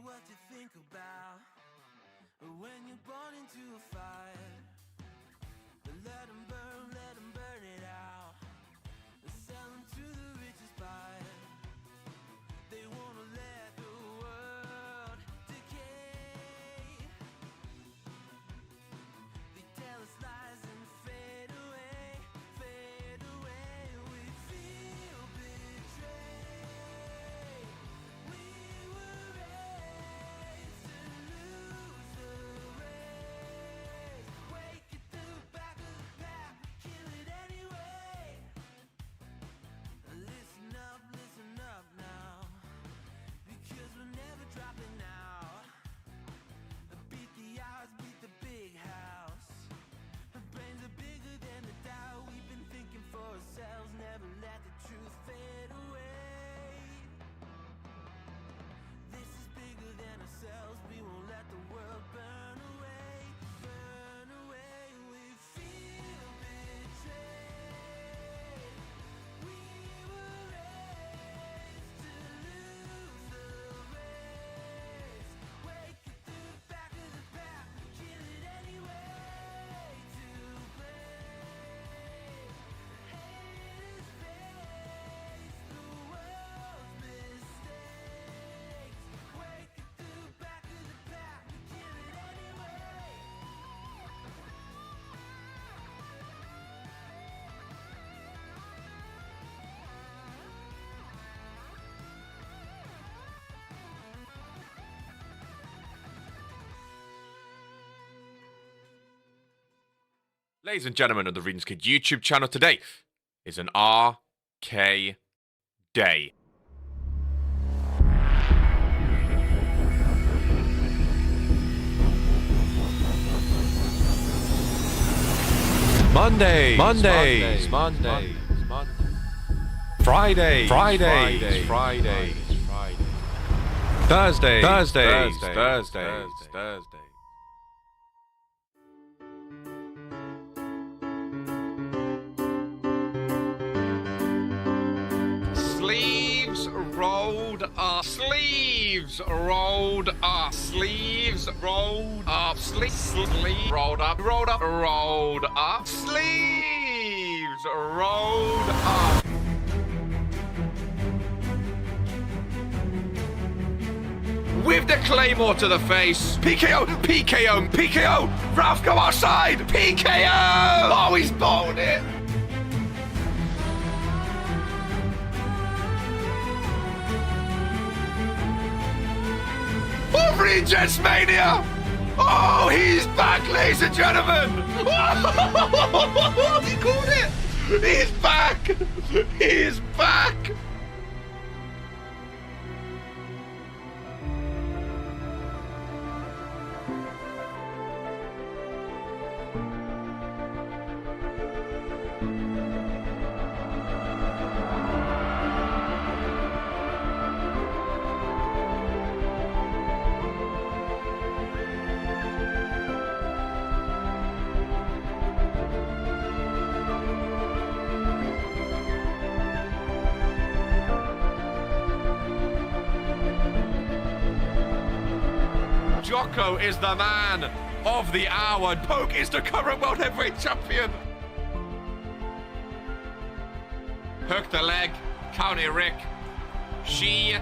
What you think about when you're born into a fire? Let them burn it out. Sell them to the richest buyer. They wanna let the world decay. They tell us lies and fade away, fade away. We feel betrayed. We were raised to lose the race. Wake at the back of the pack, kill it anyway. Listen up now, because we're never dropping out. Beat the odds, beat the big house. Our brains are bigger than the doubt. We've been thinking for ourselves, never let the truth fade away. This is bigger than ourselves, we won't let the world burn away, burn away. We feel betrayed. We were raised to lose the race. Wake at the back of the pack, kill it anyway. To blame, haters face the world's mistakes. Wake at the back of the pack, kill it anyway. Ladies and gentlemen of the Readings Kid YouTube channel, today is an RK day. Mondays, Fridays, Thursdays. Sleeves rolled up, sleeves rolled up, sleeves rolled up, sleeves rolled up, rolled up, sleeves rolled up. With the claymore to the face, PKO, Ralph, go outside, PKO! Oh, he's bowled it. Regents Mania! Oh, he's back, ladies and gentlemen! Oh, he called it! He's back! He's back! Jocko is the man. of the hour. And Poke is the current World Heavyweight Champion. Hook the leg. County Rick. She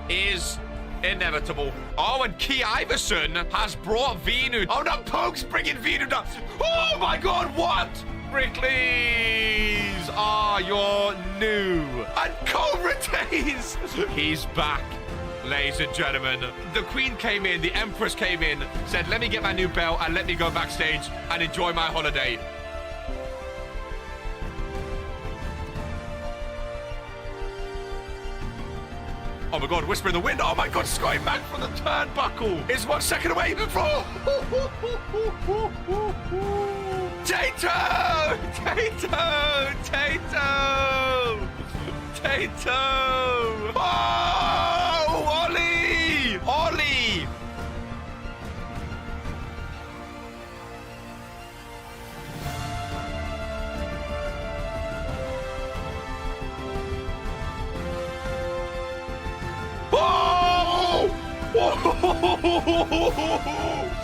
is inevitable. Oh, and Key Iverson has brought Venu. Oh, no, Poke's bringing Venu down. Oh, my God, what? Brickley's are your new. And Cole retains. He's back, ladies and gentlemen. The Queen came in, the Empress came in, said, let me get my new belt and let me go backstage and enjoy my holiday. Oh my God, Whisper in the Wind. Oh my God, Scotty Mac from the turnbuckle is 1 second away. Tato! Tato! Tato! Tato! Oh! Ollie! Ollie!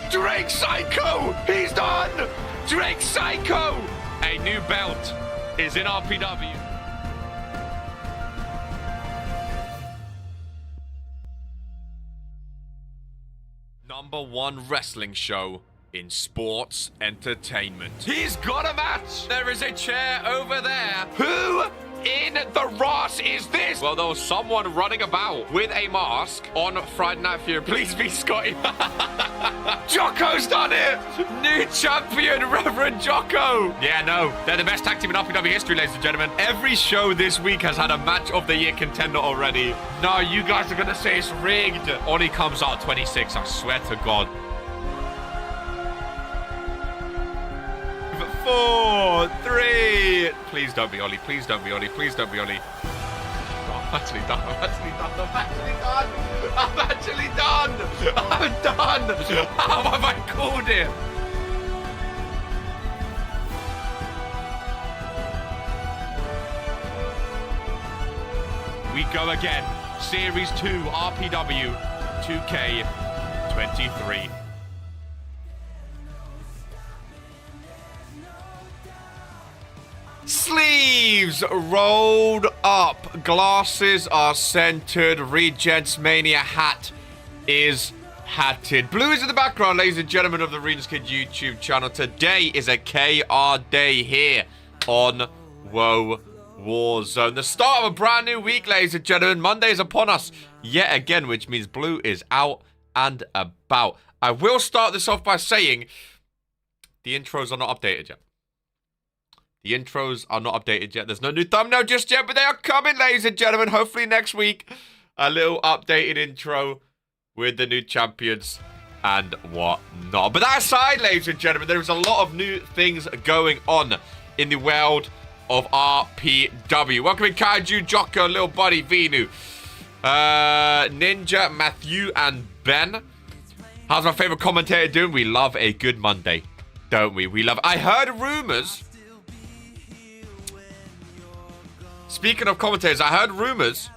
Drake Psycho! He's done! Drake Psycho! A new belt is in RPW. #1 wrestling show in sports entertainment. He's got a match! There is a chair over there. Who in the Ross is this? Well, there was someone running about with a mask on Friday Night Fury. Please be Scotty. Jocko's done it! New champion, Reverend Jocko! Yeah, no, they're the best tag team in RPW history, ladies and gentlemen. Every show this week has had a match of the year contender already. No, you guys are gonna say it's rigged. Ollie comes out at 26, I swear to God. 4, 3. Please don't be Ollie. Please don't be Ollie. Please don't be Ollie. Oh, I'm actually done. I'm actually done. I'm actually done. I'm actually done. I'm done. How have I called it? We go again. Series 2 RPW 2K23. Sleeves rolled up, glasses are centered, Regents Mania hat is hatted. Blue is in the background, ladies and gentlemen of the Regents Kid YouTube channel. Today is a KR day here on Woah Warzone. The start of a brand new week, ladies and gentlemen. Monday is upon us yet again, which means Blue is out and about. I will start this off by saying the intros are not updated yet. The intros are not updated yet. There's no new thumbnail just yet, but they are coming, ladies and gentlemen. Hopefully next week, a little updated intro with the new champions and whatnot. But that aside, ladies and gentlemen, there is a lot of new things going on in the world of RPW. Welcome in Kaiju, Jocko, Little Buddy, Venu, Ninja, Matthew, and Ben. How's my favorite commentator doing? We love a good Monday, don't we? We love... I heard rumors... Speaking of commentators, I heard rumors.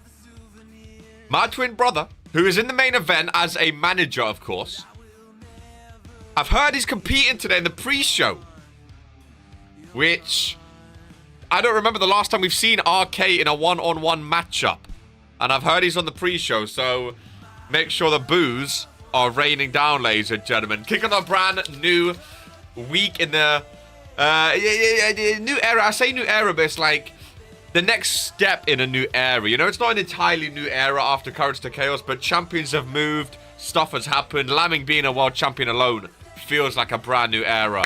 My twin brother, who is in the main event as a manager, of course. I've heard he's competing today in the pre-show. Which, I don't remember the last time we've seen RK in a one-on-one matchup. And I've heard he's on the pre-show, so make sure the boos are raining down, ladies and gentlemen. Kicking off a brand new week in the new era. I say new era, but it's like the next step in a new era. You know, it's not an entirely new era after Courage to Chaos, but champions have moved, stuff has happened. Lambing being a world champion alone feels like a brand new era.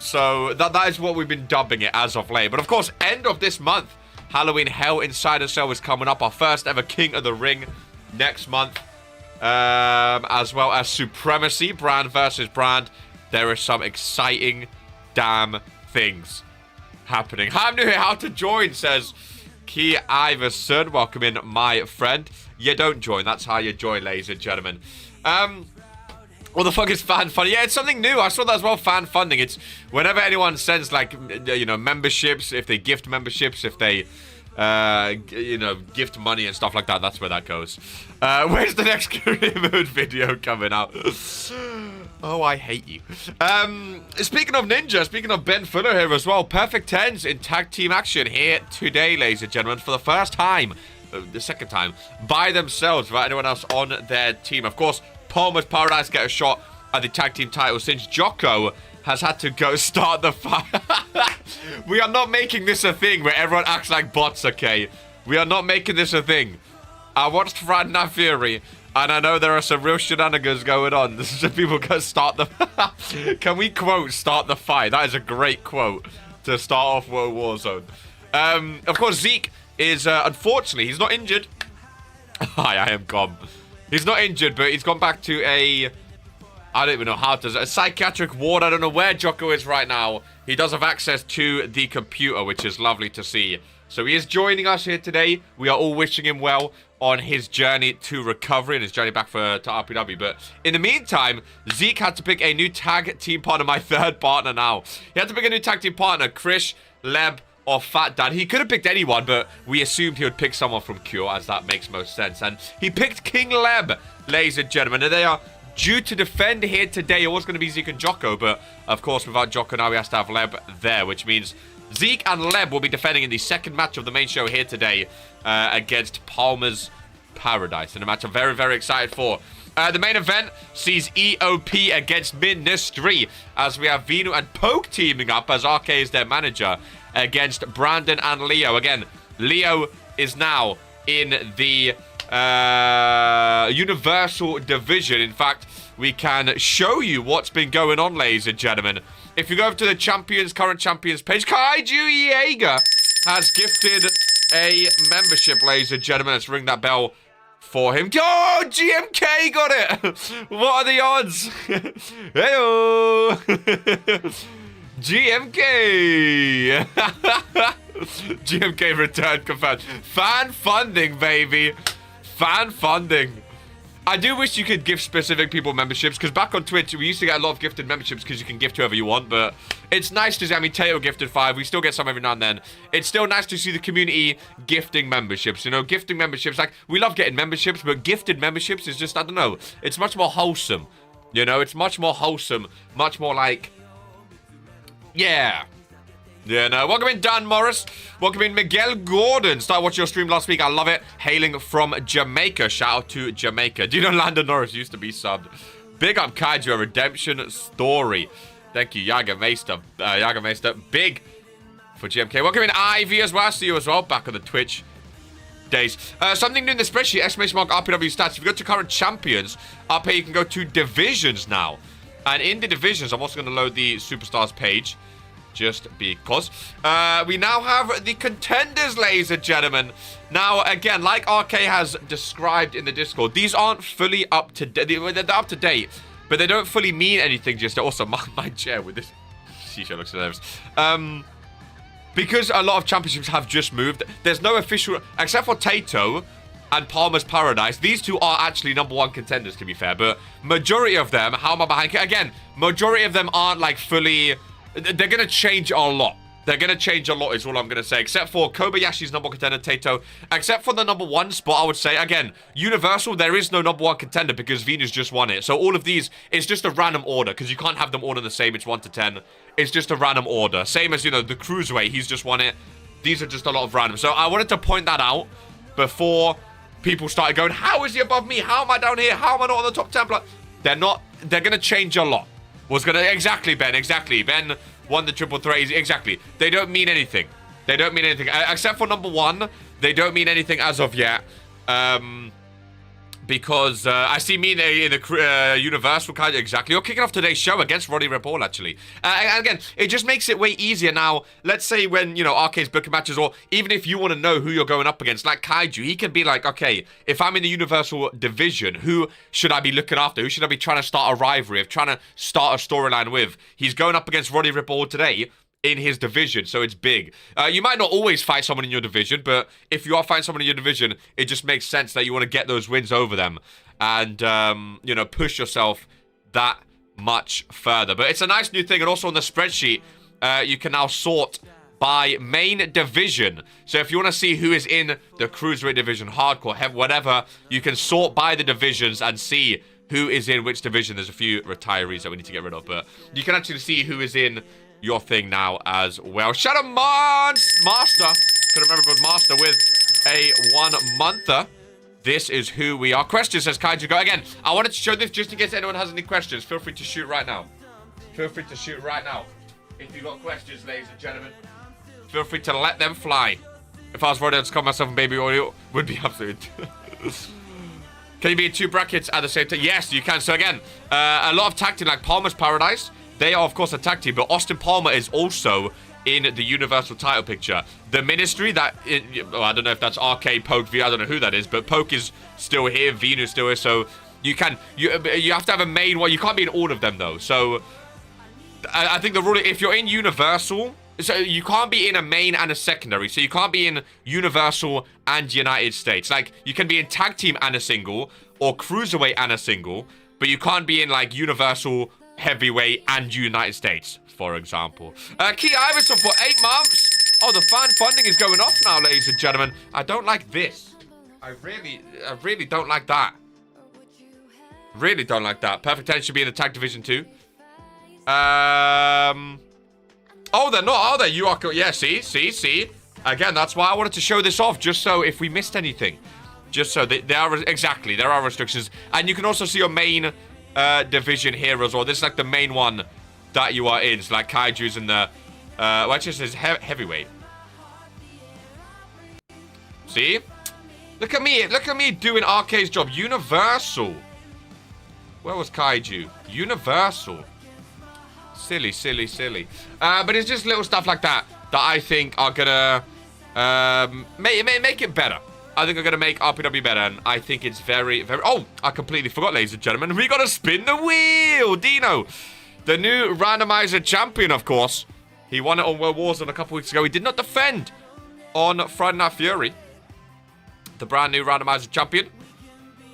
So that is what we've been dubbing it as of late. But of course, end of this month, Halloween Hell Insider Cell is coming up. Our first ever King of the Ring next month. As well as Supremacy, brand versus brand. There are some exciting damn things happening. I'm new here. How to join, says Key Iverson. Welcome in, my friend. You don't join. That's how you join, ladies and gentlemen. What the fuck is fan funding? Yeah, it's something new. I saw that as well, fan funding. It's whenever anyone sends, like, you know, memberships, if they gift memberships, if they you know, gift money and stuff like that. That's where that goes. Where's the next career mode video coming out? Oh, I hate you. Speaking of Ninja, speaking of Ben Fuller here as well, Perfect Tens in tag team action here today, ladies and gentlemen, for the first time, the second time, by themselves, without anyone else on their team. Of course, Palmer's Paradise get a shot at the tag team title since Jocko has had to go start the fight. We are not making this a thing where everyone acts like bots, okay? We are not making this a thing. I watched Friday Night Fury, and I know there are some real shenanigans going on. This is just people go start the... Can we quote start the fight? That is a great quote to start off Warzone. Of course, Zeke is, unfortunately, he's not injured. Hi, I am gone. He's not injured, but he's gone back to a... I don't even know how to... A psychiatric ward. I don't know where Jocko is right now. He does have access to the computer, which is lovely to see. So he is joining us here today. We are all wishing him well on his journey to recovery and his journey back to RPW. But in the meantime, Zeke had to pick a new tag team partner, my third partner now. He had to pick a new tag team partner, Krish, Leb, or Fat Dad. He could have picked anyone, but we assumed he would pick someone from Cure, as that makes most sense. And he picked King Leb, ladies and gentlemen. And they are due to defend here today. It was going to be Zeke and Jocko, but of course, without Jocko now, we have to have Leb there, which means Zeke and Leb will be defending in the second match of the main show here today against Palmer's Paradise. And a match I'm very, very excited for. The main event sees EOP against Ministry, as we have Vino and Poke teaming up as RK is their manager against Brandon and Leo. Again, Leo is now in the Universal Division. In fact, we can show you what's been going on, ladies and gentlemen. If you go over to the champions, current champions page, Kaiju Jaeger has gifted a membership, ladies and gentlemen. Let's ring that bell for him. Oh, GMK got it. What are the odds? Heyo. GMK. GMK return confirmed. Fan funding, baby. Fan funding. I do wish you could give specific people memberships, because back on Twitch, we used to get a lot of gifted memberships because you can gift whoever you want, but it's nice to see, I mean, Teo gifted 5. We still get some every now and then. It's still nice to see the community gifting memberships, you know, gifting memberships. Like, we love getting memberships, but gifted memberships is just, I don't know, it's much more wholesome. You know, it's much more wholesome, much more like, yeah. Yeah, no. Welcome in, Dan Morris. Welcome in, Miguel Gordon. Started watching your stream last week. I love it. Hailing from Jamaica. Shout out to Jamaica. Do you know Landon Norris used to be subbed? Big up Kaiju, a redemption story. Thank you, Yaga Meister. Big for GMK. Welcome in, Ivy, as well. I see you as well. Back on the Twitch days. Something new in the spreadsheet. Exclamation mark RPW stats. If you go to current champions, up here you can go to divisions now. And in the divisions, I'm also going to load the Superstars page. Just because. We now have the contenders, ladies and gentlemen. Now, again, like RK has described in the Discord, these aren't fully up to date. They're up to date, but they don't fully mean anything just yet. Also, my chair with this T-shirt looks hilarious. Because a lot of championships have just moved, there's no official, except for Tato and Palmer's Paradise. These two are actually #1 contenders, to be fair, but majority of them, how am I behind? Again, majority of them aren't like fully... They're going to change a lot. They're going to change a lot is all I'm going to say. Except for Kobayashi's #1 contender, Tato. Except for the #1 spot, I would say. Again, Universal, there is no #1 contender because Venus just won it. So all of these, it's just a random order because you can't have them all in the same. It's 1 to 10. It's just a random order. Same as, you know, the Cruiserweight. He's just won it. These are just a lot of random. So I wanted to point that out before people started going, how is he above me? How am I down here? How am I not on the top 10? They're not. They're going to change a lot. Exactly, Ben, exactly. Ben won the triple threat, exactly. They don't mean anything. They don't mean anything. Except for #1, they don't mean anything as of yet. Because I see me in the Universal kind of exactly. You're kicking off today's show against Roddy Report, actually. And again, it just makes it way easier now. Let's say when, you know, RK's booking matches, or even if you want to know who you're going up against, like Kaiju, he can be like, okay, if I'm in the Universal Division, who should I be looking after? Who should I be trying to start a rivalry, trying to start a storyline with? He's going up against Roddy Report today in his division, so it's big. You might not always fight someone in your division, but if you are fighting someone in your division, it just makes sense that you want to get those wins over them and, you know, push yourself that much further. But it's a nice new thing, and also on the spreadsheet, you can now sort by main division. So if you want to see who is in the Cruiserweight division, Hardcore, Heavy, whatever, you can sort by the divisions and see who is in which division. There's a few retirees that we need to get rid of, but you can actually see who is in your thing now as well. Shadow Master. Couldn't remember if it was Master with a 1-monther. This is who we are. Question, says Kaiju. Go again. I wanted to show this just in case anyone has any questions. Feel free to shoot right now. Feel free to shoot right now. If you've got questions, ladies and gentlemen, feel free to let them fly. If I was ready to call myself and baby audio, would be absolute. Can you be in 2 brackets at the same time? Yes, you can. So again, a lot of tag team like Palmer's Paradise. They are, of course, a tag team, but Austin Palmer is also in the Universal title picture. The Ministry, that, I don't know if that's RK, Poke, V, I don't know who that is, but Poke is still here, Venus still here, so you have to have a main one. You can't be in all of them, though. So I think the rule, if you're in Universal, so you can't be in a main and a secondary. So you can't be in Universal and United States. Like, you can be in tag team and a single, or cruiserweight and a single, but you can't be in, like, Universal, heavyweight, and United States, for example. Key Iverson for 8 months. Oh, the fan funding is going off now, ladies and gentlemen. I don't like this. I really don't like that. Really don't like that. Perfect 10 should be in the tag division too. Oh, they're not, are they? You are... Yeah, see. Again, that's why I wanted to show this off, just so if we missed anything. Just so there are... Exactly, there are restrictions. And you can also see your main division here as well. This is like the main one that you are in. It's like Kaiju's in the... well, it just says heavyweight. See? Look at me doing RK's job. Universal. Where was Kaiju? Universal. Silly. But it's just little stuff like that I think are gonna make it better. I think are gonna make RPW better, and I think it's very... Oh, I completely forgot, ladies and gentlemen. We gotta spin the wheel. Dino, the new randomizer champion, of course. He won it on World Warzone a couple weeks ago. He did not defend on Friday Night Fury. The brand new randomizer champion.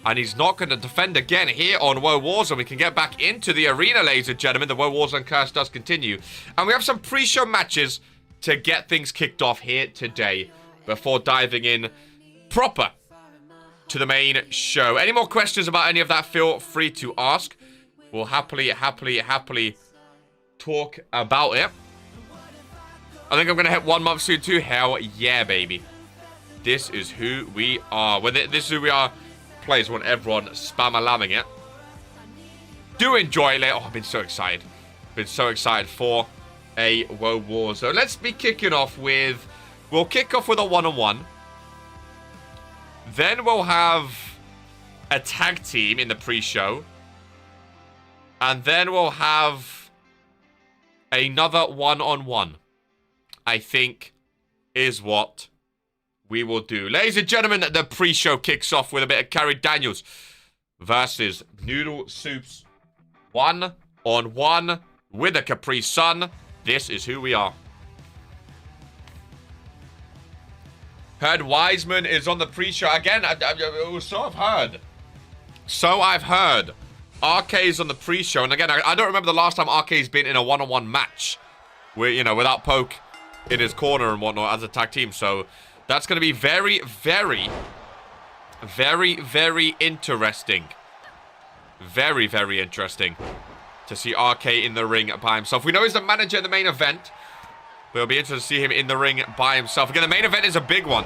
And he's not going to defend again here on Woah Warzone. We can get back into the arena, ladies and gentlemen. The Woah Warzone curse does continue. And we have some pre-show matches to get things kicked off here today before diving in proper to the main show. Any more questions about any of that, feel free to ask. We'll happily talk about it. I think I'm going to hit 1 month soon too. Hell yeah, baby. This is who we are. This is who we are. Players want everyone spam-a-lamming it. Do enjoy it. Oh, I've been so excited. Been so excited for a Woah Warzone. So let's be kicking off with... We'll kick off with a 1-on-1. Then we'll have a tag team in the pre-show. And then we'll have another 1-on-1. I think is what we will do. Ladies and gentlemen, the pre-show kicks off with a bit of Carrie Daniels versus Noodle Soups. 1-on-1 with a Capri Sun. This is who we are. Heard Wiseman is on the pre-show. Again, so I've heard. So I've heard. RK is on the pre-show. And again, I don't remember the last time RK's been in a 1-on-1 match. Without Poke in his corner and whatnot as a tag team. So that's going to be very, very, very, very interesting. Very, very interesting to see RK in the ring by himself. We know he's the manager in the main event, but it'll be interesting to see him in the ring by himself. Again, the main event is a big one.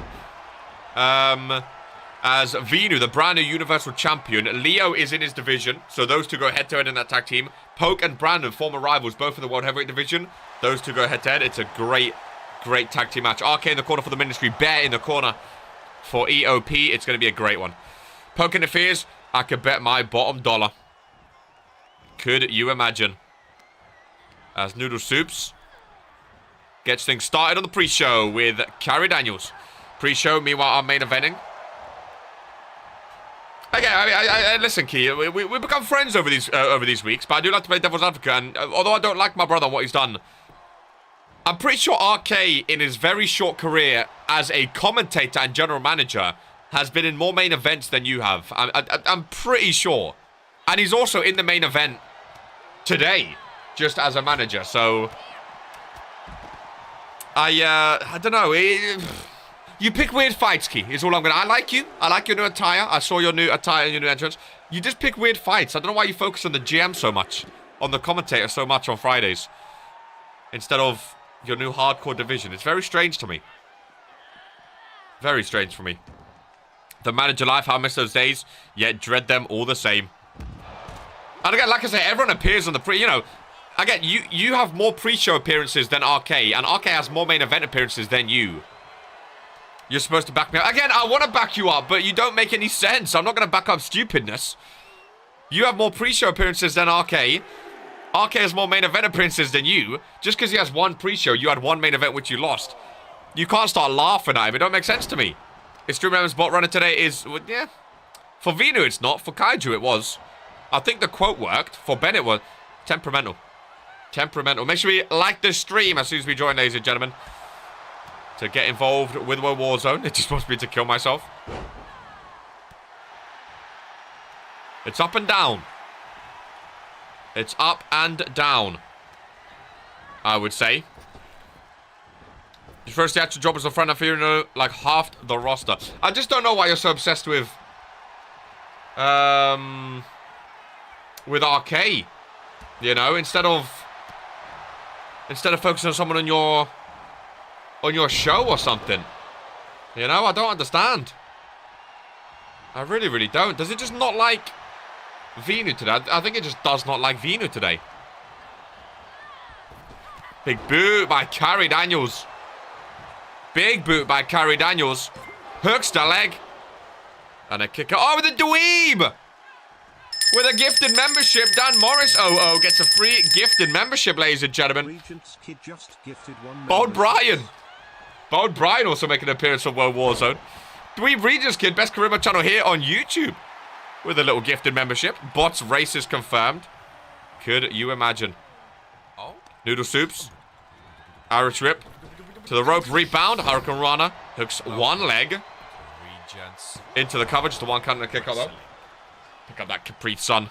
As Venu, the brand new Universal Champion, Leo is in his division, so those two go head-to-head in that tag team. Poke and Brandon, former rivals, both in the World Heavyweight division. Those two go head-to-head. It's a great tag team match. RK in the corner for the Ministry. Bear in the corner for EOP. It's going to be a great one. Poke interferes. I could bet my bottom dollar. Could you imagine? As Noodle Soups gets things started on the pre-show with Carrie Daniels. Pre-show, meanwhile, I'm main eventing. Okay, listen, Key. We become friends over these weeks, but I do like to play devil's advocate. And although I don't like my brother and what he's done, I'm pretty sure RK, in his very short career as a commentator and general manager, has been in more main events than you have. I'm pretty sure. And he's also in the main event today, just as a manager. So, I don't know. You pick weird fights, Key, is all I'm going to... I like you. I like your new attire. I saw your new attire and your new entrance. You just pick weird fights. I don't know why you focus on the GM so much. On the commentator so much on Fridays. Instead of your new hardcore division. It's very strange to me. Very strange for me. The manager life, how I miss those days. Yet dread them all the same. And again, like I say, everyone appears on the pre... You know, again, you have more pre-show appearances than RK. And RK has more main event appearances than you. You're supposed to back me up. Again, I want to back you up, but you don't make any sense. I'm not going to back up stupidness. You have more pre-show appearances than RK. RK has more main event appearances than you. Just because he has one pre-show, you had one main event which you lost. You can't start laughing at him. It don't make sense to me. His stream members bot runner today is... Well, yeah. For Vinu, it's not. For Kaiju, it was. I think the quote worked. For Ben, it was. Temperamental. Temperamental. Make sure you like the stream as soon as we join, ladies and gentlemen. To get involved with Warzone. It just wants me to kill myself. It's up and down. It's up and down. I would say. Your first actual job as a front of you know, like half the roster. I just don't know why you're so obsessed with RK. You know, instead of focusing on someone on your show or something. You know, I don't understand. I really, really don't. Does it just not like Vinu today? I think it just does not like Vinu today. Big boot by Carrie Daniels. Big boot by Carrie Daniels. Hooks the leg. And a kicker. Oh, with a dweeb! With a gifted membership, Dan Morris. Gets a free gifted membership, ladies and gentlemen. Bold Brian. Bold Brian also making an appearance on World Warzone. Dweeb Regis Kid, best Charisma channel here on YouTube. With a little gifted membership. Bots races confirmed. Could you imagine? Oh. Noodle Soups. Irish Rip. To the rope, rebound. Hurricane Rana. Hooks one leg. Into the cover, just a one count and a kick up though. Pick up that Capri Sun.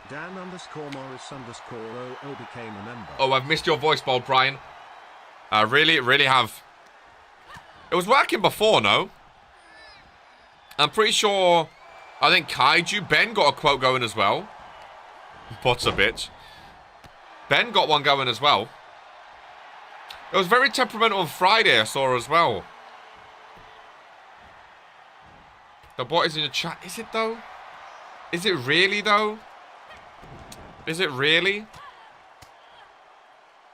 Dan _Morris_00 became a member. Oh, I've missed your voice, Bold Brian. I really, really have. It was working before, no? I'm pretty sure... I think Kaiju, Ben got a quote going as well. Bot's a bitch. Ben got one going as well. It was very temperamental on Friday, I saw as well. The bot is in the chat. Is it, though? Is it really, though? Is it really?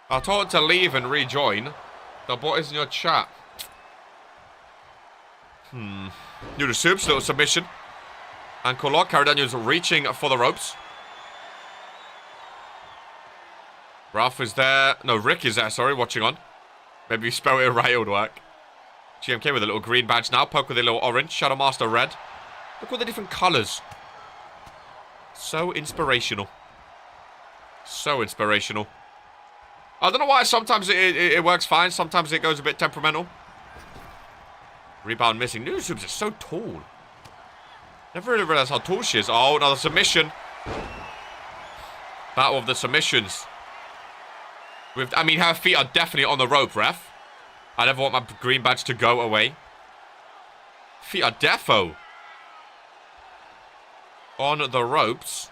I told it to leave and rejoin. The bot is in your chat. Noodle Soups, little submission. Ankle lock. Carrie Daniels reaching for the ropes. Ralph is there. No, Rick is there, sorry, watching on. Maybe you spell it right, it would work. GMK with a little green badge now. Poke with a little orange. Shadow Master red. Look at all the different colours. So inspirational. So inspirational. I don't know why sometimes it works fine. Sometimes it goes a bit temperamental. Rebound missing. Noodle Soups is so tall. Never really realised how tall she is. Oh, another submission. Battle of the submissions. I mean, her feet are definitely on the rope, ref. I never want my green badge to go away. Feet are defo on the ropes.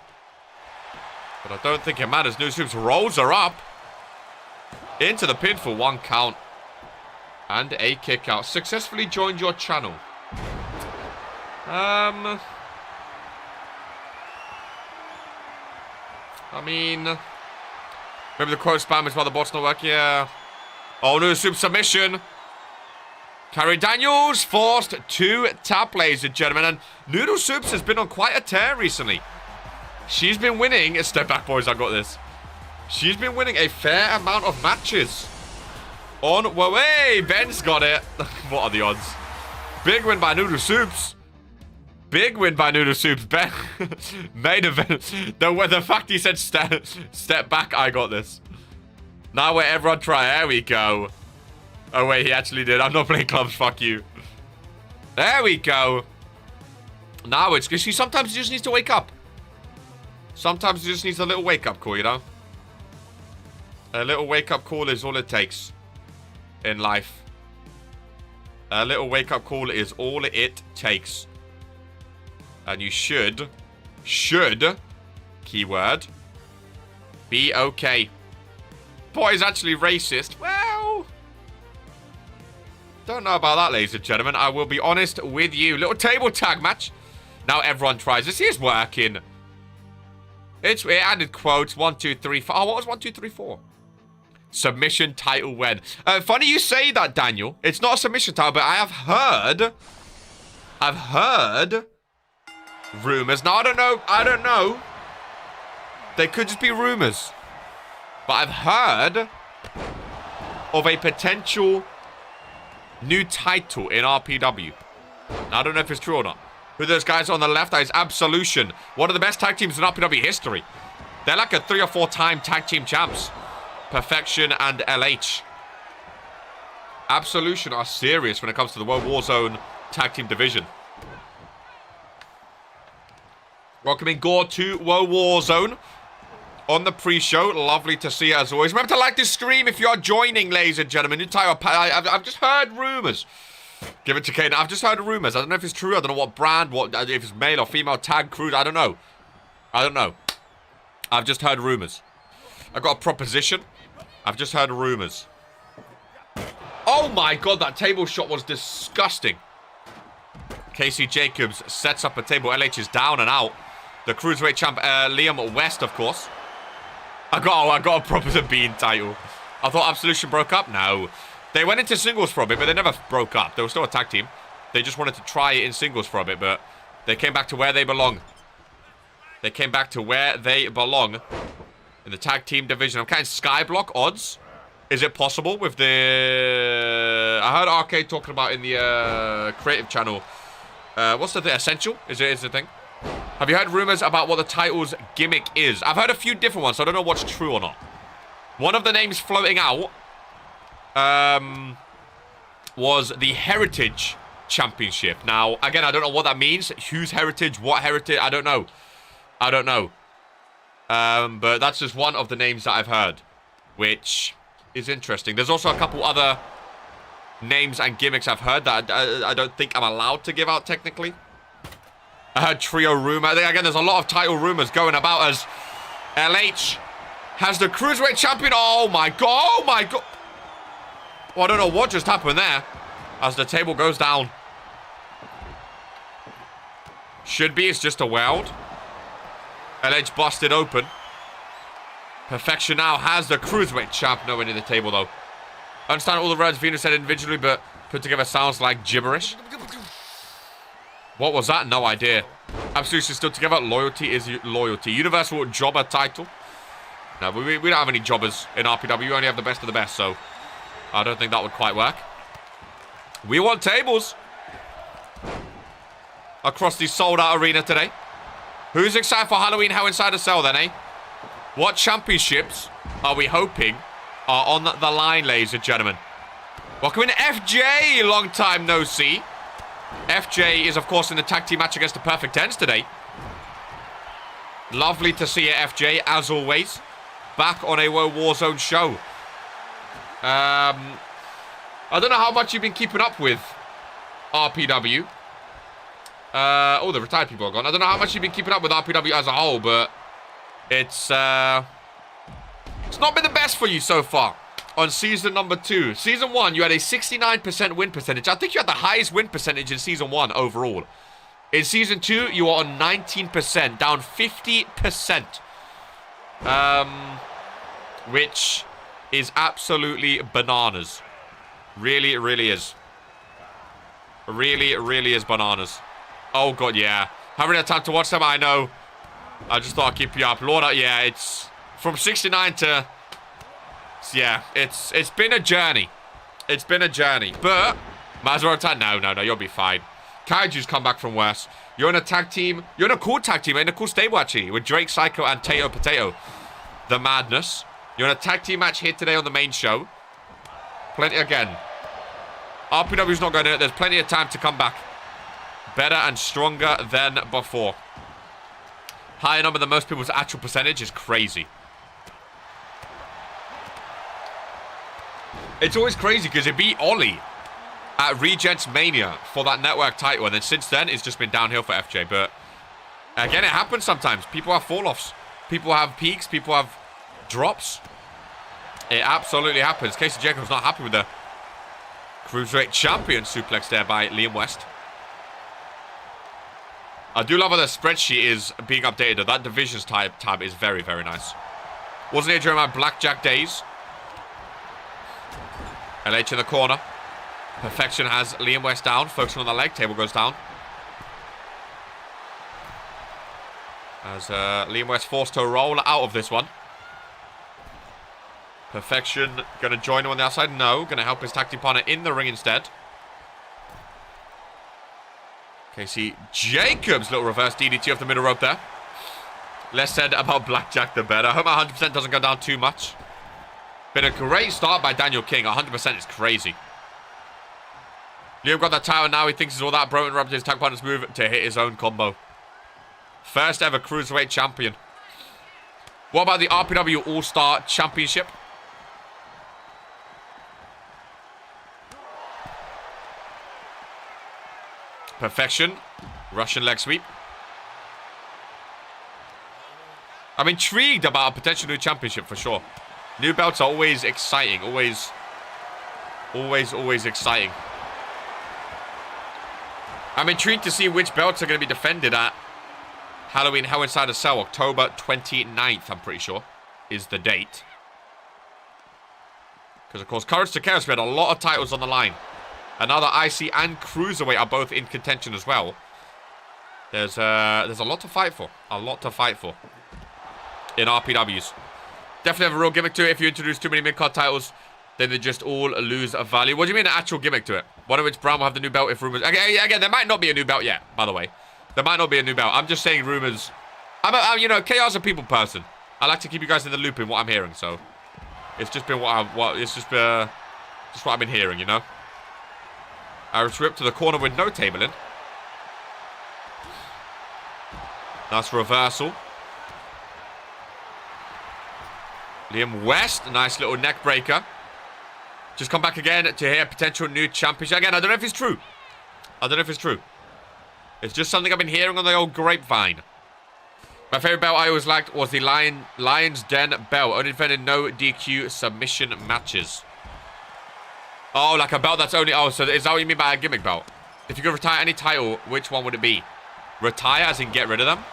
But I don't think it matters. Noodle Soups rolls her up into the pin for one count. And a kick out. Successfully joined your channel. I mean... Maybe the quote spam is why the bot's not working. Yeah. Oh, Noodle Soup submission. Carrie Daniels forced to tap, ladies and gentlemen. And Noodle Soups has been on quite a tear recently. She's been winning... Step back, boys. I got this. She's been winning a fair amount of matches. On... Whoa, hey! Ben's got it. What are the odds? Big win by Noodle Soups. Big win by Noodle Soups. Ben... Main event. The fact he said step back, I got this. Now where everyone try. There we go. Oh, wait. He actually did. I'm not playing clubs. Fuck you. There we go. Now it's... Because sometimes he just needs to wake up. Sometimes he just needs a little wake-up call, you know? A little wake-up call is all it takes. in life. A little wake-up call is all it takes. And you should, keyword, be okay. Boy, is actually racist. Well, don't know about that, ladies and gentlemen. I will be honest with you. Little table tag match. Now everyone tries. This is working. It added quotes. 1, 2, 3, 4. Oh, what was 1, 2, 3, 4? Submission title when. Funny you say that, Daniel. It's not a submission title, but I have heard rumors. Now, I don't know. They could just be rumors. But I've heard of a potential new title in RPW. Now, I don't know if it's true or not. Who are those guys on the left? That is Absolution. One of the best tag teams in RPW history. They're like a 3 or 4 time tag team champs. Perfection and LH. Absolution are serious when it comes to the Woah Warzone tag team division. Welcoming Gore to Woah Warzone on the pre-show. Lovely to see you as always. Remember to like this stream if you're joining, ladies and gentlemen. I've just heard rumors. Give it to Kane. I've just heard rumors. I don't know if it's true. I don't know what brand, if it's male or female tag crews. I don't know. I've just heard rumors. I got a proposition. I've just heard rumors. Oh my god, that table shot was disgusting. Casey Jacobs sets up a table. LH is down and out. The Cruiserweight champ, Liam West, of course. I got a proper bean title. I thought Absolution broke up. No. They went into singles for a bit, but they never broke up. They were still a tag team. They just wanted to try it in singles for a bit, but they came back to where they belong. They came back to where they belong. In the tag team division. I'm counting Skyblock odds. Is it possible with the... I heard Arcade talking about in the creative channel. What's the thing? Essential? Is the thing? Have you heard rumors about what the title's gimmick is? I've heard a few different ones, so I don't know what's true or not. One of the names floating out was the Heritage Championship. Now, again, I don't know what that means. Whose heritage? What heritage? I don't know. But that's just one of the names that I've heard, which is interesting. There's also a couple other names and gimmicks I've heard that I don't think I'm allowed to give out technically. I heard trio rumor. Again, there's a lot of title rumors going about as LH has the Cruiserweight champion. Oh my god. Oh my god. Well, I don't know what just happened there as the table goes down. Should be. It's just a weld. LH busted open. Perfection now has the Cruiserweight champ. Nowhere near the table, though. I understand all the words Venus said individually, but put together sounds like gibberish. What was that? No idea. Absolutely still together. Loyalty is loyalty. Universal Jobber title. No, we don't have any jobbers in RPW. We only have the best of the best, so I don't think that would quite work. We want tables across the sold-out arena today. Who's excited for Halloween Hell Inside a Cell then, eh? What championships are we hoping are on the line, ladies and gentlemen? Welcome in FJ, long time no see. FJ is, of course, in the tag team match against the Perfect Tens today. Lovely to see you, FJ, as always. Back on a Woah Warzone show. I don't know how much you've been keeping up with RPW. Oh, the retired people are gone. I don't know how much you've been keeping up with RPW as a whole, but it's not been the best for you so far on season number 2. Season 1, you had a 69% win percentage. I think you had the highest win percentage in season 1 overall. In season 2, you are on 19%, down 50%. Which is absolutely bananas. Really, it really is. Really, it really is bananas. Oh, God, yeah. Haven't had time to watch them, I know. I just thought I'd keep you up. Lord, yeah, it's from 69 to... Yeah, it's been a journey. It's been a journey. But, might as well attack. No, you'll be fine. Kaiju's come back from worse. You're in a tag team. You're in a cool tag team. In a cool stable, actually, with Drake, Psycho, and Tato Potato. The Madness. You're in a tag team match here today on the main show. Plenty, again. RPW's not going to... There's plenty of time to come back. Better and stronger than before. Higher number than most people's actual percentage is crazy. It's always crazy because it beat Ollie at Regents Mania for that network title. And then since then, it's just been downhill for FJ. But again, it happens sometimes. People have fall-offs. People have peaks. People have drops. It absolutely happens. Casey Jacobs not happy with the Cruiserweight Champion suplex there by Liam West. I do love how the spreadsheet is being updated. That divisions tab is very, very nice. Wasn't here during my blackjack days. LH in the corner. Perfection has Liam West down. Focusing on the leg. Table goes down. As Liam West forced to roll out of this one. Perfection going to join him on the outside? No. Going to help his tag team partner in the ring instead. Casey Jacobs, little reverse DDT off the middle rope there. Less said about Blackjack, the better. I hope my 100% doesn't go down too much. Been a great start by Daniel King. 100% is crazy. Liam got that title now. He thinks he's all that. Bro interrupted his tag partner's move to hit his own combo. First ever Cruiserweight Champion. What about the RPW All-Star Championship? Perfection. Russian leg sweep. I'm intrigued about a potential new championship for sure. New belts are always exciting. Always exciting. I'm intrigued to see which belts are going to be defended at Halloween Hell Inside a Cell. October 29th, I'm pretty sure, is the date. Because, of course, Courage to Chaos, we had a lot of titles on the line. Another IC and Cruiserweight are both in contention as well. There's a lot to fight for. A lot to fight for. In RPWs. Definitely have a real gimmick to it. If you introduce too many mid-card titles, then they just all lose a value. What do you mean an actual gimmick to it? One of which Brown will have the new belt if rumors... Again, there might not be a new belt yet, by the way. There might not be a new belt. I'm just saying rumors. You know, KR's a people person. I like to keep you guys in the loop in what I'm hearing, so... It's just been just what I've been hearing, you know? Irish whip to the corner with no tabling. Nice reversal. Liam West, nice little neck breaker. Just come back again to hear potential new championship. Again, I don't know if it's true. It's just something I've been hearing on the old grapevine. My favorite belt I always liked was the Lion's Den belt. Only defended no DQ submission matches. Oh, like a belt that's only... Oh, so is that what you mean by a gimmick belt? If you could retire any title, which one would it be? Retire as in get rid of them?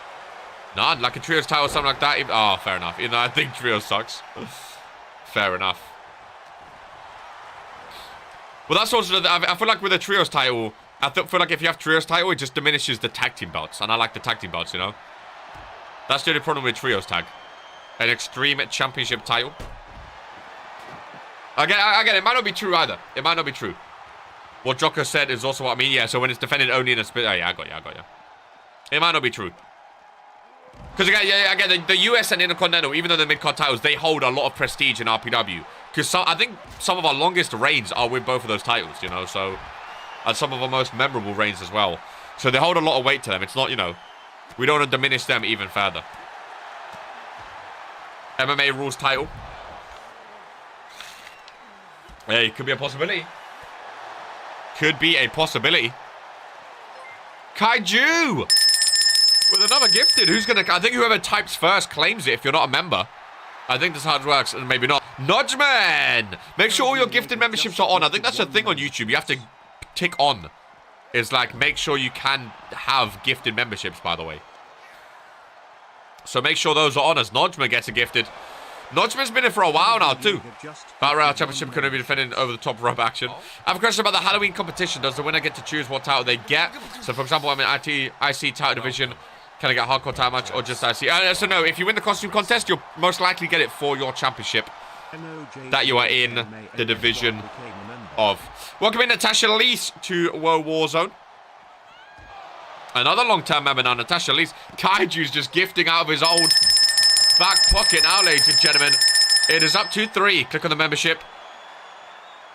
Nah, like a trios title or something like that. Oh, fair enough. You know, I think trios sucks. Fair enough. Well, that's also... I feel like with a trios title... I feel like if you have trios title, it just diminishes the tag team belts. And I like the tag team belts, you know? That's the only problem with trios tag. An extreme championship title. Again, it might not be true either. It might not be true. What Jocko said is also what I mean. Yeah, so when it's defended only in a split... Oh, yeah, I got you. It might not be true. Because, again, the US and Intercontinental, even though they're mid-card titles, they hold a lot of prestige in RPW. Because I think some of our longest reigns are with both of those titles, you know, so... And some of our most memorable reigns as well. So they hold a lot of weight to them. It's not, you know... We don't want to diminish them even further. MMA rules title. Hey, could be a possibility. Could be a possibility. Kaiju! With another gifted. Who's gonna... I think whoever types first claims it if you're not a member. I think that's how it works, and maybe not. Nudgeman! Make sure all your gifted memberships are on. I think that's a thing on YouTube. You have to tick on. It's like, make sure you can have gifted memberships, by the way. So make sure those are on as Nudgeman gets a gifted. Nudgeman's been in for a while now, too. Battle Royale Championship couldn't be defending over the top rope action. I have a question about the Halloween competition. Does the winner get to choose what title they get? So, for example, I'm in IC title division. Can I get a hardcore title match or just IC? So, no, if you win the costume contest, you'll most likely get it for your championship that you are in the division of. Welcome in Natasha Lees to Woah Warzone. Another long-term member now, Natasha Lees. Kaiju's just gifting out of his old back pocket now, ladies and gentlemen. It is up to 3. Click on the membership.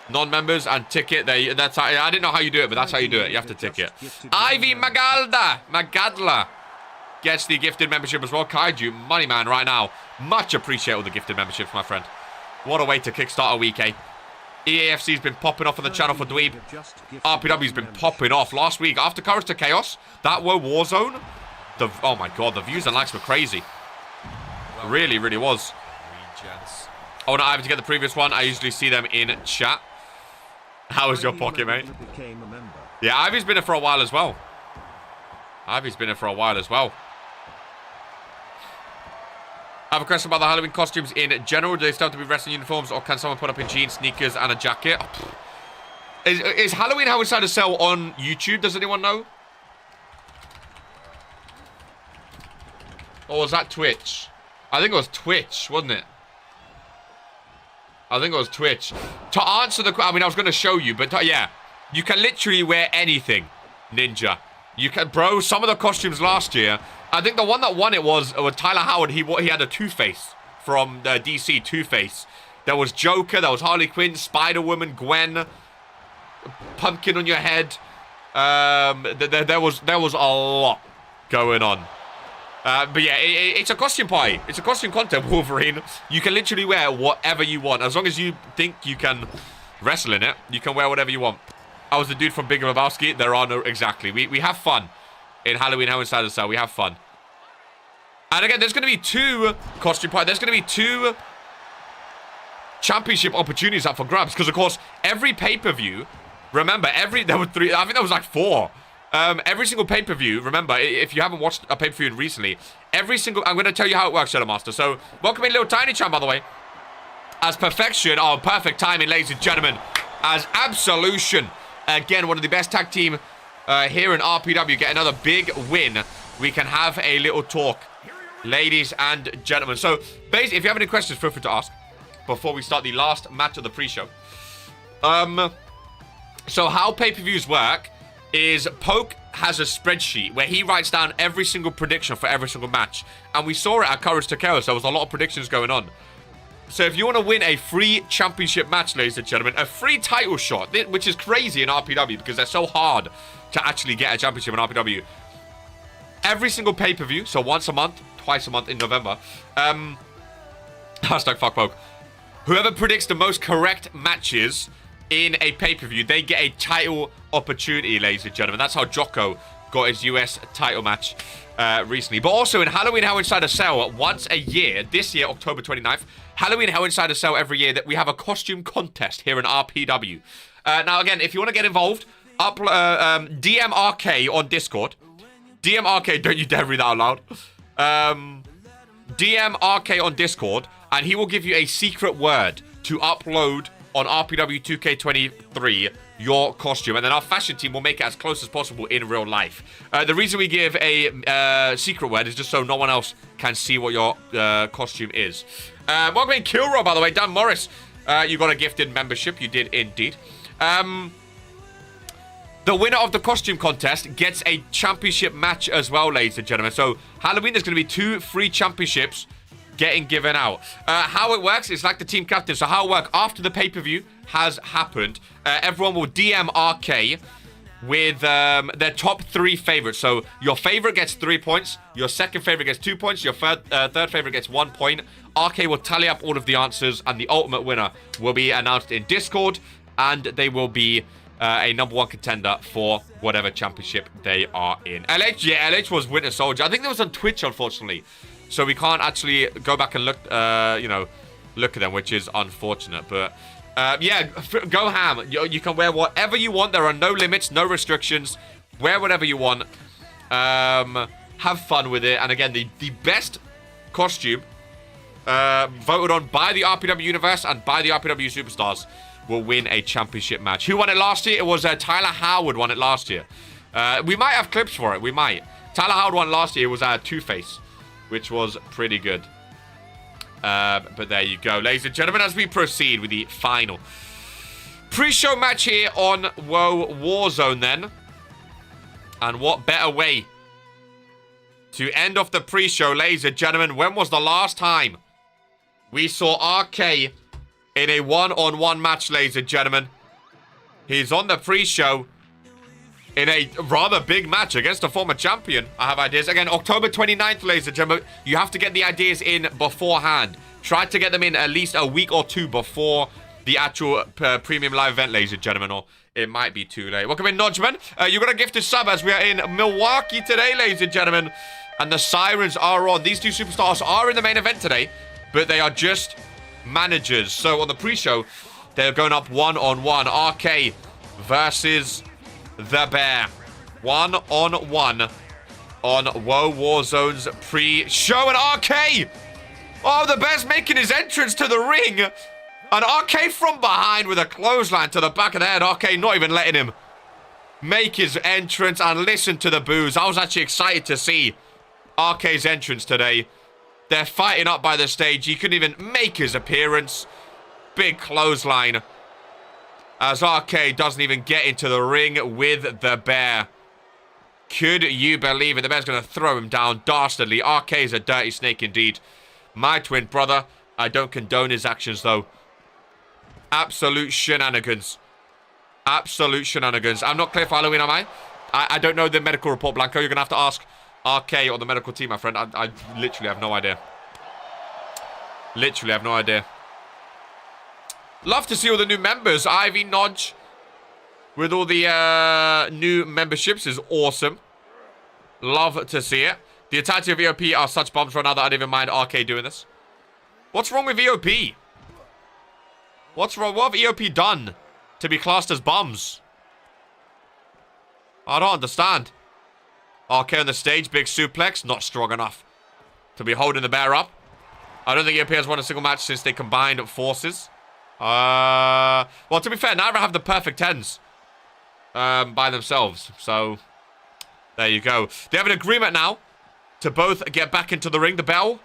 Non-members and ticket. That's how, I didn't know how you do it, but that's how you do it. You have to ticket. Ivy Magadla gets the gifted membership as well. Kaiju, money man right now. Much appreciate all the gifted memberships, my friend. What a way to kickstart a week, eh? EAFC's been popping off on the channel for Dweeb. RPW's been popping off last week. After Courage to Chaos, that Woah Warzone, oh my god, the views and likes were crazy. Really, really was. Oh no, I have to get the previous one. I usually see them in chat. How was your pocket, mate? Yeah, Ivy's been here for a while as well. I have a question about the Halloween costumes in general. Do they still have to be wrestling uniforms, or can someone put up in jeans, sneakers, and a jacket? Is Halloween How Inside a Cell on YouTube? Does anyone know? Or was that Twitch? I think it was Twitch, wasn't it? I think it was Twitch. To answer the... I mean, I was going to show you, but yeah. You can literally wear anything, Ninja. You can... Bro, some of the costumes last year... I think the one that won it was Tyler Howard. He had a Two-Face from DC, Two-Face. There was Joker, there was Harley Quinn, Spider-Woman, Gwen, pumpkin on your head. There was a lot going on. But yeah, it's a costume party. It's a costume content, Wolverine. You can literally wear whatever you want. As long as you think you can wrestle in it, you can wear whatever you want. I was the dude from Big Lebowski. There are no... Exactly. We have fun in Halloween How Inside the Cell. We have fun. And again, there's going to be 2 costume parties. There's going to be 2 championship opportunities up for grabs. Because, of course, every pay-per-view... Remember, there were 3... I think there was like 4. Every single pay-per-view, remember, if you haven't watched a pay-per-view recently, every single... I'm going to tell you how it works, Shadow Master. So, welcome in, little tiny champ, by the way. As perfection, oh, perfect timing, ladies and gentlemen. As Absolution, again, one of the best tag team here in RPW, get another big win. We can have a little talk, ladies and gentlemen. So, basically, if you have any questions, feel free to ask before we start the last match of the pre-show. So, how pay-per-views work is Poke has a spreadsheet where he writes down every single prediction for every single match. And we saw it at Courage to Chaos. There was a lot of predictions going on. So if you want to win a free championship match, ladies and gentlemen, a free title shot, which is crazy in RPW because they're so hard to actually get a championship in RPW. Every single pay-per-view, so once a month, twice a month in November. Hashtag fuck Poke. Whoever predicts the most correct matches in a pay-per-view, they get a title opportunity, ladies and gentlemen. That's how Jocko got his US title match recently. But also in Halloween Hell Inside a Cell, once a year, this year, October 29th, Halloween Hell Inside a Cell every year, that we have a costume contest here in RPW. Now, again, if you want to get involved, DM RK on Discord. DM RK, don't you dare read that out loud. DM RK on Discord, and he will give you a secret word to upload on RPW2K23 your costume, and then our fashion team will make it as close as possible in real life. The reason we give a secret word is just so no one else can see what your costume is. Welcome in Killro, by the way. Dan Morris, you got a gifted membership. You did indeed. The winner of the costume contest gets a championship match as well, ladies and gentlemen. So Halloween, there's going to be 2 free championships getting given out. How it works is like the team captain. So how it works, after the pay-per-view has happened, everyone will DM RK with their top 3 favorites. So your favorite gets 3 points, your second favorite gets 2 points, your third favorite gets 1 point. RK will tally up all of the answers, and the ultimate winner will be announced in Discord, and they will be a #1 contender for whatever championship they are in. LH, yeah, LH was Winter Soldier. I think that was on Twitch, unfortunately. So we can't actually go back and look, look at them, which is unfortunate. But, yeah, go ham. You can wear whatever you want. There are no limits, no restrictions. Wear whatever you want. Have fun with it. And again, the best costume voted on by the RPW Universe and by the RPW Superstars will win a championship match. Who won it last year? It was Tyler Howard won it last year. We might have clips for it. We might. Tyler Howard won last year. It was Two-Face, which was pretty good. But there you go. Ladies and gentlemen, as we proceed with the final pre-show match here on Woah Warzone then. And what better way to end off the pre-show, ladies and gentlemen. When was the last time we saw RK in a one-on-one match, ladies and gentlemen? He's on the pre-show in a rather big match against a former champion. I have ideas. Again, October 29th, ladies and gentlemen. You have to get the ideas in beforehand. Try to get them in at least a week or 2 before the actual premium live event, ladies and gentlemen, or it might be too late. Welcome in, Nodgeman. You got a gift to sub as we are in Milwaukee today, ladies and gentlemen. And the sirens are on. These two superstars are in the main event today, but they are just managers. So on the pre-show, they're going up one-on-one. RK versus the Bear. One-on-one on Woah Warzone's pre-show. And RK! Oh, the Bear's making his entrance to the ring. And RK from behind with a clothesline to the back of the head. RK not even letting him make his entrance, and listen to the boos. I was actually excited to see RK's entrance today. They're fighting up by the stage. He couldn't even make his appearance. Big clothesline as RK doesn't even get into the ring with the Bear. Could you believe it? The Bear's going to throw him down dastardly. RK is a dirty snake indeed. My twin brother. I don't condone his actions though. Absolute shenanigans. Absolute shenanigans. I'm not clear for Halloween, am I? I don't know the medical report, Blanco. You're going to have to ask RK or the medical team, my friend. I literally have no idea. Literally have no idea. Love to see all the new members. Ivy Nodge with all the new memberships is awesome. Love to see it. The entirety of EOP are such bums right now that I don't even mind RK doing this. What's wrong with EOP? What's wrong? What have EOP done to be classed as bums? I don't understand. RK on the stage, big suplex, not strong enough to be holding the Bear up. I don't think EOP has won a single match since they combined forces. Well, to be fair, neither have the perfect 10s by themselves. So, there you go. They have an agreement now to both get back into the ring. The bell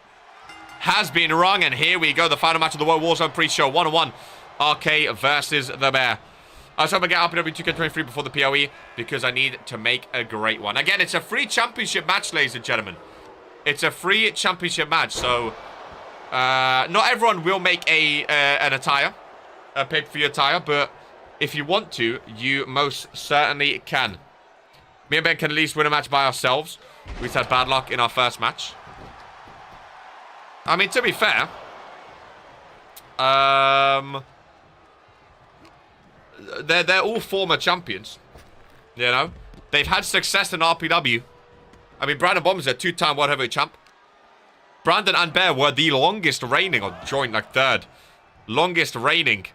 has been rung, and here we go. The final match of the Woah Warzone pre-show. 1-on-1. RK versus the Bear. I was hoping to get RPW2K23 before the PoE because I need to make a great one. Again, it's a free championship match, ladies and gentlemen. It's a free championship match, so not everyone will make an attire, a pay-per-view attire, but if you want to, you most certainly can. Me and Ben can at least win a match by ourselves. We just had bad luck in our first match. I mean, to be fair, they're all former champions. You know, they've had success in RPW. I mean, Brandon Bomb is a 2-time World Heavyweight champ. Brandon and Bear were the longest reigning, or joint like third, longest reigning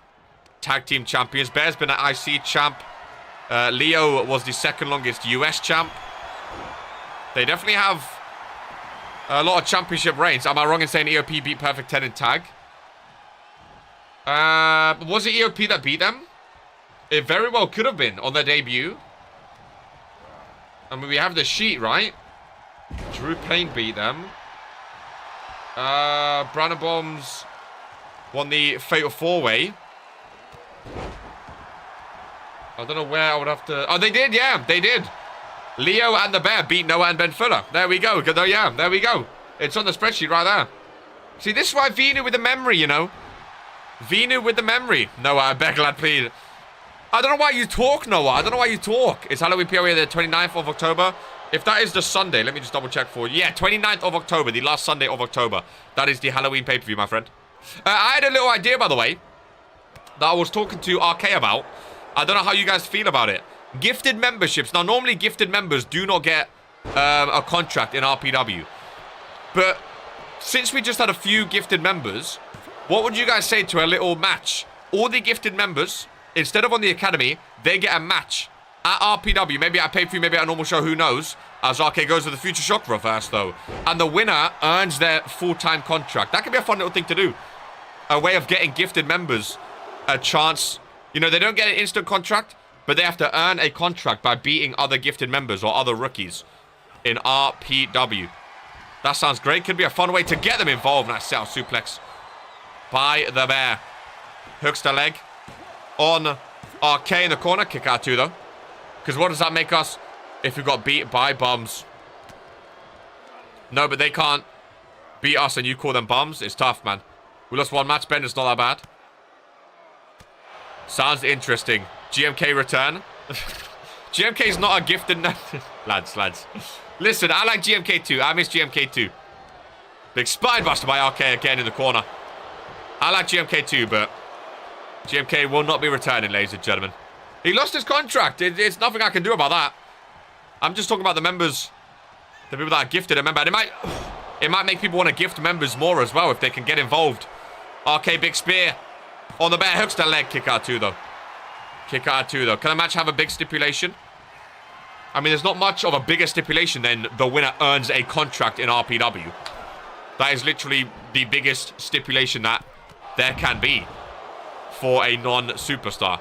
tag team champions. Bear's been an IC champ. Leo was the second longest US champ. They definitely have a lot of championship reigns. Am I wrong in saying EOP beat Perfect 10 in tag? Was it EOP that beat them? It very well could have been on their debut. I mean, we have the sheet, right? Drew Payne beat them. Brandon Bombs won the Fatal 4-Way. I don't know where I would have to... Oh, they did, yeah, they did. Leo and the Bear beat Noah and Ben Fuller. There we go. Yeah, there we go. It's on the spreadsheet right there. See, this is why Vinu with the memory, you know. Vinu with the memory. Noah, I beg, lad, please. I don't know why you talk, Noah. I don't know why you talk. It's Halloween PoE the 29th of October. If that is the Sunday, let me just double check for you. Yeah, 29th of October, the last Sunday of October. That is the Halloween pay-per-view, my friend. I had a little idea, by the way, that I was talking to RK about. I don't know how you guys feel about it. Gifted memberships. Now, normally gifted members do not get a contract in RPW. But since we just had a few gifted members, what would you guys say to a little match? All the gifted members, instead of on the academy, they get a match at RPW. Maybe at a pay-per-view, maybe at a normal show, who knows? As RK goes with the Future Shock reverse, though. And the winner earns their full-time contract. That could be a fun little thing to do. A way of getting gifted members a chance. You know, they don't get an instant contract, but they have to earn a contract by beating other gifted members or other rookies in RPW. That sounds great. Could be a fun way to get them involved. Nice set suplex by the Bear. Hooks the leg on RK in the corner. Kick out 2, though. Because what does that make us if we got beat by bums? No, but they can't beat us and you call them bums. It's tough, man. We lost one match, Ben. It's not that bad. Sounds interesting. GMK return. GMK is not a gifted... lads. Listen, I like GMK2. I miss GMK2. Big spine buster by RK again in the corner. I like GMK2, but GMK will not be returning, ladies and gentlemen. He lost his contract. It's nothing I can do about that. I'm just talking about the members, the people that are gifted a member. And it might make people want to gift members more as well if they can get involved. RK Big Spear on the bear hooks the leg. Kick out 2 though. Kick out 2 though. Can a match have a big stipulation? I mean, there's not much of a bigger stipulation than the winner earns a contract in RPW. That is literally the biggest stipulation that there can be for a non-superstar.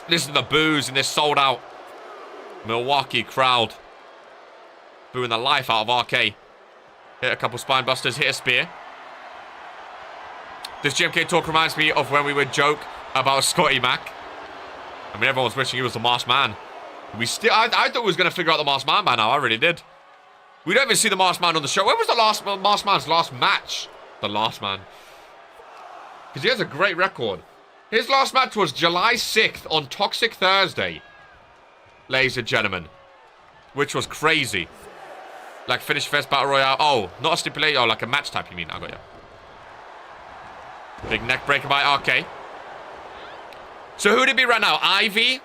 Listen to the boos in this sold-out Milwaukee crowd. Booing the life out of RK. Hit a couple spine busters, hit a spear. This GMK talk reminds me of when we would joke about Scotty Mac. I mean, everyone was wishing he was the masked man. I thought we was going to figure out the masked man by now. I really did. We don't even see the masked man on the show. When was the masked man's last match? The last man. Because he has a great record. His last match was July 6th on Toxic Thursday. Ladies and gentlemen. Which was crazy. Like Finish Fest Battle Royale. Oh, not a stipulation. Oh, like a match type, you mean? I got you. Big neck breaker by RK. So who did it be right now? Ivy?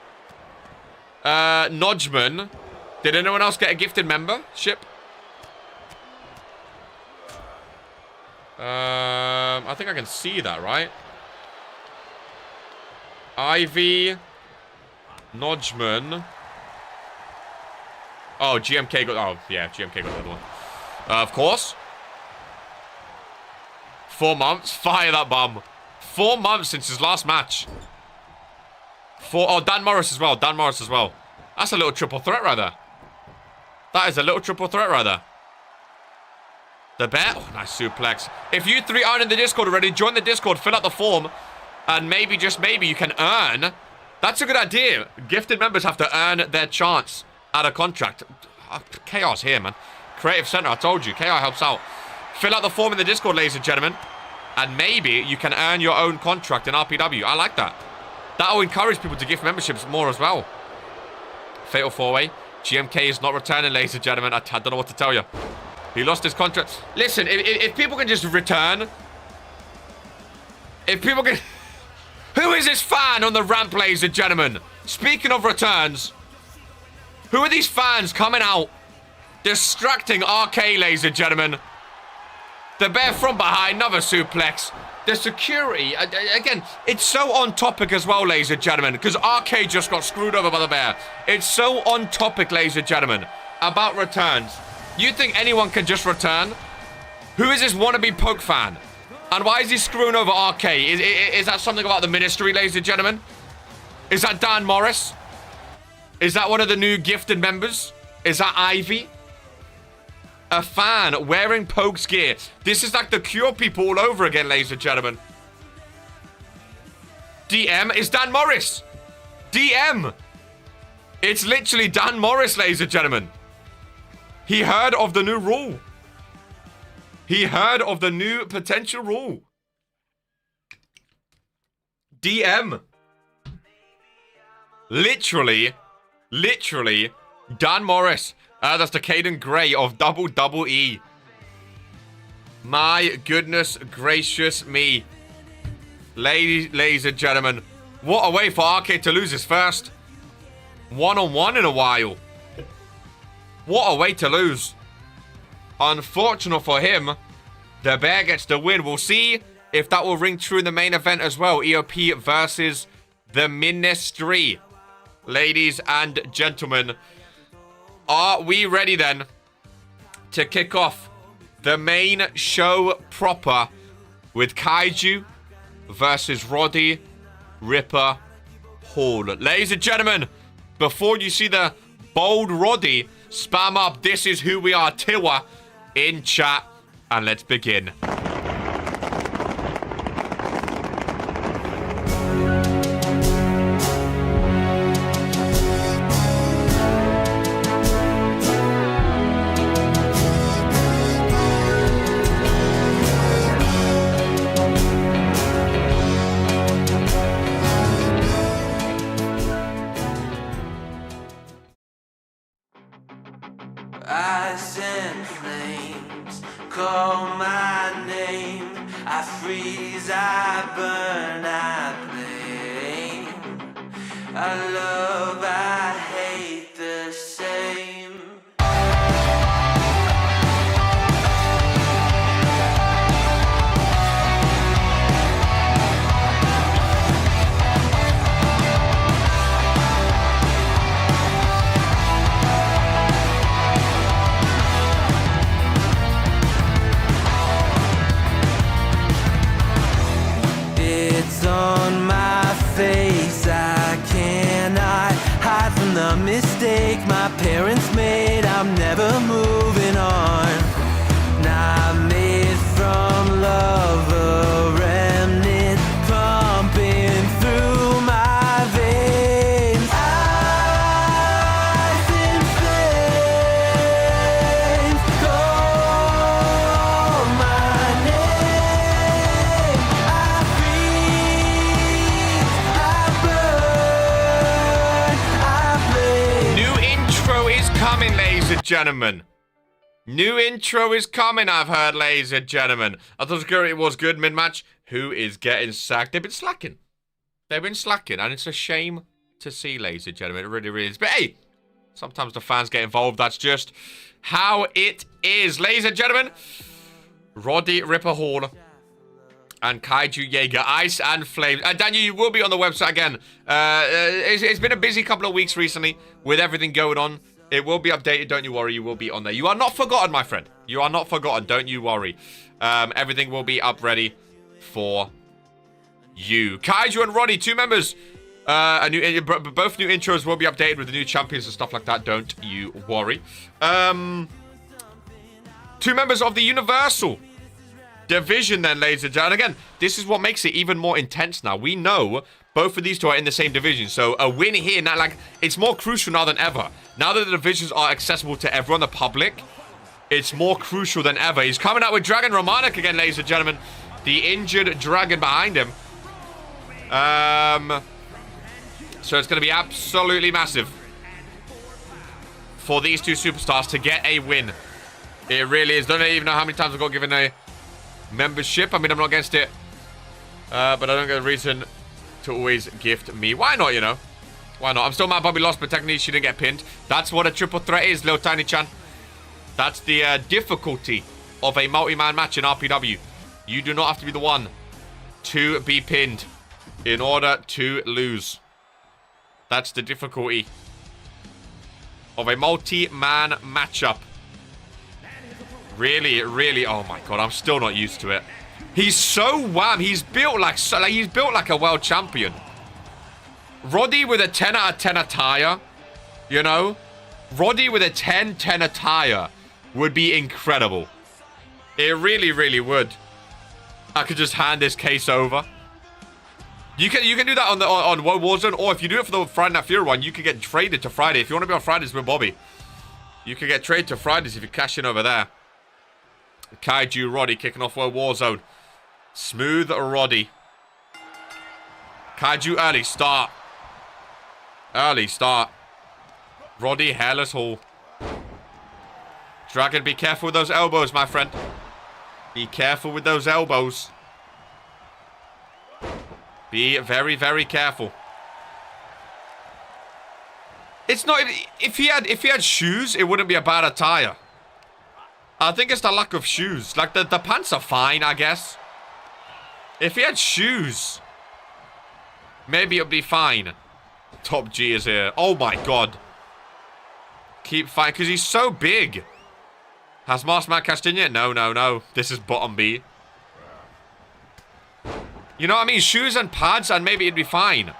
Nodgeman. Did anyone else get a gifted membership? I think I can see that, right? Ivy. Nodgeman. Oh, GMK got... Oh, yeah, GMK got the other one. Of course. 4 months. Fire that bum. 4 months since his last match. Oh, Dan Morris as well. Dan Morris as well. That's a little triple threat right there. That is a little triple threat right there. The bear. Oh, nice suplex. If you 3 aren't in the Discord already, join the Discord, fill out the form, and maybe, just maybe, you can earn. That's a good idea. Gifted members have to earn their chance at a contract. Chaos here, man. Creative Center, I told you. KI helps out. Fill out the form in the Discord, ladies and gentlemen, and maybe you can earn your own contract in RPW. I like that. That'll encourage people to gift memberships more as well. Fatal 4-way. GMK is not returning, ladies and gentlemen. I don't know what to tell you. He lost his contract. Listen, if people can just return. If people can... Who is this fan on the ramp, ladies and gentlemen? Speaking of returns. Who are these fans coming out? Distracting RK, ladies and gentlemen. The bear from behind. Another suplex. The security, again, it's so on topic as well, ladies and gentlemen, because RK just got screwed over by the bear. It's so on topic, ladies and gentlemen, about returns. You think anyone can just return? Who is this wannabe Poke fan? And why is he screwing over RK? Is that something about the ministry, ladies and gentlemen? Is that Dan Morris? Is that one of the new gifted members? Is that Ivy? A fan wearing Poke's gear. This is like the Cure people all over again, ladies and gentlemen. DM is Dan Morris. DM. It's literally Dan Morris, ladies and gentlemen. He heard of the new rule. He heard of the new potential rule. DM. Literally, Dan Morris. That's the Caden Gray of WWE. My goodness gracious me. Ladies and gentlemen. What a way for RK to lose his first one-on-one in a while. What a way to lose. Unfortunate for him. The bear gets the win. We'll see if that will ring true in the main event as well. EOP versus the Ministry. Ladies and gentlemen. Are we ready then to kick off the main show proper with Kaiju versus Roddy Ripper Hall? Ladies and gentlemen, before you see the bold Roddy, spam up "This is who we are" Tiwa in chat, and let's begin. I send flames, call my name. I freeze, I burn, I I love, I hate the same. It's on my face, I cannot hide from the mistake my parents made. I'm never moving on. Not made from love, a remnant pumping through my veins. Eyes in flames, call my name. I freeze, I burn, I bleed. New intro is coming, ladies and gentlemen. New intro is coming, I've heard, ladies and gentlemen. I thought it was good mid-match. Who is getting sacked? They've been slacking. They've been slacking, and it's a shame to see, ladies and gentlemen. It really, really is. But hey, sometimes the fans get involved. That's just how it is. Ladies and gentlemen, Roddy Ripper Hall and Kaiju Jaeger, Ice and Flames. Daniel, you will be on the website again. It's been a busy couple of weeks recently with everything going on. It will be updated, don't you worry, you will be on there. You are not forgotten, my friend. You are not forgotten, don't you worry. Everything will be up ready for you. Kaiju and Roddy, two members. Both new intros will be updated with the new champions and stuff like that, don't you worry. Two members of the Universal Division then, ladies and gentlemen. Again, this is what makes it even more intense now. We know both of these two are in the same division, so a win here now, like, it's more crucial now than ever. Now that the divisions are accessible to everyone, the public, it's more crucial than ever. He's coming out with Dragon Romanik again, ladies and gentlemen. The injured dragon behind him. So it's going to be absolutely massive for these two superstars to get a win. It really is. Don't even know how many times I've got given a membership. I mean, I'm not against it. But I don't get a reason to always gift me. Why not, you know? Why not? I'm still mad Bobby lost, but technically she didn't get pinned. That's what a triple threat is, Lil Tiny-chan. That's the difficulty of a multi-man match in RPW. You do not have to be the one to be pinned in order to lose. That's the difficulty of a multi-man matchup. Really, really, oh my god, I'm still not used to it. He's so wham. He's built like a world champion. Roddy with a 10 out of 10 attire, you know? Roddy with a 10-10 attire would be incredible. It really, really would. I could just hand this case over. You can do that on Warzone, or if you do it for the Friday Night Fury one, you can get traded to Friday. If you want to be on Fridays with Bobby, you can get traded to Fridays if you cash in over there. Kaiju Roddy kicking off Warzone. Smooth Roddy. Kaiju early start. Early start. Roddy hairless Hall. Dragon, be careful with those elbows, my friend. Be careful with those elbows. Be very, very careful. It's not... If he had shoes, it wouldn't be a bad attire. I think it's the lack of shoes. Like, the pants are fine, I guess. If he had shoes, maybe it'd be fine. Top G is here. Oh, my God. Keep fighting, because he's so big. Has Marsman cashed in yet? No, no, no. This is bottom B. You know what I mean? Shoes and pads, and maybe it'd be fine.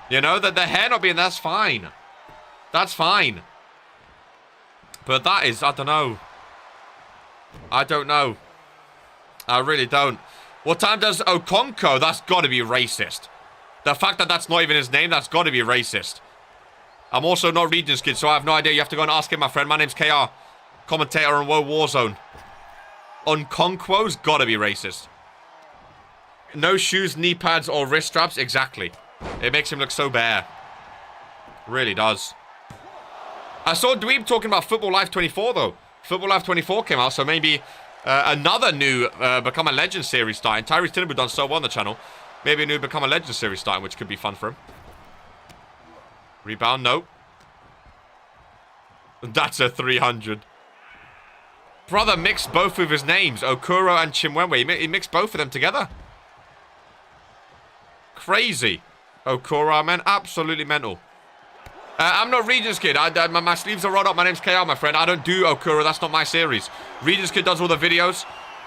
You know, the hair not being... That's fine. That's fine. But that is... I don't know. I don't know. I really don't. What time does Okonko? That's got to be racist. The fact that that's not even his name, that's got to be racist. I'm also not Regions kid, so I have no idea. You have to go and ask him, my friend. My name's KR. Commentator on Woah Warzone. Okonko's got to be racist. No shoes, knee pads, or wrist straps. Exactly. It makes him look so bare. Really does. I saw Dweeb talking about Football Life 24, though. Football Life 24 came out, so maybe another new Become a Legend series starting. Tyrese Tinubu done so well on the channel. Maybe a new Become a Legend series starting, which could be fun for him. Rebound, no. That's a 300. Brother mixed both of his names, Okuro and Chimwenwe. He mixed both of them together. Crazy. Okuro, man. Absolutely mental. I'm not Regis Kid. My sleeves are rolled up. My name's KR, my friend. I don't do Okuro. That's not my series. Regis Kid does all the videos.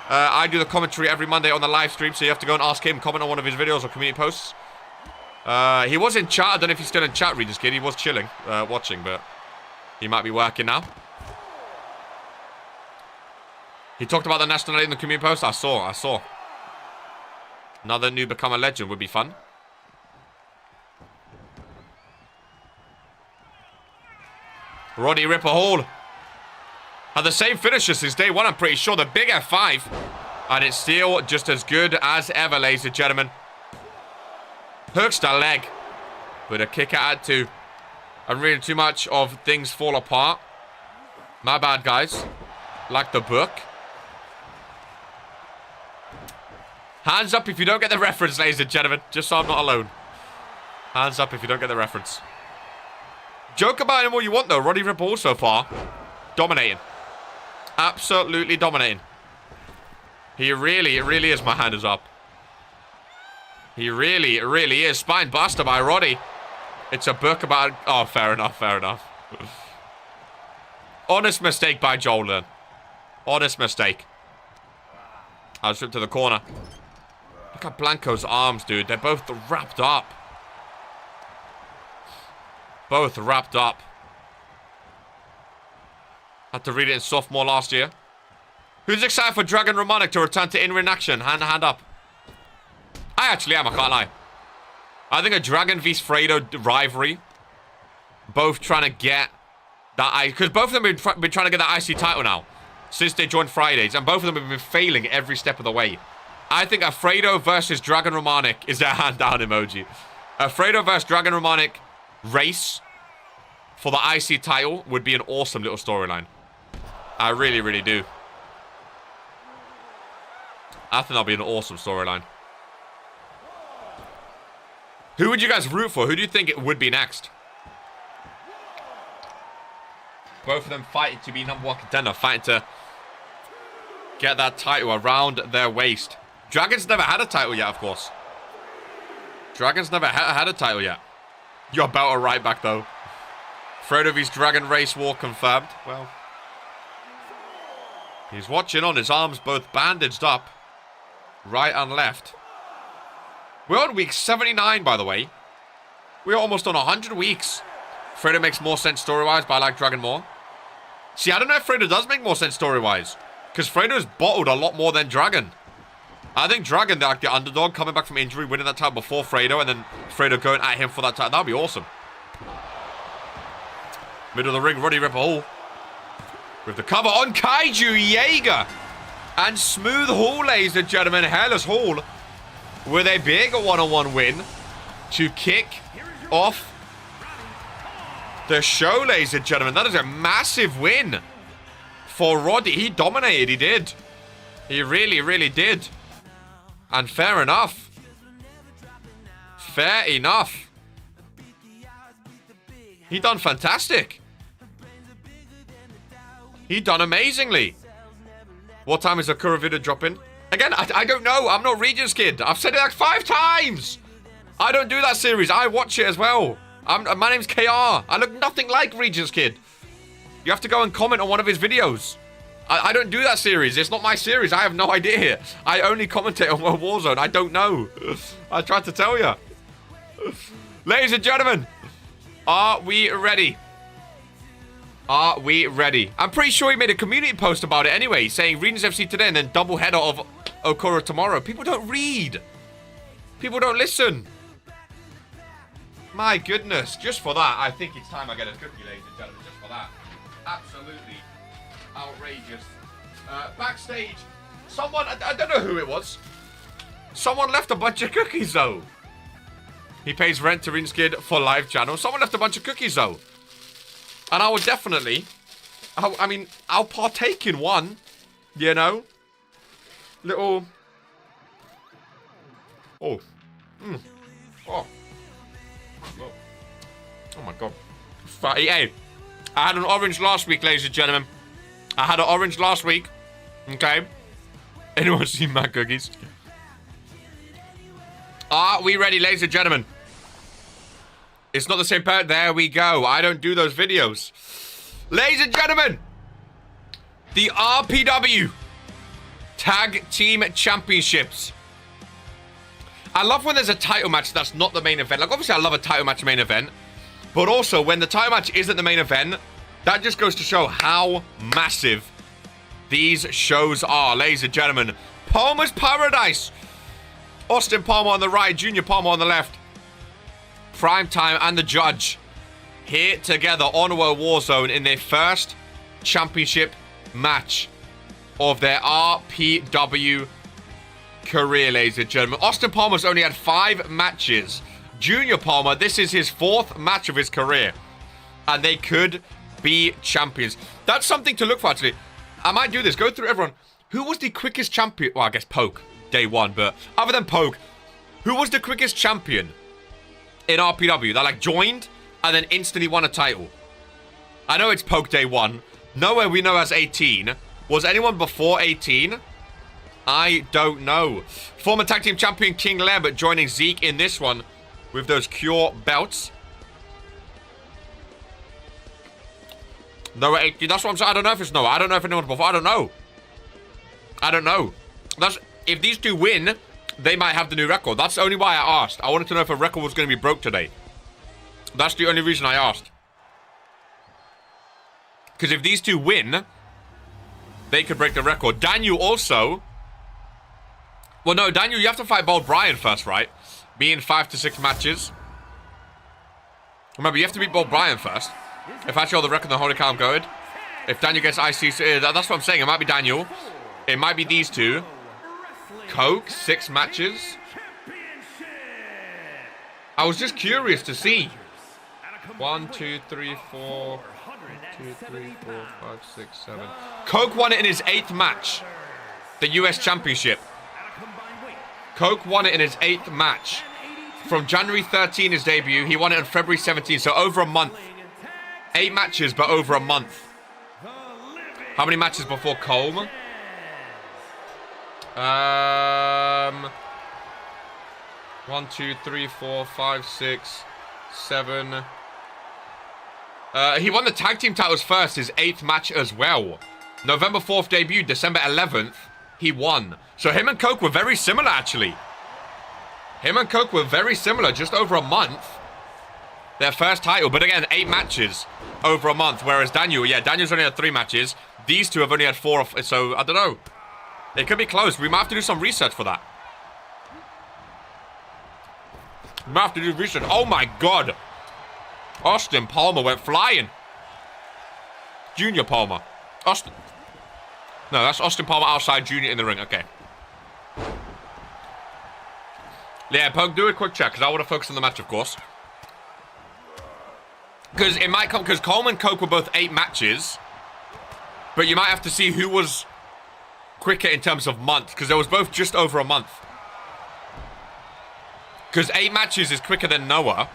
I do the commentary every Monday on the live stream, so you have to go and ask him, comment on one of his videos or community posts. He was in chat. I don't know if he's still in chat, Regis Kid. He was chilling, watching, but he might be working now. He talked about the nationality in the community post. I saw. Another new become a legend would be fun. Roddy Ripper Hall. Had the same finisher since day one, I'm pretty sure. The big F5. And it's still just as good as ever, ladies and gentlemen. Hooks the leg. With a kick out at 2. I'm reading too much of things fall apart. My bad, guys. Like the book. Hands up if you don't get the reference, ladies and gentlemen. Just so I'm not alone. Hands up if you don't get the reference. Joke about him all you want, though. Roddy Ripple so far. Dominating. Absolutely dominating. He really is. My hand is up. He really is. Spine buster by Roddy. It's a book about... Oh, fair enough. Honest mistake by Joel, then. Honest mistake. I'll strip to the corner. Look at Blanco's arms, dude. They're both wrapped up. Both wrapped up. Had to read it in sophomore last year. Who's excited for Dragon Romanic to return to in-ring action? Hand up. I actually am, I can't lie. I think a Dragon vs Fredo rivalry. Both trying to get that... Because both of them have been trying to get that IC title now. Since they joined Fridays. And both of them have been failing every step of the way. I think a Fredo versus Dragon Romanic is their hand down emoji. A Fredo versus Dragon Romanic race for the IC title would be an awesome little storyline. I really do. I think that'll be an awesome storyline. Who would you guys root for? Who do you think it would be next? Both of them fighting to be number 1 contender. Fighting to get that title around their waist. Dragon's never had a title yet, of course. Dragon's never had a title yet. You're about right back, though. Fredo vs Dragon race war confirmed. Well, he's watching on. His arms both bandaged up. Right and left. We're on week 79, by the way. We're almost on 100 weeks. Fredo makes more sense story-wise, but I like Dragon more. See, I don't know if Fredo does make more sense story-wise. Because Fredo's bottled a lot more than Dragon. I think Dragon, like the underdog, coming back from injury, winning that title before Fredo, and then Fredo going at him for that title. That would be awesome. Middle of the ring, Roddy Ripper Hall. With the cover on Kaiju Jaeger. And Smooth Hall, ladies and gentlemen. Hairless Hall. With a big one-on-one win. To kick off the show, ladies and gentlemen. That is a massive win. For Roddy. He dominated, he did. He really did. And fair enough. Fair enough. He done fantastic. He done amazingly. What time is the Kura video dropping? Again, I don't know. I'm not Regis Kid. I've said it like 5 times. I don't do that series. I watch it as well. My name's KR. I look nothing like Regis Kid. You have to go and comment on one of his videos. I don't do that series. It's not my series. I have no idea. I only commentate on Warzone. I don't know. I tried to tell you. Ladies and gentlemen, are we ready? Are we ready? I'm pretty sure he made a community post about it anyway, saying Regis FC today and then double header of Okura tomorrow. People don't read. People don't listen. My goodness. Just for that, I think it's time I get a cookie, ladies and gentlemen. Just for that. Absolutely outrageous. Backstage, someone, I don't know who it was. Someone left a bunch of cookies, though. He pays rent to Rinskid for live channel. Someone left a bunch of cookies, though. And I would definitely, I mean, I'll partake in one, you know. Little, oh, oh. Oh my god. Hey, I had an orange last week, ladies and gentlemen. I had an orange last week. Okay. Anyone seen my cookies? Are we ready, ladies and gentlemen? It's not the same part. There we go. I don't do those videos. Ladies and gentlemen, the RPW Tag Team Championships. I love when there's a title match that's not the main event. Like, obviously, I love a title match main event. But also, when the title match isn't the main event, that just goes to show how massive these shows are, ladies and gentlemen. Palmer's Paradise. Austin Palmer on the right, Junior Palmer on the left. Primetime and the Judge here together on Warzone in their first championship match of their RPW career, ladies and gentlemen. Austin Palmer's only had 5 matches. Junior Palmer, this is his 4th match of his career. And they could be champions. That's something to look for, actually. I might do this. Go through everyone. Who was the quickest champion? Well, I guess Poke, day 1. But other than Poke, who was the quickest champion in RPW that, like, joined and then instantly won a title? I know it's Poke day 1. Nowhere we know as 18. Was anyone before 18? I don't know. Former tag team champion King Lambert joining Zeke in this one with those Cure belts. Noah 18. That's what I'm saying. I don't know if it's Noah. I don't know if anyone's before. I don't know. I don't know. That's if these two win, they might have the new record. That's only why I asked. I wanted to know if a record was going to be broke today. That's the only reason I asked. Because if these two win, they could break the record. Daniel also. Well, no, Daniel, you have to fight Bold Brian first, right? Be in 5 to 6 matches. Remember, you have to beat Bold Brian first. If I show the record, the holy cow, I'm going. If Daniel gets IC, that's what I'm saying. It might be Daniel. It might be these two. Coke, 6 matches. I was just curious to see. 1, 2, 3, 4. 2, 3, 4, 5, 6, 7. Coke won it in his 8th match. The US Championship. Coke won it in his 8th match. From January 13, his debut. He won it on February 17, so over a month. 8 matches, but over a month. How many matches before Colm? 1, 2, 3, 4, 5, 6, 7. He won the tag team titles first, his 8th match as well. November 4th debut, December 11th, he won. So him and Coke were very similar, actually. Him and Coke were very similar, just over a month. Their first title, but again, 8 matches over a month. Whereas Daniel, yeah, Daniel's only had 3 matches. These two have only had 4, so I don't know. It could be close. We might have to do some research for that. We might have to do research. Oh my god. Austin Palmer went flying. Junior Palmer. Austin. No, that's Austin Palmer outside, Junior in the ring. Okay. Yeah, Poke, do a quick check, because I want to focus on the match, of course. Because it might come, because Coleman and Coke were both 8 matches. But you might have to see who was quicker in terms of months, because they was both just over a month. Because 8 matches is quicker than Noah.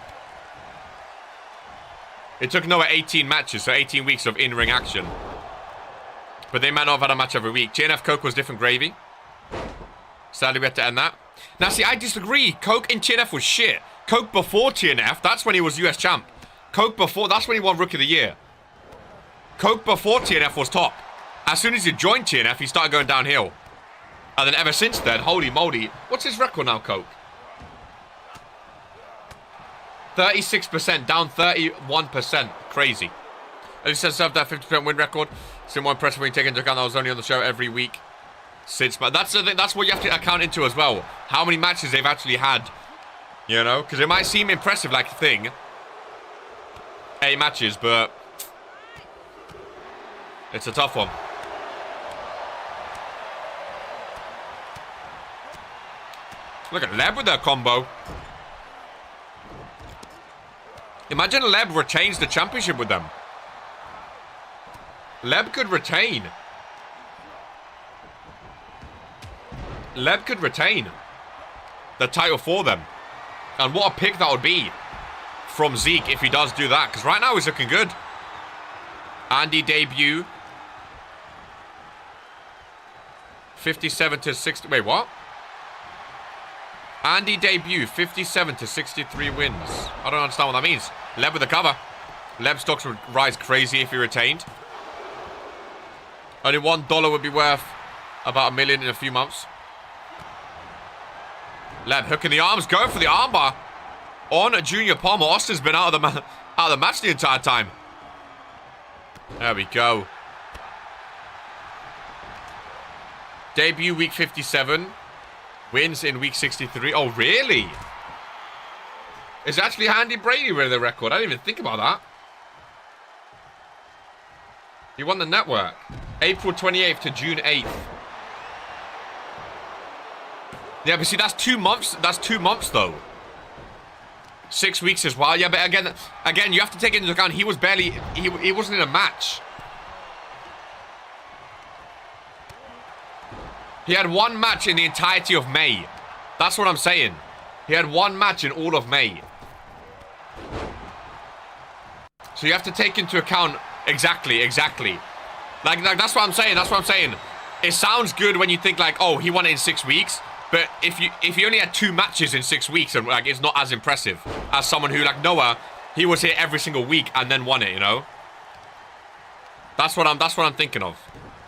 It took Noah 18 matches, so 18 weeks of in-ring action. But they might not have had a match every week. TNF Coke was different gravy. Sadly, we had to end that. Now, see, I disagree. Coke in TNF was shit. Coke before TNF, that's when he was US champ. Coke before, that's when he won Rookie of the Year. Coke before TNF was top. As soon as he joined TNF, he started going downhill. And then ever since then, holy moly. What's his record now, Coke? 36%, down 31%. Crazy. At least served that 50% win record. Still more impressive when you take into account that I was only on the show every week since. But that's the thing, that's what you have to account into as well. How many matches they've actually had. You know? Because it might seem impressive like a thing. 8 matches, but it's a tough one. Look at Leb with that combo. Imagine Leb retains the championship with them. Leb could retain. Leb could retain the title for them. And what a pick that would be. from Zeke if he does do that. Because right now he's looking good. Andy debut. 57 to 60. Wait, what? Andy debut. 57 to 63 wins. I don't understand what that means. Leb with the cover. Leb stocks would rise crazy if he retained. Only $1 would be worth about $1 million in a few months. Leb hooking the arms, going for the armbar on Junior Palmer. Austin's been out of the match the entire time. There we go. Debut week 57. Wins in week 63. Oh, really? It's actually Andy Brady winning the record. I didn't even think about that. He won the network. April 28th to June 8th. Yeah, but see, that's 2 months. That's 2 months, though. 6 weeks as well. Yeah, but again, you have to take into account he was barely... He wasn't in a match. He had 1 match in the entirety of May. That's what I'm saying. He had 1 match in all of May. So you have to take into account... Exactly. Like that's what I'm saying. That's what I'm saying. It sounds good when you think like, oh, he won it in 6 weeks. But if you only had 2 matches in 6 weeks, and like it's not as impressive as someone who like Noah, he was here every single week and then won it. You know. That's what I'm thinking of.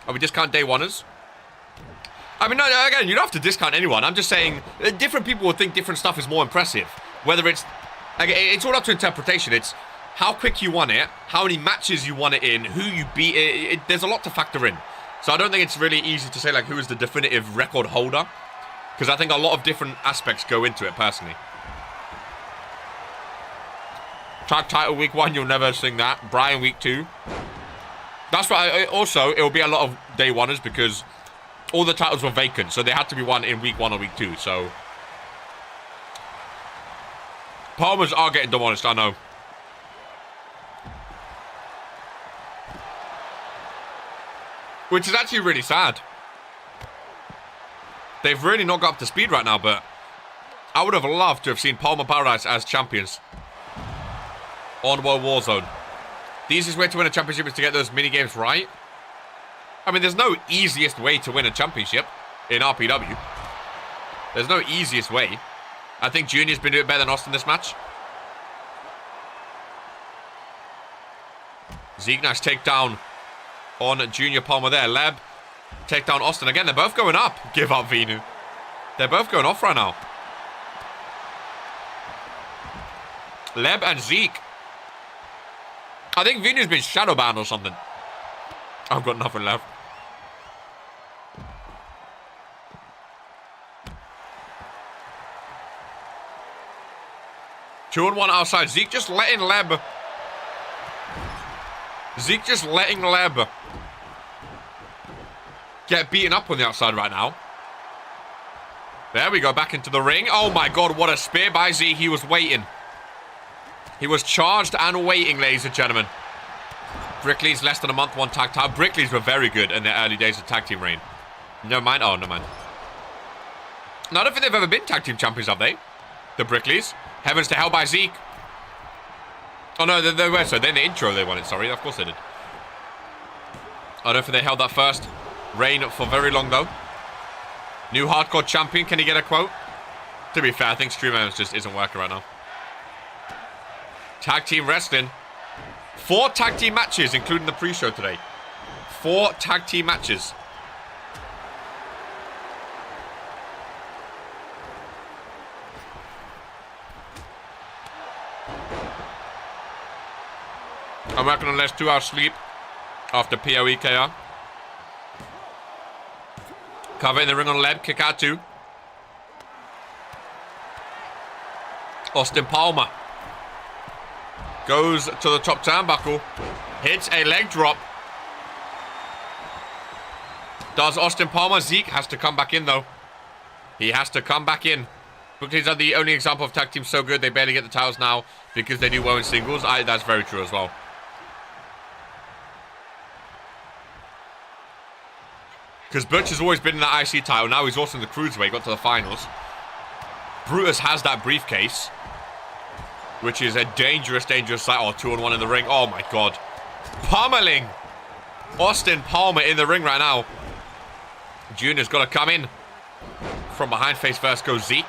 Are we discount day oneers? I mean, no, again, you don't have to discount anyone. I'm just saying different people will think different stuff is more impressive. Whether it's all up to interpretation. It's how quick you won it, how many matches you won it in, who you beat. There's a lot to factor in. So I don't think it's really easy to say like who is the definitive record holder. Because I think a lot of different aspects go into it, personally. Tag title week 1, you'll never sing that. Brian week 2. That's why also, it will be a lot of day oneers because all the titles were vacant. So they had to be won in week 1 or week 2. So Palmers are getting demolished, I know. Which is actually really sad. They've really not got up to speed right now, but I would have loved to have seen Palmer Paradise as champions on World Warzone. The easiest way to win a championship is to get those mini-games right. I mean, there's no easiest way to win a championship in RPW. There's no easiest way. I think Junior's been doing better than Austin this match. Zeke nice takedown on Junior Palmer there. Leb, take down Austin. Again, they're both going up. Give up, Vinu. They're both going off right now. Leb and Zeke. I think Vinu's been shadow banned or something. I've got nothing left. Two and one outside. Zeke just letting Leb get beaten up on the outside right now. There we go, back into the ring. Oh my god, what a spear by Zeke. He was waiting. He was charged and waiting, ladies and gentlemen. Brickley's less than a month, 1 tag team. Brickley's were very good in their early days of tag team reign. Never mind. Oh, never mind. No, I don't think they've ever been tag team champions, have they? The Brickleys. Heavens to hell by Zeke. Oh no, they were. So then the intro they won it. Sorry, of course they did. I don't think they held that first reign for very long though. New hardcore champion. Can he get a quote? To be fair, I think Stream Elements just isn't working right now. Tag team wrestling. 4 tag team matches, including the pre-show today. 4 tag team matches. I'm working on less 2 hours sleep after POEKR. Cover in the ring on Leb, kick out 2. Austin Palmer goes to the top turnbuckle, hits a leg drop. Does Austin Palmer? Zeke has to come back in though. He has to come back in. Brooklyn's are the only example of tag teams so good they barely get the titles now because they do well in singles. That's very true as well. Because Butch has always been in that IC title. Now he's also in the Cruiserweight. Got to the finals. Brutus has that briefcase. which is a dangerous, dangerous sight. Oh, 2-on-1 in the ring. Oh, my God. Pummeling Austin Palmer in the ring right now. Junior's got to come in. From behind, face first goes Zeke.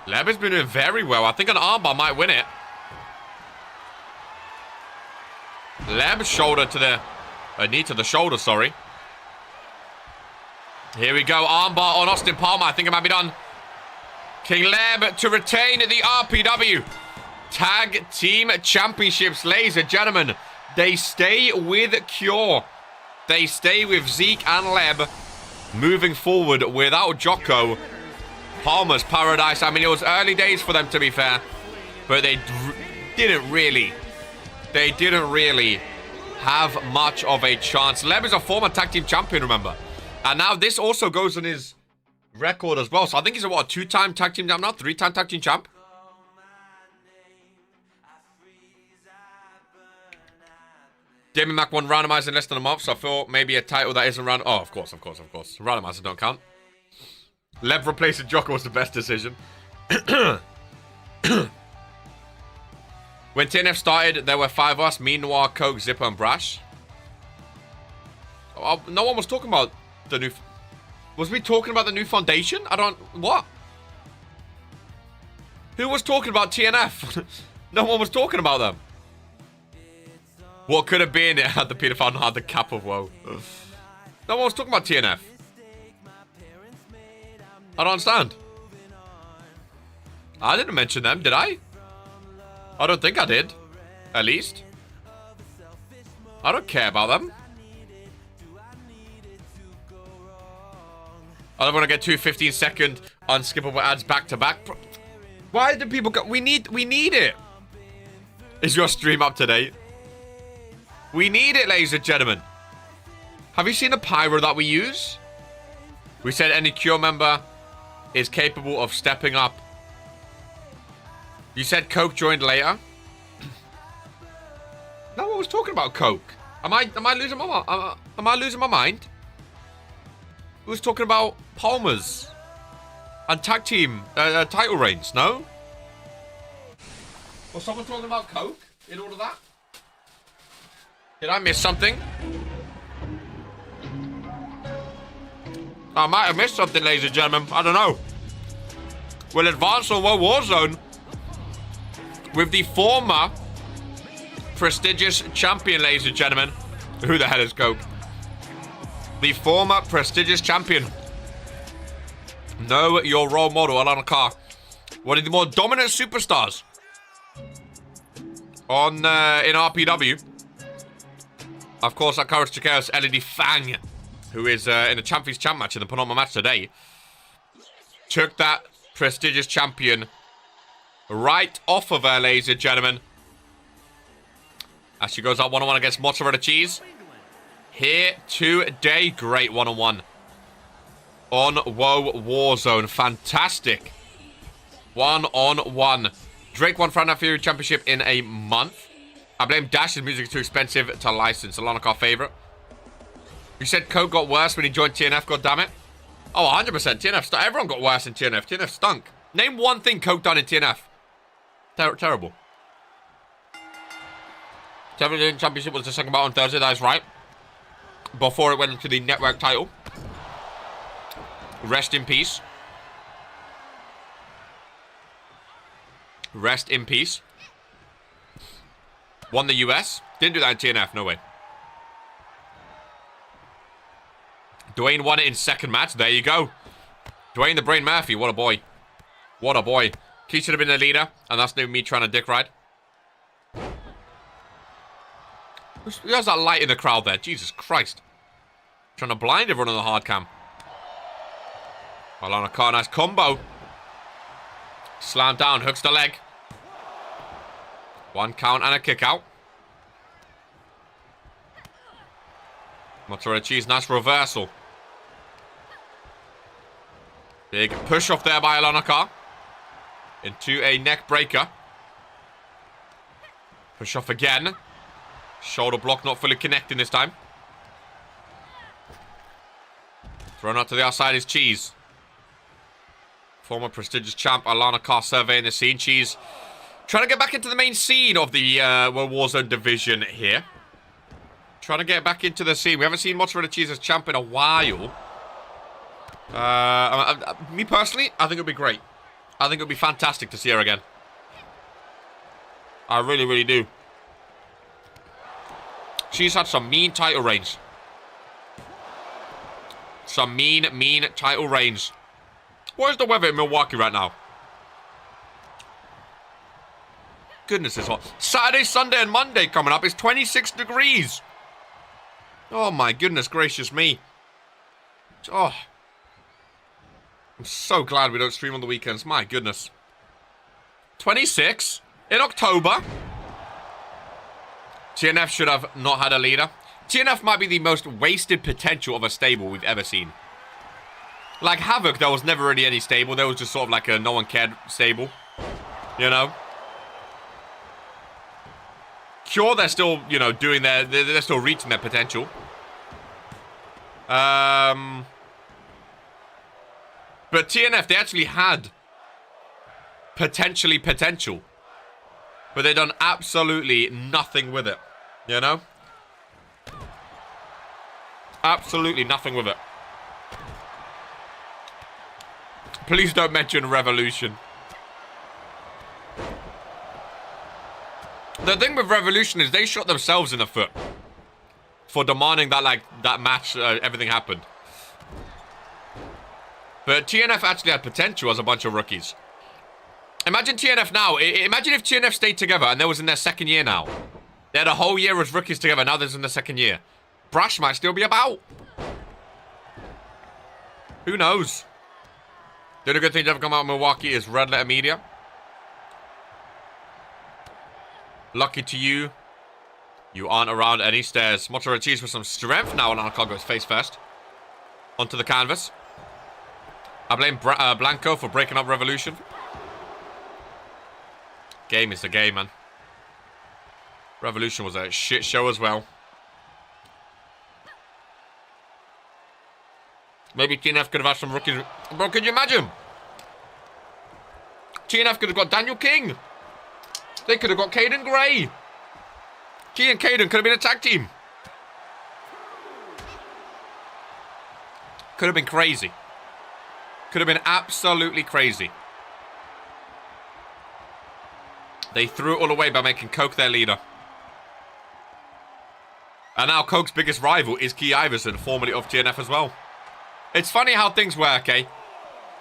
Leb has been doing very well. I think an armbar might win it. Leb shoulder to the... knee to the shoulder, sorry. Here we go. Armbar on Austin Palmer. I think it might be done. King Leb to retain the RPW Tag Team Championships, ladies and gentlemen. They stay with Cure. They stay with Zeke and Leb. Moving forward without Jocko. Palmer's paradise. I mean, it was early days for them, to be fair. But they didn't really have much of a chance. Leb is a former tag team champion, remember. And now this also goes on his record as well. So I think he's a, what, 2-time tag team champ now? 3-time tag team champ? Damien Mack won randomizer in less than a month, so I feel maybe a title that isn't random. Oh, of course. Randomizer don't count. Lev replacing Jocko was the best decision. When TNF started, there were 5 of us. Me, Noir, Coke, Zipper, and Brash. Oh, no one was talking about the new... Was we talking about the new foundation? I don't... What? Who was talking about TNF? No one was talking about them. What could have been it had the pedophile not had the cap of woe. No one was talking about TNF. I don't understand. I didn't mention them, did I? I don't think I did. At least. I don't care about them. I don't want to get 2 15-second unskippable ads back to back. Why do people go? We need it. Is your stream up to date? We need it, ladies and gentlemen. Have you seen the pyro that we use? We said any Cure member is capable of stepping up. You said Coke joined later. No one was talking about Coke. Am I losing my mind? Who was talking about Palmer's and tag team title reigns? No. Was someone talking about Coke in all of that? Did I miss something? I might have missed something, ladies and gentlemen. I don't know. We'll advance on Warzone with the former prestigious champion, ladies and gentlemen. Who the hell is Coke? The former prestigious champion. Know your role model, Alana Carr. One of the more dominant superstars on in RPW. Of course, that Courage Chaos LED Fang, who is in a Champions Champ match in the penultimate match today, took that prestigious champion right off of her, ladies and gentlemen. As she goes out 1-on-1 against Mozzarella Cheese. Here today, great 1-on-1 on Woah Warzone. Fantastic 1-on-1. Drake won Friday Night Fury Championship in a month. I blame Dash's music is too expensive to license. Alana Carr favorite. You said Coke got worse when he joined TNF, goddammit. Oh, 100%. TNF, everyone got worse in TNF. TNF stunk. Name one thing Coke done in TNF. Terrible. Television Championship was the second bout on Thursday, that is right. Before it went into the network title. Rest in peace. Rest in peace. Won the US. Didn't do that in TNF, no way. Dwayne won it in second match. There you go. Dwayne the Brain Murphy. What a boy. What a boy. He should have been the leader. And that's new me trying to dick ride. Who has that light in the crowd there? Jesus Christ. Trying to blind everyone on the hard cam. Alana Carr, nice combo. Slam down, hooks the leg. 1 count and a kick out. Mozzarella Cheese, nice reversal. Big push off there by Alana Carr. Into a neck breaker. Push off again. Shoulder block not fully connecting this time. Thrown out to the outside is Cheese. Former prestigious champ Alana Carr surveying the scene. She's trying to get back into the main scene of the Warzone division here. Trying to get back into the scene. We haven't seen Mozzarella Cheese as champ in a while. Me personally, I think it would be great. I think it would be fantastic to see her again. I really, really do. She's had some mean title reigns. Some mean title reigns. What is the weather in Milwaukee right now? Goodness, it's hot. Saturday, Sunday, and Monday coming up. It's 26 degrees. Oh, my goodness gracious me. Oh. I'm so glad we don't stream on the weekends. My goodness. 26 in October. TNF should have not had a leader. TNF might be the most wasted potential of a stable we've ever seen. Like Havoc, there was never really any stable. There was just sort of like a no one cared stable. You know? Sure, they're still, you know, doing their... They're still reaching their potential. But TNF, they actually had potential. But they done absolutely nothing with it. You know? Absolutely nothing with it. Please don't mention Revolution. The thing with Revolution is they shot themselves in the foot for demanding that, like, that match, everything happened. But TNF actually had potential as a bunch of rookies. Imagine TNF now. Imagine if TNF stayed together and they was in their second year now. They had a whole year as rookies together. Now they're in the second year. Brash might still be about. Who knows? The only good thing to ever come out of Milwaukee is Red Letter Media. Lucky to you. You aren't around any stairs. Mozzarella Cheese with some strength now. Alana Carr goes face first. Onto the canvas. I blame Blanco for breaking up Revolution. Game is the game, man. Revolution was a shit show as well. Maybe TNF could have had some rookies. Bro, could you imagine? TNF could have got Daniel King. They could have got Caden Gray. Key and Caden could have been a tag team. Could have been crazy. Could have been absolutely crazy. They threw it all away by making Coke their leader. And now Coke's biggest rival is Key Iverson, formerly of TNF as well. It's funny how things work, eh?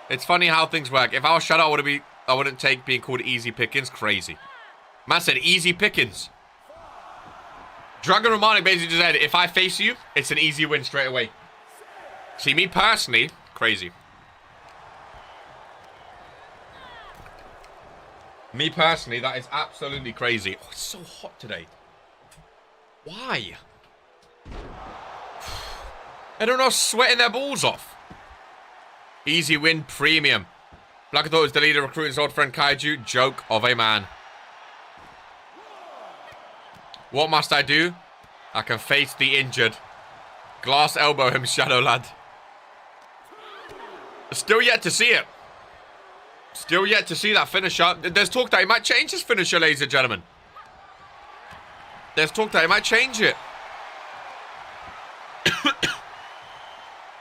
It's funny how things work. If I was shut out, I wouldn't take being called easy pickings. Crazy. Man said easy pickings. Dragon Romanic basically just said, if I face you, it's an easy win straight away. See, me personally, crazy. Me personally, that is absolutely crazy. Oh, it's so hot today. Why? Everyone else sweating their balls off. Easy win premium. Black thought it was the leader recruiting his old friend Kaiju. Joke of a man. What must I do? I can face the injured. Glass elbow him, Shadow Lad. Still yet to see it. Still yet to see that finisher. There's talk that he might change his finisher, ladies and gentlemen. There's talk that he might change it.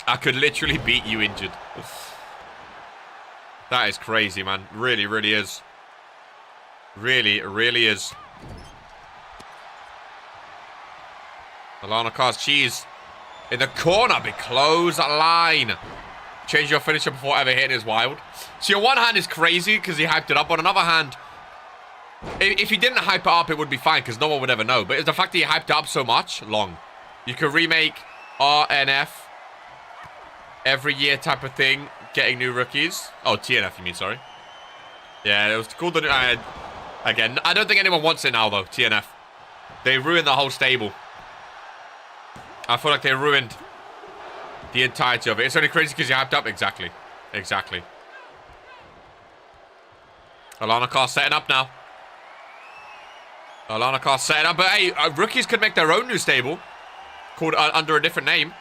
I could literally beat you injured. That is crazy, man. Really, really is. Really, really is. Alana Carr's cheese in the corner. Big close line. Change your finisher before ever hitting is wild. So on one hand is crazy because he hyped it up. On another hand, if he didn't hype it up, it would be fine because no one would ever know. But it's the fact that he hyped it up so much, long. You could remake RNF every year type of thing, getting new rookies. Oh, TNF, you mean, sorry. Yeah, it was cool. Again, I don't think anyone wants it now, though, TNF. They ruined the whole stable. I feel like they ruined the entirety of it. It's only crazy because you hyped up. Exactly. Exactly. Alana Carr setting up now. Alana Carr setting up. But hey, rookies could make their own new stable called under a different name.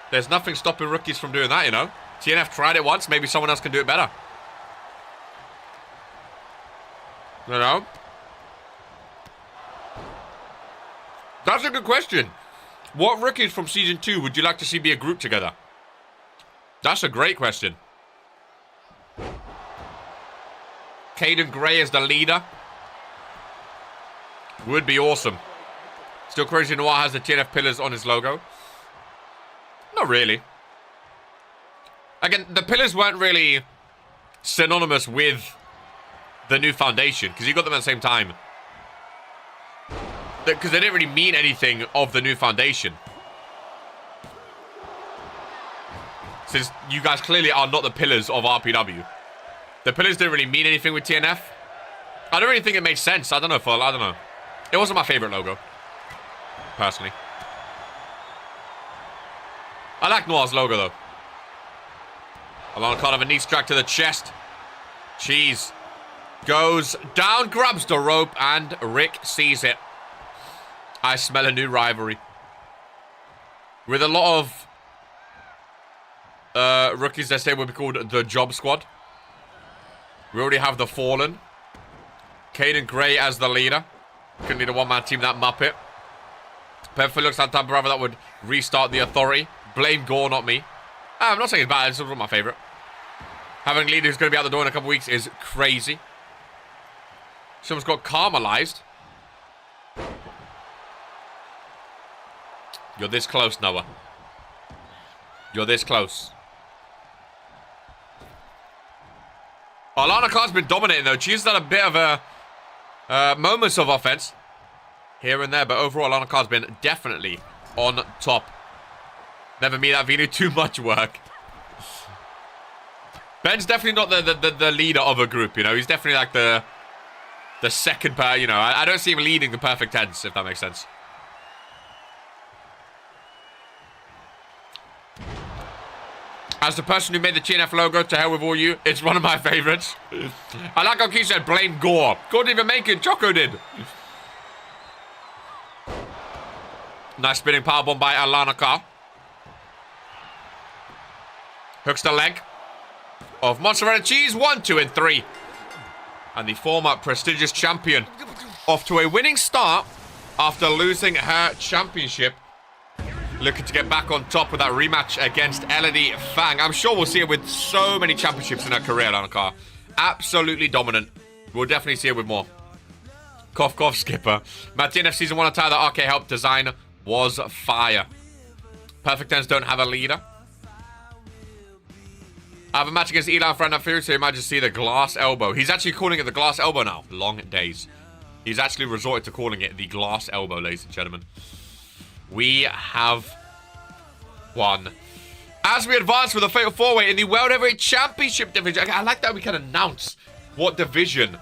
There's nothing stopping rookies from doing that, you know. TNF tried it once. Maybe someone else can do it better. You know? That's a good question. What rookies from Season 2 would you like to see be a group together? That's a great question. Caden Gray as the leader. Would be awesome. Still crazy Noir has the TNF pillars on his logo. Not really. Again, the pillars weren't really synonymous with the new foundation, because you got them at the same time. Because they didn't really mean anything of the new foundation. Since you guys clearly are not the pillars of RPW. The pillars didn't really mean anything with TNF. I don't really think it made sense. I don't know, Phil. I don't know. It wasn't my favorite logo. Personally. I like Noir's logo, though. Alana kind of a knee strike to the chest. Cheese. Goes down, grabs the rope, and Rick sees it. I smell a new rivalry. With a lot of rookies that say will be called the Job Squad. We already have the Fallen. Caden Gray as the leader. Couldn't need a one-man team, that Muppet. Perfect looks like that brother that would restart the Authority. Blame Gore, not me. I'm not saying it's bad, it's not my favorite. Having a leader who's going to be out the door in a couple weeks is crazy. Someone's got caramelized. You're this close, Noah. You're this close. Alana Khan's been dominating, though. She's done a bit of a moments of offense here and there, but overall, Alana Khan's been definitely on top. Never me that Vino, too much work. Ben's definitely not the leader of a group, you know. He's definitely like the second pair, you know. I don't see him leading the perfect tens, if that makes sense. As the person who made the TNF logo, to hell with all you, it's one of my favorites. I like how Keith said, blame Gore. Gore didn't even make it, Choco did. Nice spinning powerbomb by Alana Khan. Hooks the leg of Mozzarella cheese. 1, 2, and 3. And the former prestigious champion off to a winning start after losing her championship. Looking to get back on top with that rematch against Elodie Fang. I'm sure we'll see her with so many championships in her career, Alana Khan. Absolutely dominant. We'll definitely see her with more. Cough, cough, Skipper. Martinez Season 1 attire that RK helped design was fire. Perfect Tens don't have a leader. I have a match against Elon Friend of Fury, so you might just see the glass elbow. He's actually calling it the glass elbow now. Long days. He's actually resorted to calling it the glass elbow, ladies and gentlemen. We have won. As we advance with the Fatal 4-Way in the World Heavyweight Championship division. I like that we can announce what division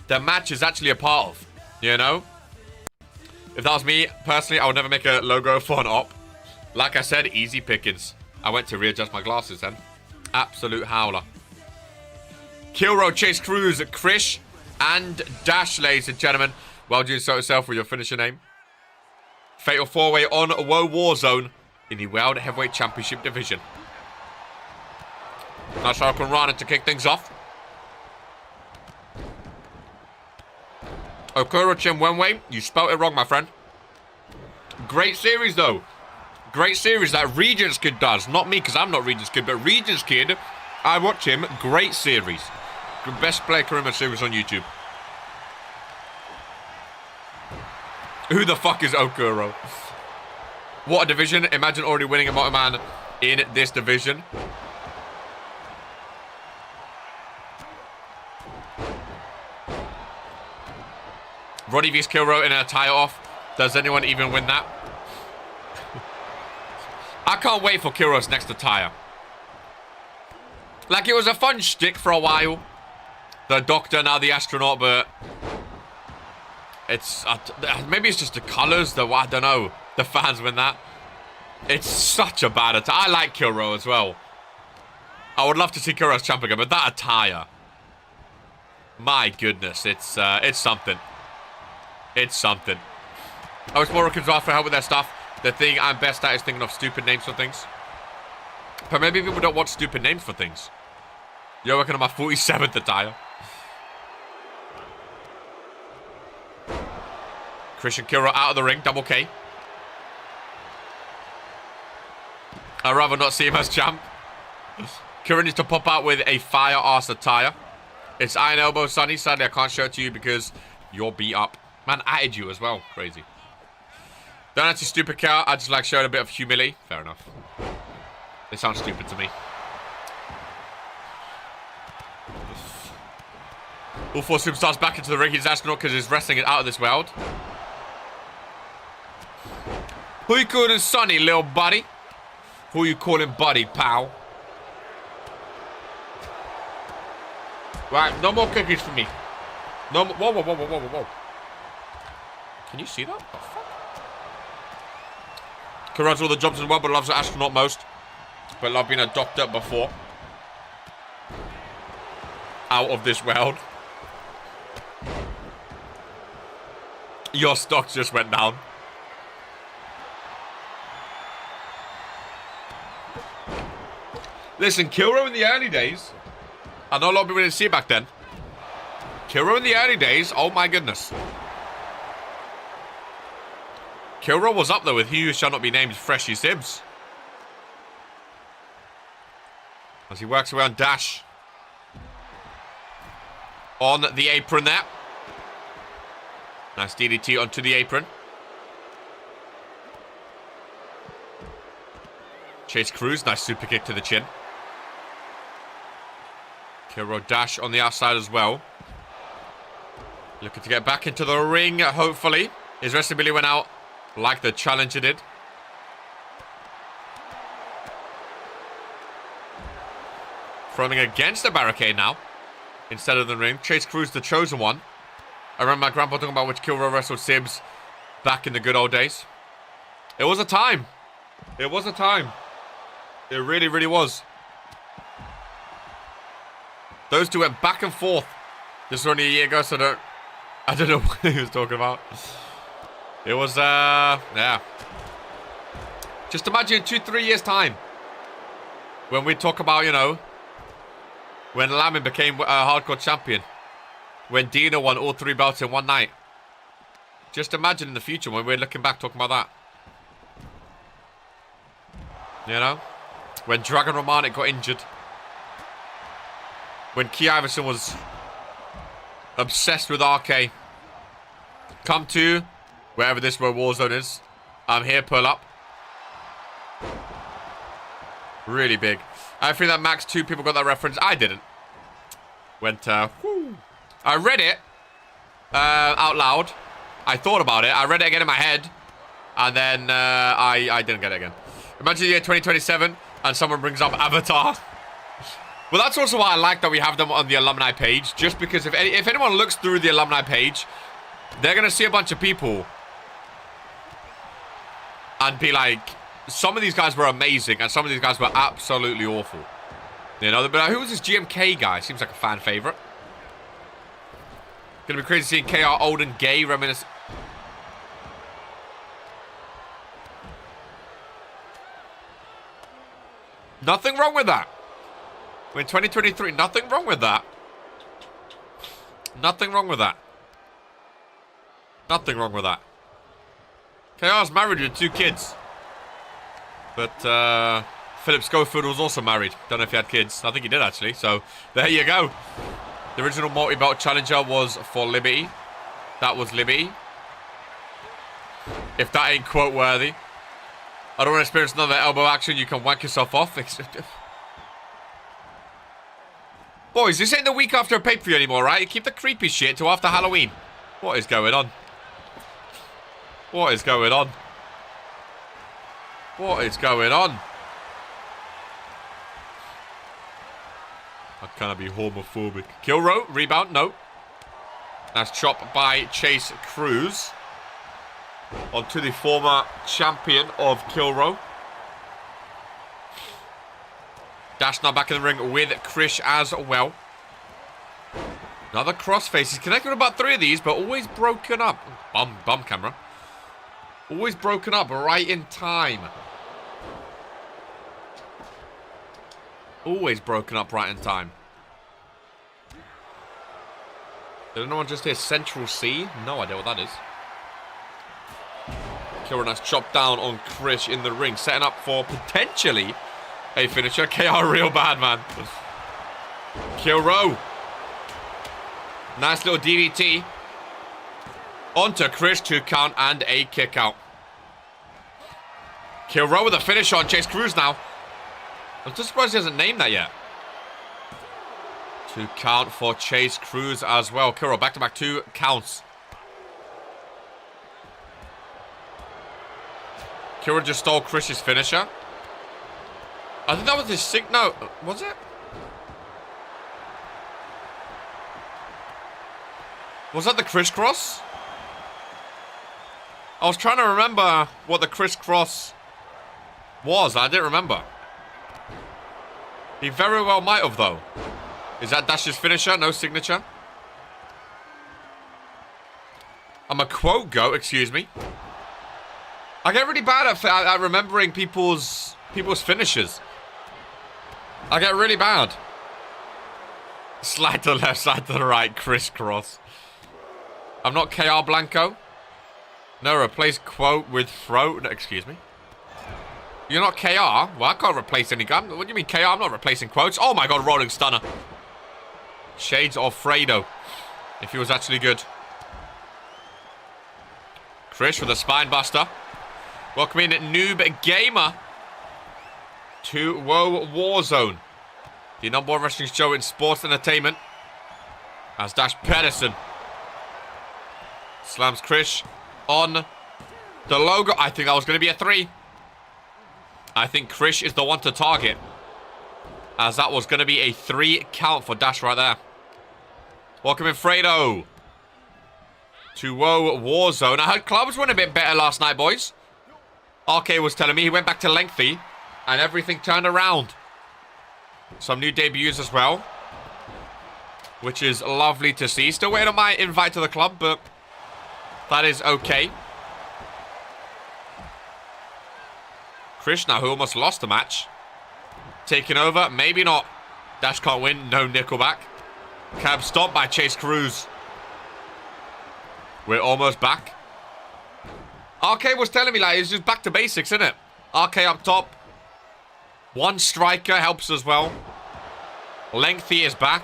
the match is actually a part of. You know? If that was me, personally, I would never make a logo for an op. Like I said, easy pickings. I went to readjust my glasses then. Absolute howler. Killro, Chase Cruz, Krish, and Dash, ladies and gentlemen. Well, do so yourself with your finisher name. Fatal 4-Way on Woah Warzone in the World Heavyweight Championship division. Nice Hurricane Rana to kick things off. Okoro Chimwenwe, you spelt it wrong, my friend. Great series, though. Great series that Regents Kid does. Not me, because I'm not Regents Kid, but Regents Kid, I watch him. Great series. The best Player Karima series on YouTube. Who the fuck is Okuro? What a division. Imagine already winning a multi-man in this division. Roddy vs Killro in a tie-off. Does anyone even win that? I can't wait for Killro's next attire. Like, it was a fun shtick for a while. The Doctor, now the astronaut, but... It's... maybe it's just the colours, I don't know. The fans win that. It's such a bad attire. I like Killro as well. I would love to see Killro as champ again, but that attire... My goodness, it's something. It's something. I wish more rookies ask for help with their stuff. The thing I'm best at is thinking of stupid names for things. But maybe people don't want stupid names for things. You're working on my 47th attire. Christian Killro out of the ring. Double K. I'd rather not see him as champ. Killro needs to pop out with a fire ass attire. It's Iron Elbow Sunny. Sadly, I can't show it to you because you're beat up. Man, added you as well. Crazy. Don't actually stupid car. I just like showing a bit of humility. Fair enough. They sound stupid to me. All four superstars back into the ring. He's astronaut because he's wrestling it out of this world. Who you calling Sonny, little buddy? Who you calling buddy, pal? Right, no more cookies for me. No more. Whoa, whoa, whoa, whoa, whoa, whoa. Can you see that? What the fuck? Can run all the jobs as well, but loves an astronaut most. But love being a doctor before. Out of this world. Your stock just went down. Listen, Killro in the early days. I know a lot of people didn't see it back then. Killro in the early days, oh my goodness. Killro was up there with He Who Shall Not Be Named Freshy Sibs. As he works away on Dash. On the apron there. Nice DDT onto the apron. Chase Cruz, nice super kick to the chin. Killro Dash on the outside as well. Looking to get back into the ring, hopefully. His wrestling ability went out like the challenger did. Throwing against the barricade now. Instead of the ring. Chase Cruz, the chosen one. I remember my grandpa talking about which Killro wrestled Sibs back in the good old days. It was a time. It was a time. It really, really was. Those two went back and forth. This was only a year ago, so I don't know what he was talking about. It was, yeah. Just imagine 2-3 years' time. When we talk about, you know, when Lamin became a hardcore champion. When Dina won all 3 belts in one night. Just imagine in the future when we're looking back talking about that. You know? When Dragon Romanik got injured. When Key Iverson was obsessed with RK. Come to wherever this Warzone is. I'm here, pull up. Really big. I think that max 2 people got that reference. I didn't. Went, whoo. I read it out loud. I thought about it. I read it again in my head. And then I didn't get it again. Imagine the year 2027 and someone brings up Avatar. Well, that's also why I like that we have them on the alumni page. Just because if anyone looks through the alumni page, they're going to see a bunch of people. And be like, some of these guys were amazing. And some of these guys were absolutely awful. You know, but who was this GMK guy? Seems like a fan favorite. Gonna be crazy seeing KR old and gay reminisce. Nothing wrong with that. We're in 2023. Nothing wrong with that. Nothing wrong with that. Nothing wrong with that. KR's married with 2 kids. But Philip Schofield was also married. Don't know if he had kids. I think he did actually. So there you go. The original multi-belt challenger was for Liberty. That was Liberty. If that ain't quote worthy. I don't want to experience another elbow action. You can wank yourself off. Boys, this ain't the week after a pay-per-view anymore, right? You keep the creepy shit till after Halloween. What is going on? What is going on? What is going on? How can I be homophobic? Killro, rebound, no. Nice chop by Chase Cruz. Onto the former champion of Killro. Dash now back in the ring with Krish as well. Another crossface. He's connected with about 3 of these, but always broken up. Bum camera. Always broken up right in time. Always broken up right in time. Did anyone just hear Central C? No idea what that is. Killro has chopped down on Krish in the ring, setting up for potentially a finisher. KR real bad, man. Killro. Nice little DDT. Onto Krish, 2 count and a kick out. Killro with a finish on Chase Cruz now. I'm just surprised he hasn't named that yet. 2 count for Chase Cruz as well. Killro back-to-back 2 counts. Killro just stole Krish's finisher. I think that was his no, was it? Was that the crisscross? I was trying to remember what the crisscross was. I didn't remember. He very well might have, though. Is that Dash's finisher? No signature? I'm a quote goat, excuse me. I get really bad at remembering people's finishes. I get really bad. Slide to the left, slide to the right, crisscross. I'm not KR Blanco. No, replace quote with throat. No, excuse me. You're not KR? Well, I can't replace any gun. What do you mean KR? I'm not replacing quotes. Oh my god, rolling stunner. Shades of Fredo. If he was actually good. Krish with a spine buster. Welcome in Noob Gamer to Woah Warzone. The number 1 wrestling show in sports entertainment. As Dash Pedersen slams Krish on the logo. I think that was going to be a 3. I think Krish is the one to target. As that was going to be a 3 count for Dash right there. Welcome in Fredo to Woah Warzone. I heard clubs went a bit better last night, boys. RK was telling me he went back to lengthy and everything turned around. Some new debuts as well, which is lovely to see. Still waiting on my invite to the club, but that is okay. Krishna, who almost lost the match, taking over. Maybe not. Dash can't win. No Nickelback. Cab stopped by Chase Cruz. We're almost back. RK was telling me, like, it's just back to basics, isn't it? RK up top. 1 striker helps as well. Lengthy is back.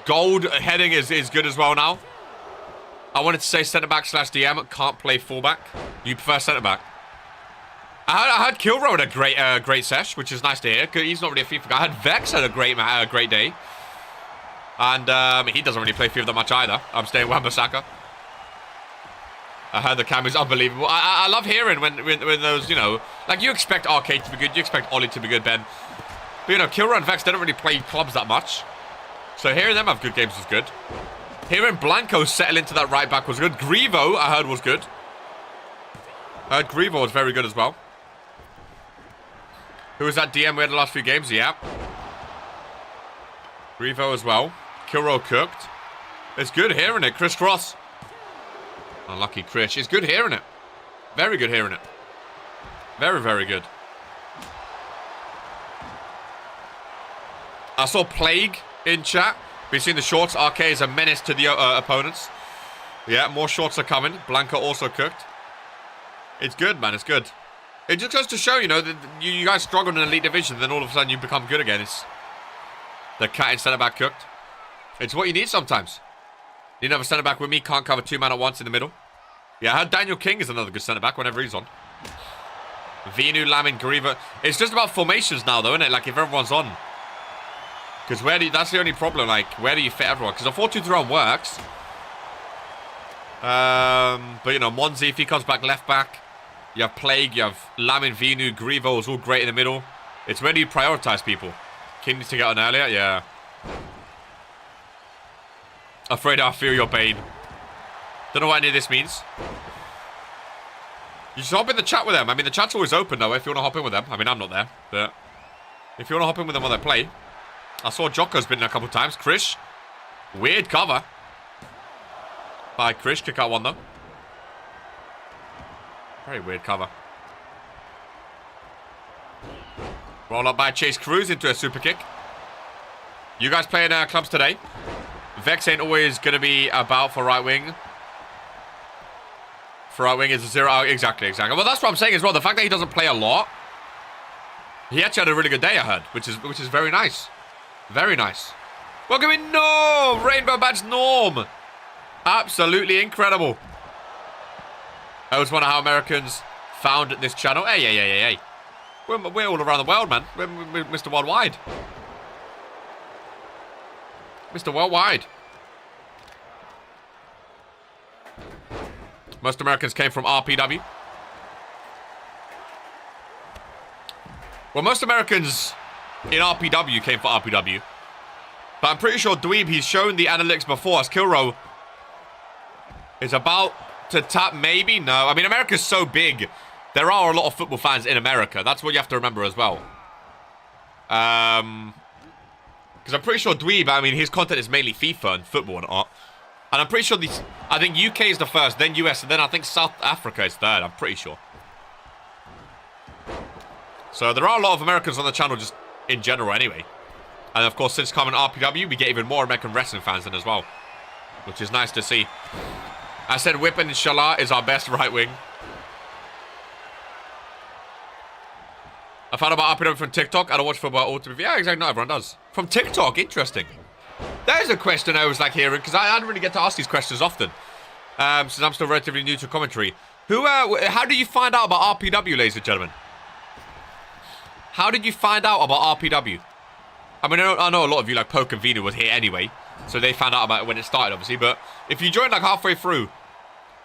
Gold heading is good as well now. I wanted to say centre-back / DM. Can't play fullback. You prefer centre-back? I heard Killro had a great sesh, which is nice to hear. He's not really a FIFA guy. I heard Vex had a great day. And he doesn't really play FIFA that much either. I'm staying Wan-Bissaka. I heard the cam is unbelievable. I love hearing when those, you know, like you expect Arcade to be good, you expect Ollie to be good, Ben. But, you know, Killro and Vex, they don't really play clubs that much. So hearing them have good games was good. Hearing Blanco settle into that right back was good. Grievo, I heard, was good. I heard Grievo was very good as well. Who was that DM we had the last few games? Yeah. Grievo as well. Killro cooked. It's good hearing it. Chris Cross. Unlucky Krish. It's good hearing it. Very good hearing it. Very, very good. I saw Plague in chat. We've seen the shorts. RK is a menace to the opponents. Yeah, more shorts are coming. Blanca also cooked. It's good, man. It's good. It just goes to show, you know, that you guys struggle in an elite division, then all of a sudden you become good again. It's the cat in centre-back cooked. It's what you need sometimes. You have a centre-back with me, can't cover 2 men at once in the middle. Yeah, I heard Daniel King is another good centre-back whenever he's on. Vinu, Lamin, Gariva. It's just about formations now, though, isn't it? Like, if everyone's on. Because that's the only problem, like, where do you fit everyone? Because the 4-2-3-1 works. But, you know, Monzi, if he comes back left back. You have Plague, you have Lamin, Vinu, Grivo is all great in the middle. It's where do you prioritize people? King needs to get on earlier, yeah. Afraid I feel your pain. Don't know what any of this means. You should hop in the chat with them. I mean, the chat's always open, though, if you want to hop in with them. I mean, I'm not there, but if you want to hop in with them while they play. I saw Jocko's been in a couple of times. Krish. Weird cover. By Krish. Kick out 1, though. Very weird cover. Roll up by Chase Cruz into a super kick. You guys playing clubs today? Vex ain't always going to be about for right wing. For right wing is a 0. Oh, exactly. Well, that's what I'm saying as well. The fact that he doesn't play a lot. He actually had a really good day, I heard, which is very nice. Very nice. Welcome in, Norm! Rainbow Badge Norm! Absolutely incredible. I was wondering how Americans found this channel. Hey. We're all around the world, man. We're Mr. Worldwide. Mr. Worldwide. Most Americans came from RPW. Well, most Americans in RPW came from RPW. But I'm pretty sure Dweeb, he's shown the analytics before as Killro is about to tap, maybe? No. I mean, America's so big. There are a lot of football fans in America. That's what you have to remember as well. Because I'm pretty sure Dweeb, I mean, his content is mainly FIFA and football and art. And I'm pretty sure I think UK is the first, then US, and then I think South Africa is third. I'm pretty sure. So there are a lot of Americans on the channel just in general anyway. And of course, since coming RPW, we get even more American wrestling fans in as well. Which is nice to see. I said Whip and Inshallah is our best right wing. I found out about RPW from TikTok. I don't watch football all to be. Yeah, exactly. Not everyone does. From TikTok. Interesting. There's a question I always like hearing, because I don't really get to ask these questions often. Since I'm still relatively new to commentary. How did you find out about RPW, ladies and gentlemen? How did you find out about RPW? I mean, I know a lot of you, like Poke and Vina, was here anyway. So they found out about it when it started, obviously. But if you joined like halfway through,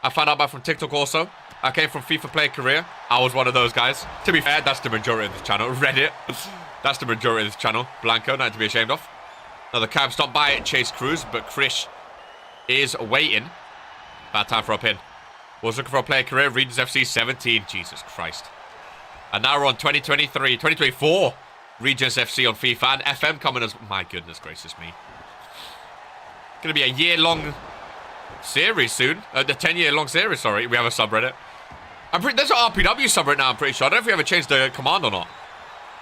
I found out about it from TikTok also. I came from FIFA Player Career. I was one of those guys. To be fair, that's the majority of this channel. Reddit. That's the majority of this channel. Blanco, nothing to be ashamed of. Another cab stopped by Chase Cruz, but Krish is waiting. Bad time for a pin. Was looking for a player career. Regions FC 17. Jesus Christ. And now we're on 2024. Regions FC on FIFA. And FM coming as... My goodness gracious me. Going to be a year-long series soon. The 10-year-long series, sorry. We have a subreddit. There's an RPW subreddit now, I'm pretty sure. I don't know if we ever changed the command or not.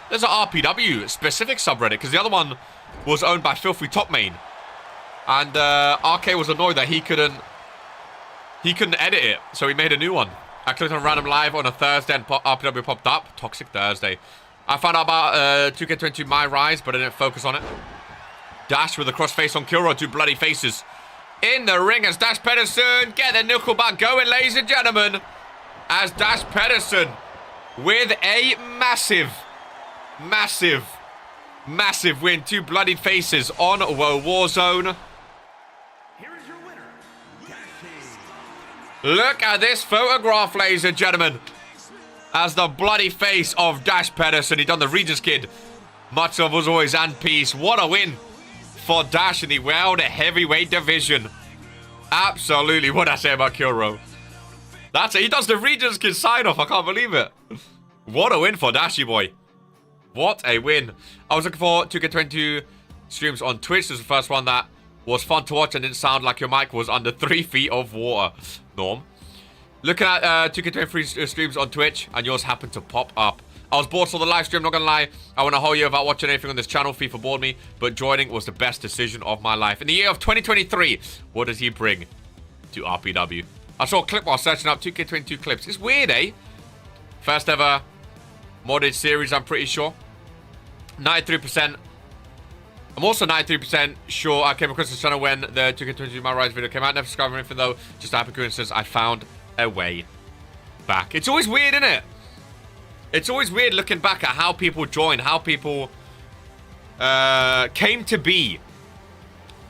There's an RPW specific subreddit, because the other one was owned by Filthy Top Main. And RK was annoyed that he couldn't edit it, so he made a new one. I clicked on random live on a Thursday and RPW popped up. Toxic Thursday. I found out about 2K23 My Rise, but I didn't focus on it. Dash with a crossface on Killro, 2 bloody faces. In the ring as Dash Pedersen. Get the Nickelback going, ladies and gentlemen. As Dash Pedersen with a massive win. 2 bloodied faces on Woah Warzone. Look at this photograph, ladies and gentlemen. As the bloody face of Dash Pedersen. He done the Regis Kid. Much love as always and peace. What a win for Dash in the World Heavyweight Division. Absolutely. What did I say about Killro? That's it. He does the Regis Kid sign-off. I can't believe it. What a win for Dashy boy. What a win. I was looking for 2K22 streams on Twitch. This is the first one that was fun to watch and didn't sound like your mic was under 3 feet of water. Norm. Looking at 2K23 streams on Twitch, and yours happened to pop up. I was bored, saw the live stream, not gonna lie. I went a whole year without watching anything on this channel. FIFA bored me, but joining was the best decision of my life. In the year of 2023, what does he bring to RPW? I saw a clip while searching up 2K22 clips. It's weird, eh? First ever modded series, I'm pretty sure. 93%. I'm also 93% sure I came across this channel when the 2K22 My Rise video came out. Never discovered anything though. Just a happy coincidence. I found a way back. It's always weird, isn't it? It's always weird looking back at how people join, how people came to be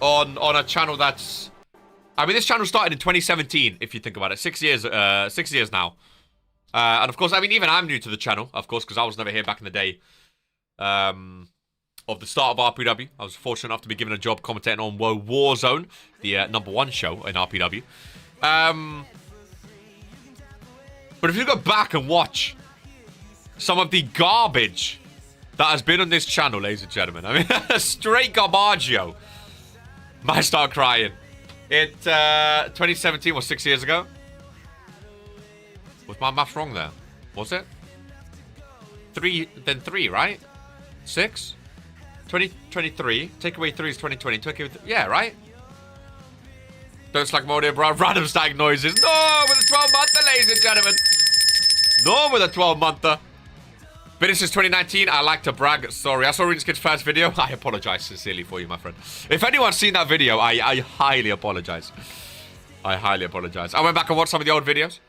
on a channel that's... I mean, this channel started in 2017, if you think about it. 6 years now. And of course, I mean, even I'm new to the channel, of course, because I was never here back in the day. Of the start of RPW. I was fortunate enough to be given a job commentating on Woah Warzone, the #1 show in RPW. But if you go back and watch some of the garbage that has been on this channel, ladies and gentlemen, I mean, straight garbaggio. Might start crying. 2017 was 6 years ago. Was my maths wrong there? Was it? 3, right? 6? 2023. Take away 3 is 2020. Yeah, right? Don't slack mode here, bro. Random static noises. No, with a 12-monther, ladies and gentlemen. No, with a 12-monther. But this is 2019. I like to brag. Sorry, I saw Readers Kid's first video. I apologize sincerely for you, my friend. If anyone's seen that video, I highly apologize. I highly apologize. I went back and watched some of the old videos.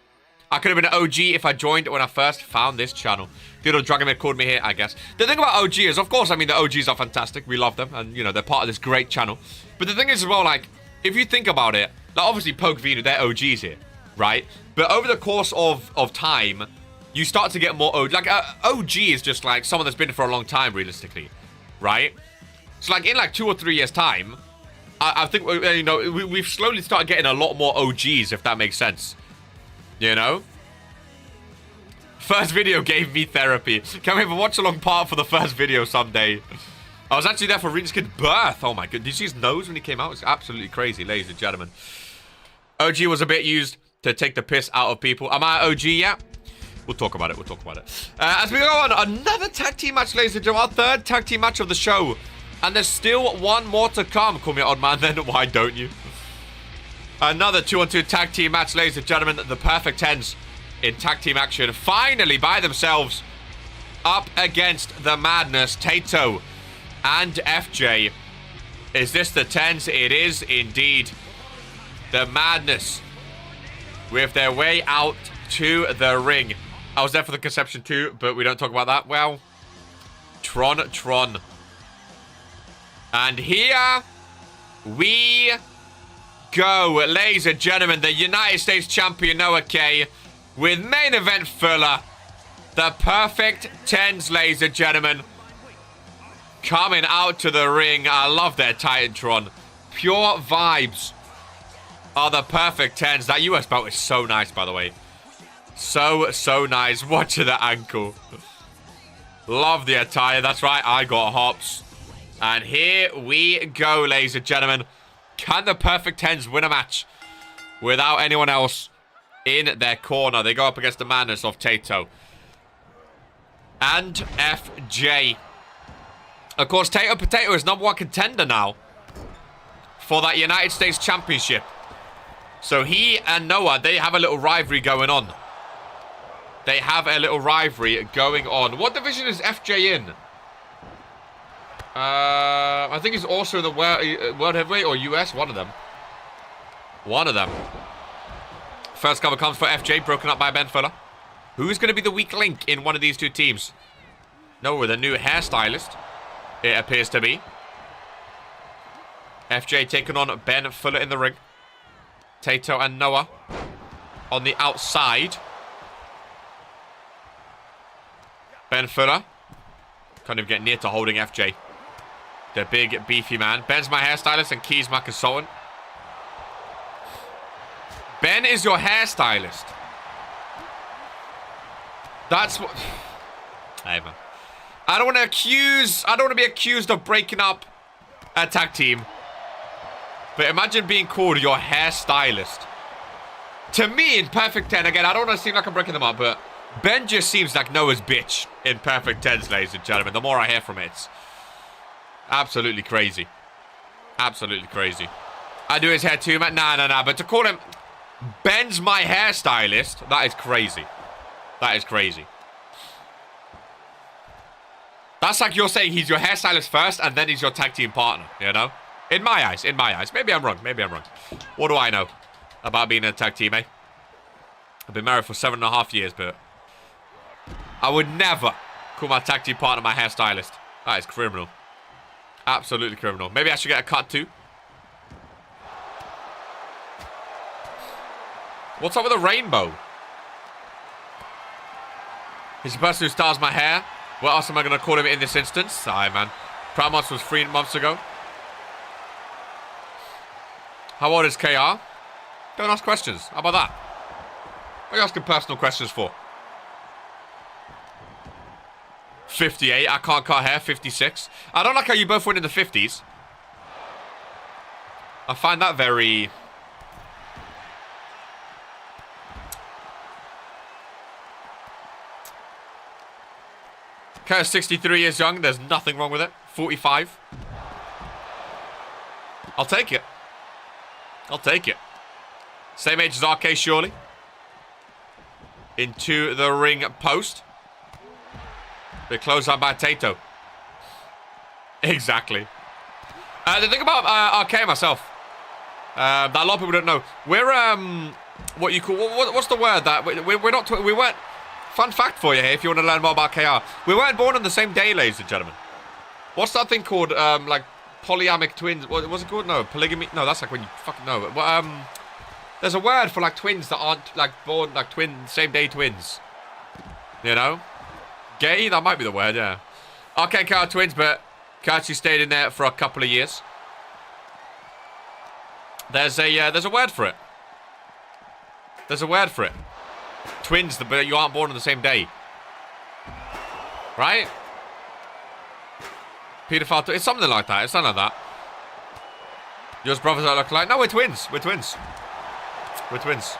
I could have been an OG if I joined when I first found this channel. Theodore Dragomir called me here, I guess. The thing about OG is, of course, I mean, the OGs are fantastic. We love them. And, you know, they're part of this great channel. But the thing is as well, like, if you think about it, like, obviously, Poke Vino, they're OGs here, right? But over the course of time, you start to get more OG. Like, OG is just, like, someone that's been for a long time, realistically, right? So, like, in, like, 2 or 3 years' time, I think, you know, we've slowly started getting a lot more OGs, if that makes sense. You know? First video gave me therapy. Can we have a watch-along part for the first video someday? I was actually there for Readers Kid's birth. Oh my god. Did you see his nose when he came out? It's absolutely crazy, ladies and gentlemen. OG was a bit used to take the piss out of people. Am I OG yet? We'll talk about it. We'll talk about it. As we go on, another tag team match, ladies and gentlemen. Our third tag team match of the show. And there's still one more to come. Call me an odd man then. Why don't you? Another 2-on-2 tag team match, ladies and gentlemen. The Perfect Tens in tag team action. Finally, by themselves, up against the madness. Tato and FJ. Is this the Tens? It is indeed. The madness with their way out to the ring. I was there for the conception too, but we don't talk about that. Well, Tron. And here we go, ladies and gentlemen. The United States champion, Noah K, with main event filler. The Perfect Tens, ladies and gentlemen, coming out to the ring. I love their Titantron. Pure vibes are the Perfect Tens. That US belt is so nice, by the way. So nice. Watch the ankle. Love the attire. That's right, I got hops. And here we go, ladies and gentlemen. Can the Perfect Tens win a match without anyone else in their corner? They go up against the madness of Tato and FJ. Of course, Tato Potato is #1 contender now for that United States Championship. So he and Noah, they have a little rivalry going on. They have a little rivalry going on. What division is FJ in? I think he's also in the World Heavyweight or US. One of them. First cover comes for FJ, broken up by Ben Fuller. Who's going to be the weak link in one of these two teams? No, with a new hairstylist, it appears to be. FJ taking on Ben Fuller in the ring. Tato and Noah on the outside. Ben Fuller kind of get near to holding FJ. The big, beefy man. Ben's my hairstylist and Key's my consultant. Ben is your hairstylist. That's what... Hey, man. I don't want to be accused of breaking up a tag team. But imagine being called your hairstylist. To me, in Perfect 10, again, I don't want to seem like I'm breaking them up, but Ben just seems like Noah's bitch in Perfect 10s, ladies and gentlemen. The more I hear from it, it's absolutely crazy. Absolutely crazy. I do his hair too, man. Nah. But to call him Ben's my hairstylist, that is crazy. That is crazy. That's like you're saying he's your hairstylist first and then he's your tag team partner, you know? In my eyes. Maybe I'm wrong. What do I know about being a tag team, eh? I've been married for 7.5 years, but I would never call my tag team partner my hairstylist. That is criminal. Absolutely criminal. Maybe I should get a cut too. What's up with the rainbow? He's the person who styles my hair. What else am I going to call him in this instance? Sorry, man. Prime Months was 3 months ago. How old is KR? Don't ask questions. How about that? What are you asking personal questions for? 58. I can't cut hair. 56. I don't like how you both went in the 50s. I find that very... Kurt's 63 years young. There's nothing wrong with it. 45. I'll take it. Same age as RK, surely. Into the ring post. They close out by Tato. Exactly. The thing about RK myself, that a lot of people don't know, we're what you call what's the word that we're not we weren't. Fun fact for you here, if you want to learn more about KR, we weren't born on the same day, ladies and gentlemen. What's that thing called? Like polyamic twins? What was it called? No, polygamy. No, that's like when you fucking know. There's a word for like twins that aren't like born like same day twins. You know, gay. That might be the word. Yeah. Okay, KR twins, but actually stayed in there for a couple of years. There's a word for it. There's a word for it. Twins, but you aren't born on the same day. Right? Pedophile. It's something like that. It's something like that. Yours brothers that look like. No, we're twins. We're twins. We're twins.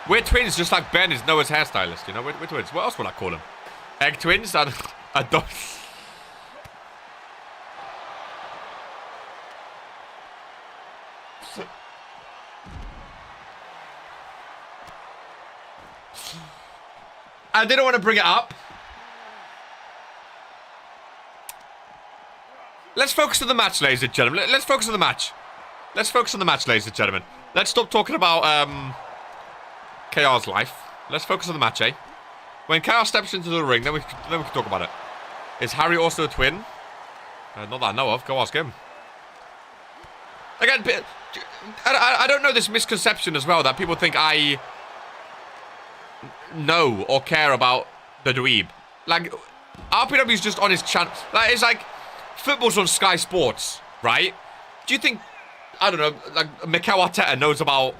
We're twins, just like Ben is Noah's hairstylist. You know, we're twins. What else would I call them? Egg twins? I don't. I didn't want to bring it up. Let's focus on the match, ladies and gentlemen. Let's focus on the match. Let's focus on the match, ladies and gentlemen. Let's stop talking about KR's life. Let's focus on the match, eh? When KR steps into the ring, then we can talk about it. Is Harry also a twin? Not that I know of. Go ask him. Again, I don't know this misconception as well that people think I know or care about the dweeb. Like, RPW is just on his channel. Like, it's like football's on Sky Sports, right? Do you think, I don't know, like Mikel Arteta knows about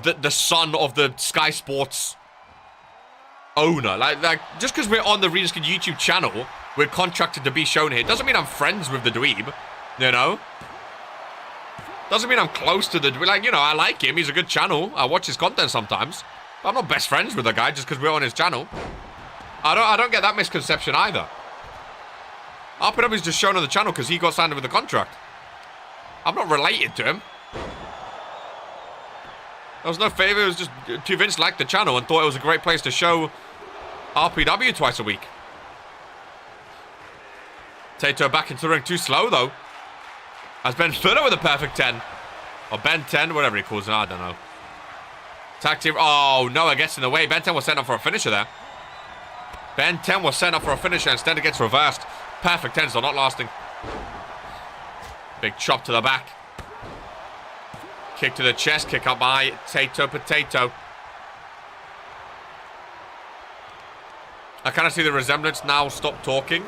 the son of the Sky Sports owner? Like just because we're on the Readers Kid YouTube channel, we're contracted to be shown here. Doesn't mean I'm friends with the dweeb, you know? Doesn't mean I'm close to the dweeb. Like, you know, I like him. He's a good channel. I watch his content sometimes. I'm not best friends with the guy just because we're on his channel. I don't get that misconception either. RPW is just shown on the channel because he got signed with a contract. I'm not related to him. There was no favor. It was just Vince liked the channel and thought it was a great place to show RPW twice a week. Tato back into the ring. Too slow, though. As Ben Fuller with a perfect 10. Or Ben 10, whatever he calls it. I don't know. Tag team. Oh, Noah gets in the way. Ben 10 was sent up for a finisher there. Ben 10 was sent up for a finisher. Instead, it gets reversed. Perfect 10s, though, not lasting. Big chop to the back. Kick to the chest. Kick up by Tato Potato. I kind of see the resemblance now. Stop talking.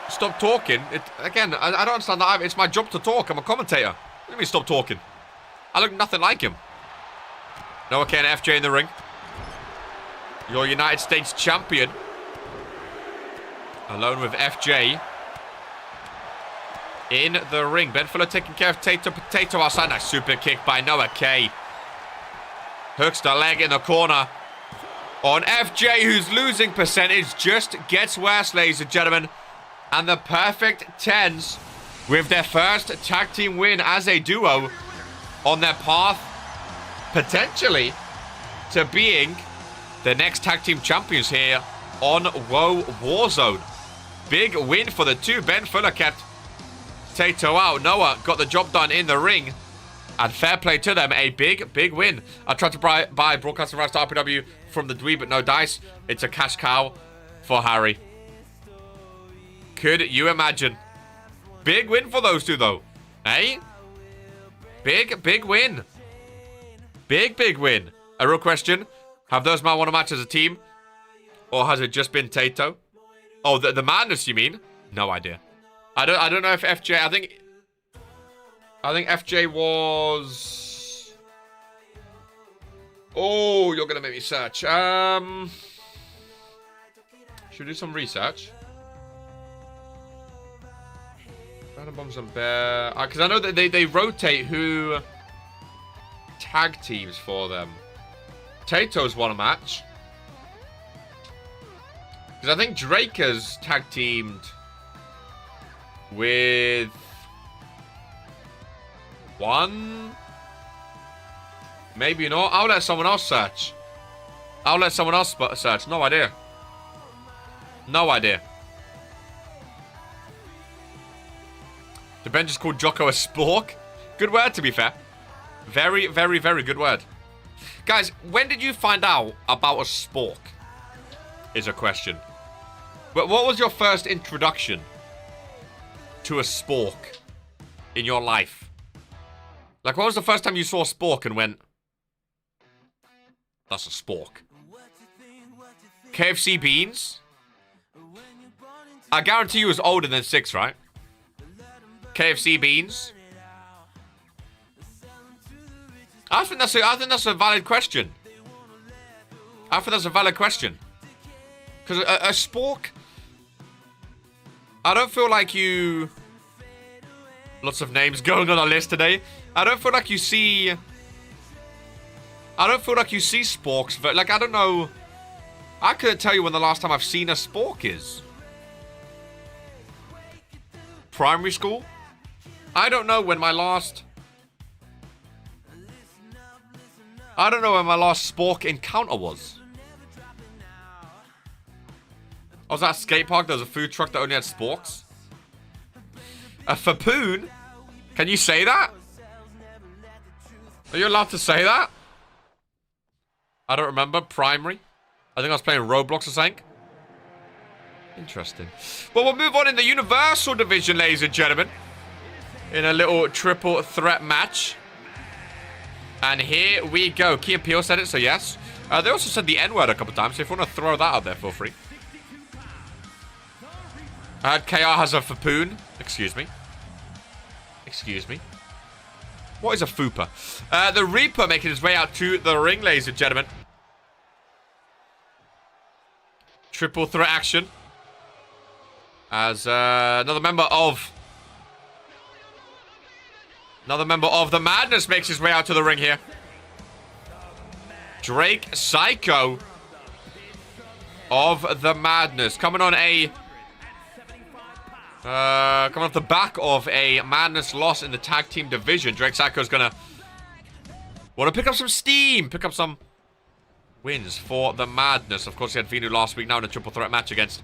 Stop talking. Again, I don't understand that. It's my job to talk. I'm a commentator. What do you mean stop talking? I look nothing like him. Noah Kane, FJ in the ring. Your United States champion. Alone with FJ. In the ring. Ben Fuller taking care of Tato Potato outside. Nice super kick by Noah K. Hooks the leg in the corner. On FJ, whose losing percentage just gets worse, ladies and gentlemen. And the perfect 10s with their first tag team win as a duo on their path, potentially, to being the next tag team champions here on Woah Warzone. Big win for the two. Ben Fuller kept Tato out. Noah got the job done in the ring. And fair play to them. A big, big win. I tried to buy broadcasting rights to RPW from the dweeb, but no dice. It's a cash cow for Harry. Could you imagine? Big win for those two, though. Eh? Big, big win. Big, big win. A real question. Have those men won a match as a team? Or has it just been Tato? Oh, the madness, you mean? No idea. I don't know if FJ... I think FJ was... Oh, you're going to make me search. Should we do some research? Random Bombs and Bear. Because I know that they rotate who tag teams for them. Tato's won a match. Because I think Drake has tag teamed with one Maybe not. I'll let someone else search. I'll let someone else search. No idea. No idea. The bench is called Jocko a spork. Good word, to be fair. Very, very, very good word. Guys, when did you find out about a spork? Is a question. But what was your first introduction to a spork in your life? Like, what was the first time you saw a spork and went, that's a spork? KFC beans? I guarantee you it was older than 6, right? KFC beans? I think that's a valid question. I think that's a valid question. Because a spork, I don't feel like you... Lots of names going on our list today. I don't feel like you see... I don't feel like you see sporks, but like, I don't know. I couldn't tell you when the last time I've seen a spork is. Primary school? I don't know when my last... I don't know when my last spork encounter was. I was at a skate park. There was a food truck that only had sporks. A fapoon? Can you say that? Are you allowed to say that? I don't remember. Primary. I think I was playing Roblox or something. Interesting. Well, we'll move on in the Universal Division, ladies and gentlemen. In a little triple threat match. And here we go. Key Appeal said it, so yes. They also said the N-word a couple times, so if you want to throw that out there, feel free. KR has a fapoon. Excuse me. Excuse me. What is a fooper? The Reaper making his way out to the ring, ladies and gentlemen. Triple threat action. As another member of the Madness makes his way out to the ring here. Drake Psycho of the Madness. Coming on a... coming off the back of a Madness loss in the tag team division. Drake Psycho's gonna want to pick up some steam. Pick up some wins for the Madness. Of course, he had Venu last week. Now in a triple threat match against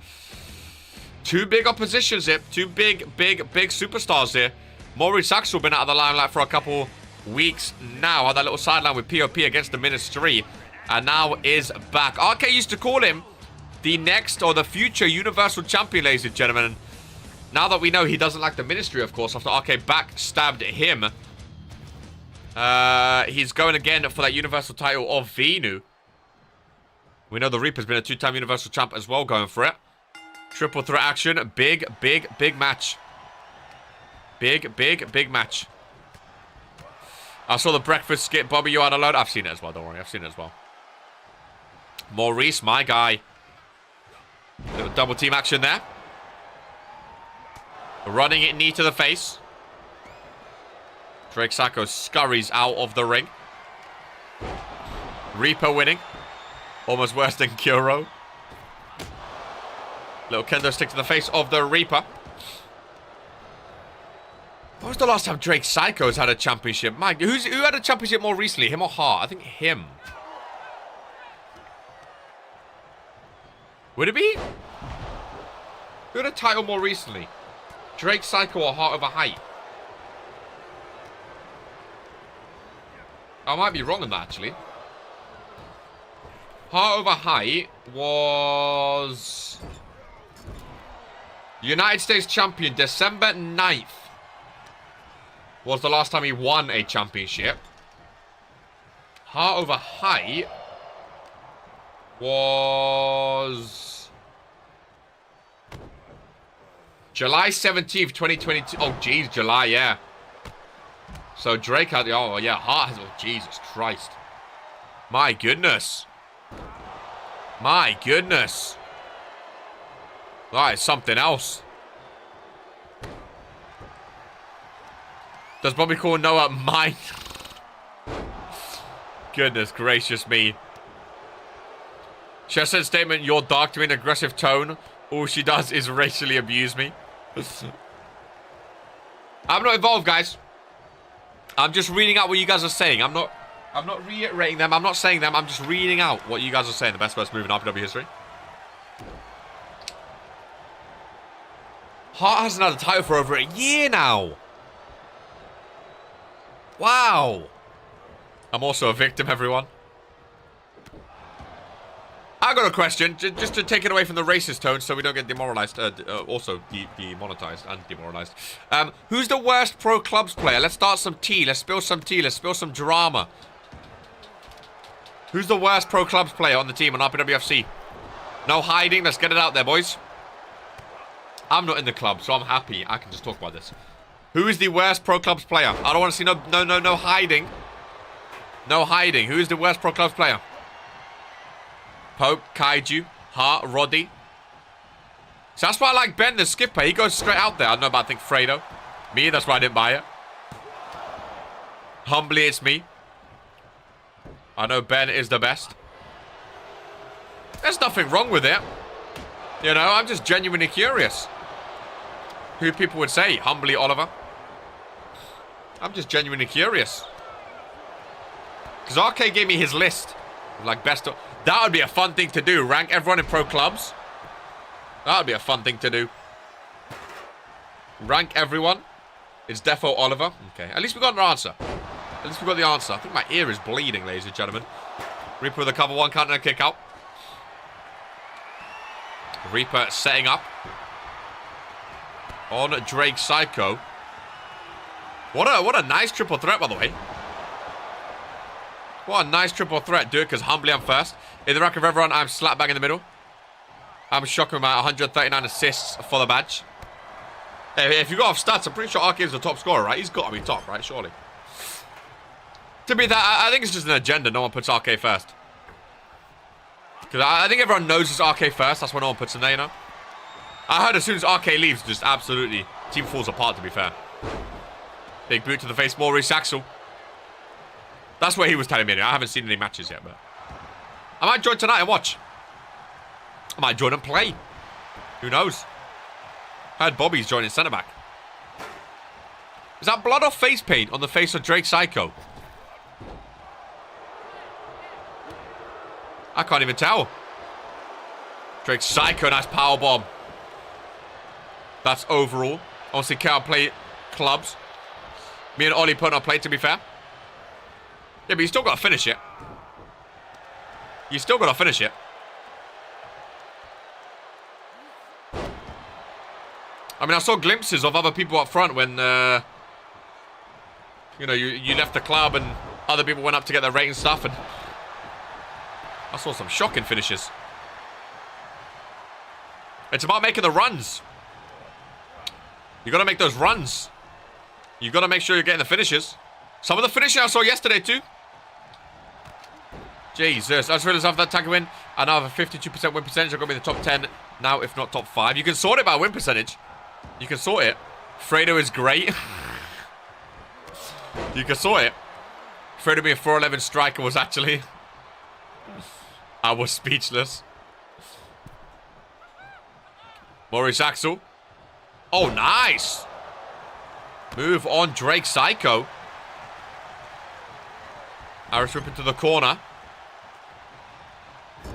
two big oppositions here. Two big superstars here. Maurice Axel been out of the limelight for a couple weeks now. Had that little sideline with POP against the Ministry. And now is back. RK used to call him the next or the future Universal Champion, ladies and gentlemen. Now that we know he doesn't like the Ministry, of course, after RK backstabbed him. He's going again for that Universal title of Venu. We know the Reaper's been a two-time Universal Champ as well, going for it. Triple threat action. Big match. Big match. I saw the breakfast skit. Bobby, you had a load. I've seen it as well. Don't worry. I've seen it as well. Maurice, my guy. Little double team action there. Running it knee to the face. Drake Psycho scurries out of the ring. Reaper winning. Almost worse than Killro. Little kendo stick to the face of the Reaper. When was the last time Drake Psycho's had a championship? Mike, who had a championship more recently? Him or Hart? I think him. Would it be? Who had a title more recently? Drake Psycho or Heart Over Height? I might be wrong on that, actually. Heart Over Height was... United States Champion, December 9th. Was the last time he won a championship. Heart Over Height was... July 17th, 2022. Oh, jeez, July, yeah. So Drake had... Oh, yeah, Hart has... Oh, Jesus Christ. My goodness. My goodness. That is something else. Does Bobby call Noah mine? Goodness gracious me. She has said statement, you're dark to me in an aggressive tone. All she does is racially abuse me. I'm not involved, guys. I'm just reading out what you guys are saying. I'm I'm not reiterating them. I'm not saying them. I'm just reading out what you guys are saying. The best first move in RPW history. Hart hasn't had a title for over a year now. Wow. I'm also a victim, everyone. I got a question, just to take it away from the racist tone so we don't get demoralized, also demonetized and demoralized. Who's the worst pro clubs player? Let's start some tea. Let's spill some tea. Let's spill some drama. Who's the worst pro clubs player on the team on RPWFC? No hiding. Let's get it out there, boys. I'm not in the club, so I'm happy. I can just talk about this. Who is the worst pro clubs player? I don't want to see no hiding. No hiding. Who is the worst pro clubs player? Pope, Kaiju, Hart, Roddy. So that's why I like Ben, the skipper. He goes straight out there. I don't know about, I think, Fredo. Me, that's why I didn't buy it. Humbly, it's me. I know Ben is the best. There's nothing wrong with it. You know, I'm just genuinely curious. Who people would say, humbly Oliver. I'm just genuinely curious. Because RK gave me his list. Like best of... That would be a fun thing to do. Rank everyone in pro clubs. That would be a fun thing to do. Rank everyone. It's defo Oliver. Okay. At least we got an answer. At least we got the answer. I think my ear is bleeding, ladies and gentlemen. Reaper with a cover one, counter and a kick out. Reaper setting up. On Drake Psycho. What a nice triple threat, by the way. What a nice triple threat. Do it because humbly I'm first. In the rank of everyone, I'm slap bang in the middle. I'm shocking my 139 assists for the badge. Hey, if you go off stats, I'm pretty sure RK is the top scorer, right? He's got to be top, right? Surely. To be that, I think it's just an agenda. No one puts RK first. Because I think everyone knows it's RK first. That's why no one puts him there, you know? I heard as soon as RK leaves, just absolutely, team falls apart, to be fair. Big boot to the face, Maurice Axel. That's what he was telling me. I haven't seen any matches yet, but... I might join tonight and watch. I might join and play. Who knows? Heard Bobby's joining centre-back. Is that blood or face paint on the face of Drake Psycho? I can't even tell. Drake Psycho, nice power bomb. That's overall. I want to see Carrie play clubs. Me and Ollie put on a plate, to be fair. Yeah, but you still got to finish it. You still got to finish it. I mean, I saw glimpses of other people up front when, you know, you left the club and other people went up to get their rate and stuff. And I saw some shocking finishes. It's about making the runs. You got to make those runs. You got to make sure you're getting the finishes. Some of the finishes I saw yesterday too. Jesus, I just realized after that tag win, I now have a 52% win percentage. I've got to be in the top 10 now, if not top 5. You can sort it by win percentage. You can sort it. Fredo is great. You can sort it. Fredo being a 411 striker was actually... I was speechless. Maurice Axel. Oh, nice. Move on, Drake Psycho. Aorus whip into the corner.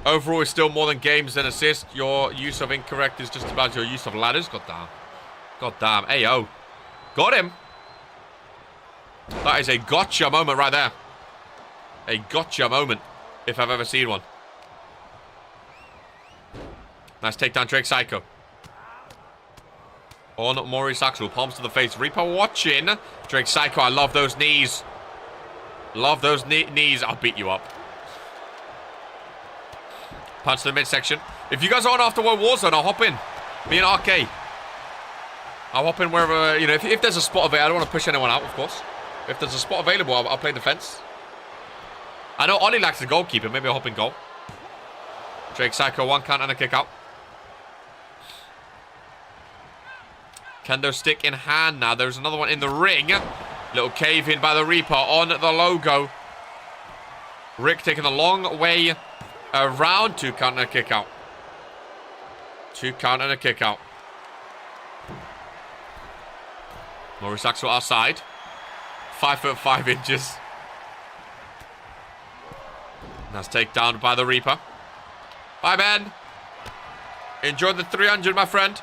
Overall, is still more than games than assists. Your use of incorrect is just about your use of ladders. God damn. God damn. Ayo. Got him. That is a gotcha moment right there. A gotcha moment, if I've ever seen one. Nice takedown, Drake Psycho. On Maurice Axel. Palms to the face. Reaper watching. Drake Psycho. I love those knees. Love those knees. I'll beat you up. Punch to the midsection. If you guys are on after Warzone, I'll hop in. Me and RK. I'll hop in wherever, you know, if there's a spot available. I don't want to push anyone out, of course. If there's a spot available, I'll play defense. I know Ollie likes the goalkeeper. Maybe I'll hop in goal. Drake Psycho, one count and a kick out. Kendo stick in hand now. There's another one in the ring. Little cave in by the Reaper on the logo. Rick taking a long way around. 2 count and a kick out. 2 count and a kick out. Maurice Axel outside. 5'5" That's taken down by the Reaper. Bye, Ben. Enjoy the 300, my friend.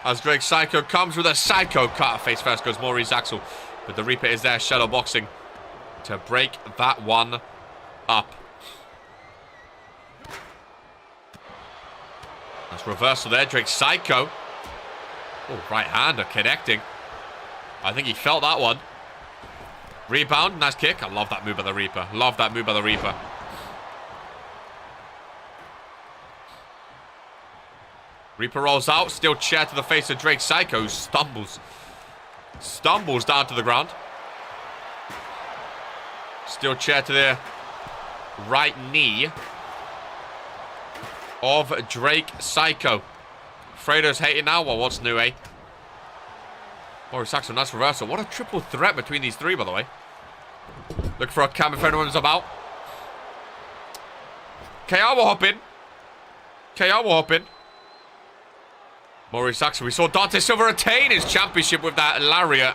As Drake Psycho comes with a Psycho cut. Face first goes Maurice Axel. But the Reaper is there, shadow boxing to break that one up. That's reversal there. Drake Psycho. Oh, right-hander connecting. I think he felt that one. Rebound. Nice kick. I love that move by the Reaper. Love that move by the Reaper. Reaper rolls out. Still chair to the face of Drake Psycho. Stumbles. Stumbles down to the ground. Still chair to the right knee of Drake Psycho. Fredo's hating now. Well, what's new, eh? Maurice Axel, nice reversal. What a triple threat between these three, by the way. Look for a cam if anyone's about. KR will hop in. KR will hop in. Maurice Axel. We saw Dante Silva retain his championship with that lariat.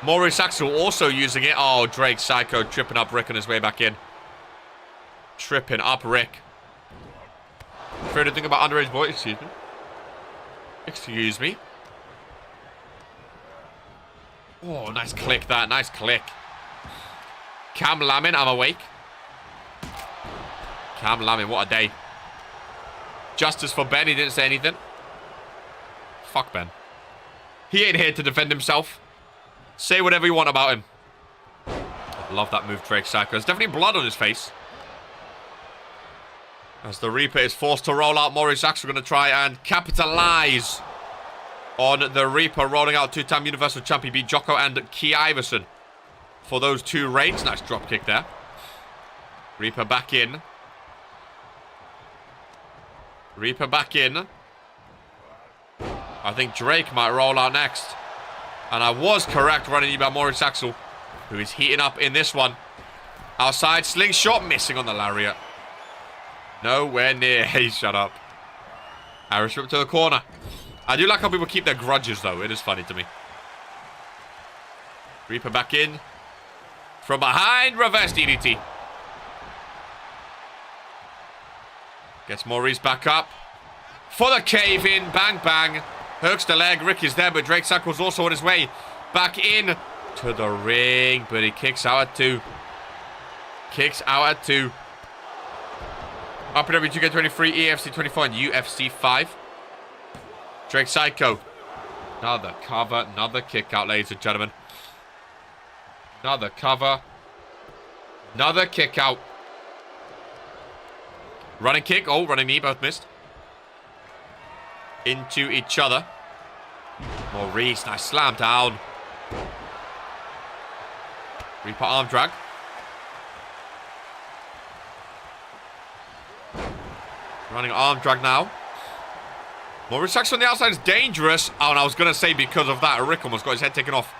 Maurice Axel also using it. Oh, Drake Psycho tripping up Rick on his way back in. Tripping up Rick. Afraid to think about underage boys. Excuse me. Excuse me. Oh, nice click that. Nice click. Cam Lamin, I'm awake. Cam Lamin, what a day. Justice for Ben, he didn't say anything. Fuck Ben. He ain't here to defend himself. Say whatever you want about him. Love that move, Drake Psycho. There's definitely blood on his face. As the Reaper is forced to roll out, Maurice Axel going to try and capitalize on the Reaper rolling out. Two-time Universal Champion, beat Jocko and Key Iverson for those two reigns. Nice drop kick there. Reaper back in. Reaper back in. I think Drake might roll out next. And I was correct running by Maurice Axel, who is heating up in this one. Outside, slingshot missing on the lariat. Nowhere near. Hey, shut up. Aorus up to the corner. I do like how people keep their grudges, though. It is funny to me. Reaper back in. From behind, reverse DDT. Gets Maurice back up. For the cave in. Bang, bang. Hooks the leg. Rick is there, but Drake Psycho's also on his way. Back in to the ring. But he kicks out at 2. Kicks out at 2. RPW2K23, EFC 24, and UFC 5. Drake Psycho. Another cover. Another kick out, ladies and gentlemen. Another cover. Another kick out. Running kick. Oh, running knee. Both missed. Into each other. Maurice. Nice slam down. Reaper arm drag. Running arm drag now. Maurice Axel on the outside is dangerous. Oh, and I was going to say because of that, Rick almost got his head taken off.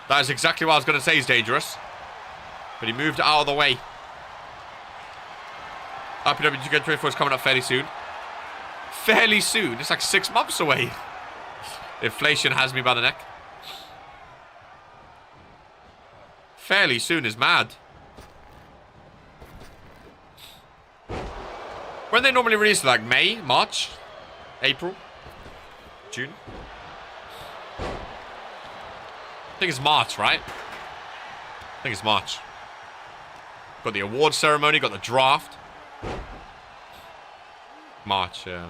That is exactly what I was going to say. He's dangerous. But he moved out of the way. RPW2K24 is coming up fairly soon. Fairly soon? It's like 6 months away. Inflation has me by the neck. Fairly soon is mad. When they normally release, like May, March, April, June. I think it's March, right? I think it's March. Got the award ceremony, got the draft. March, yeah.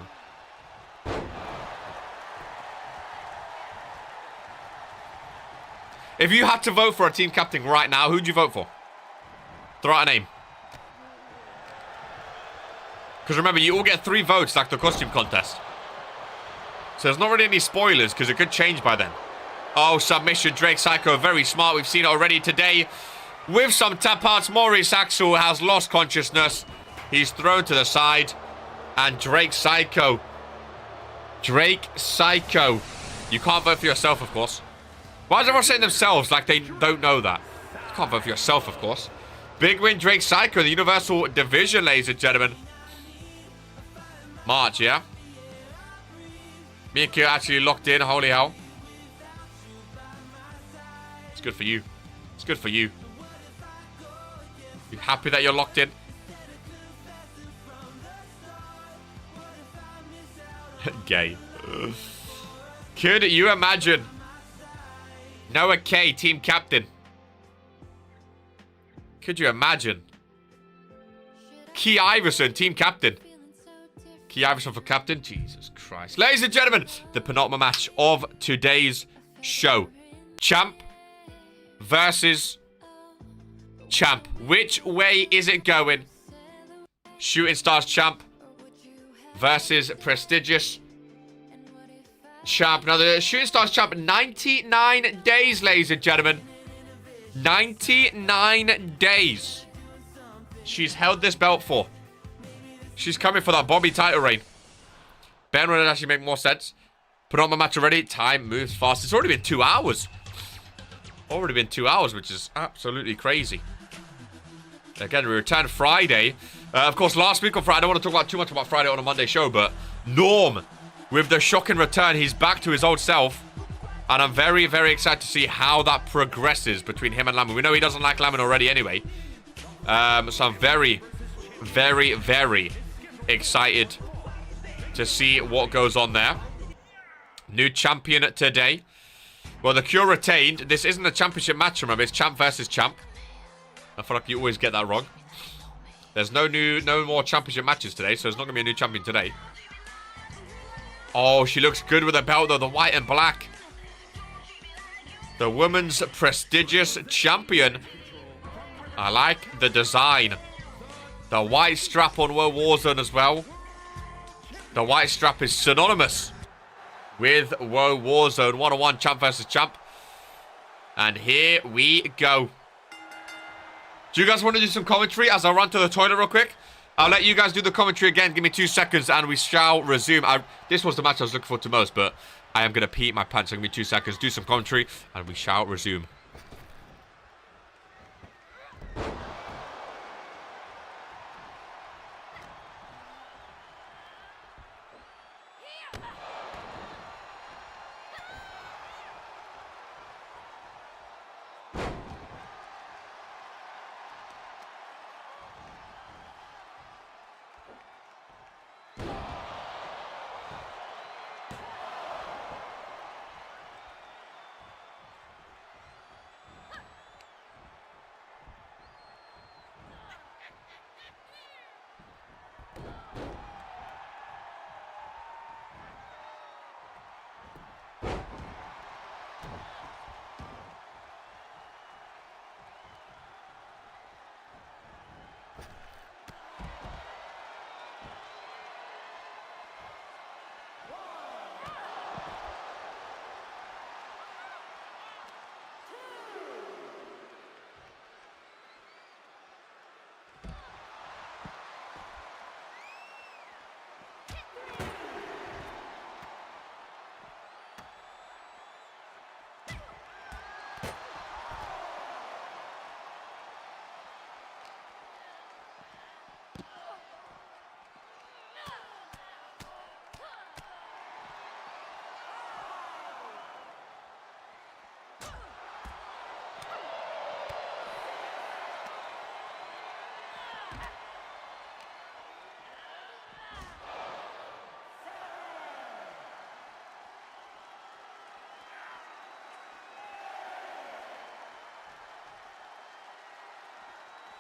If you had to vote for a team captain right now, who'd you vote for? Throw out a name. Because remember, you all get 3 votes like the costume contest. So there's not really any spoilers because it could change by then. Oh, submission. Drake Psycho, very smart. We've seen it already today. With some tap outs, Maurice Axel has lost consciousness. He's thrown to the side. And Drake Psycho. Drake Psycho. You can't vote for yourself, of course. Why is everyone saying themselves like they don't know that? You can't vote for yourself, of course. Big win, Drake Psycho, the Universal Division, ladies and gentlemen. March, yeah? Me and Kill actually locked in. Holy hell. It's good for you. It's good for you. You happy that you're locked in? Gay. Could you imagine? Noah K, team captain. Could you imagine? Key Iverson, team captain. Key Iverson for captain. Jesus Christ. Ladies and gentlemen, the penultimate match of today's show. Champ versus champ. Which way is it going? Shooting Stars champ versus prestigious champ. Now, the Shooting Stars champ, 99 days, ladies and gentlemen. 99 days. She's held this belt for. She's coming for that Bobby title reign. Ben, would it actually make more sense? Put on my match already. Time moves fast. It's already been 2 hours. Already been 2 hours, which is absolutely crazy. Again, we return Friday. Of course, last week on Friday, I don't want to talk about too much about Friday on a Monday show, but Norm, with the shocking return, he's back to his old self. And I'm very, very excited to see how that progresses between him and Lamon. We know he doesn't like Lamon already anyway. So I'm very, very, very excited to see what goes on there. New champion today. Well, the Cure retained. This isn't a championship match, remember. It's champ versus champ. I feel like you always get that wrong. There's no more championship matches today, so there's not going to be a new champion today. Oh, she looks good with the belt, though. The white and black. The women's prestigious champion. I like the design. The white strap on Woah Warzone as well. The white strap is synonymous with Woah Warzone. 1-on-1 champ versus champ. And here we go. Do you guys want to do some commentary as I run to the toilet real quick? I'll let you guys do the commentary again. Give me 2 seconds and we shall resume. This was the match I was looking forward to most, but I am going to pee my pants. So give me 2 seconds, do some commentary, and we shall resume.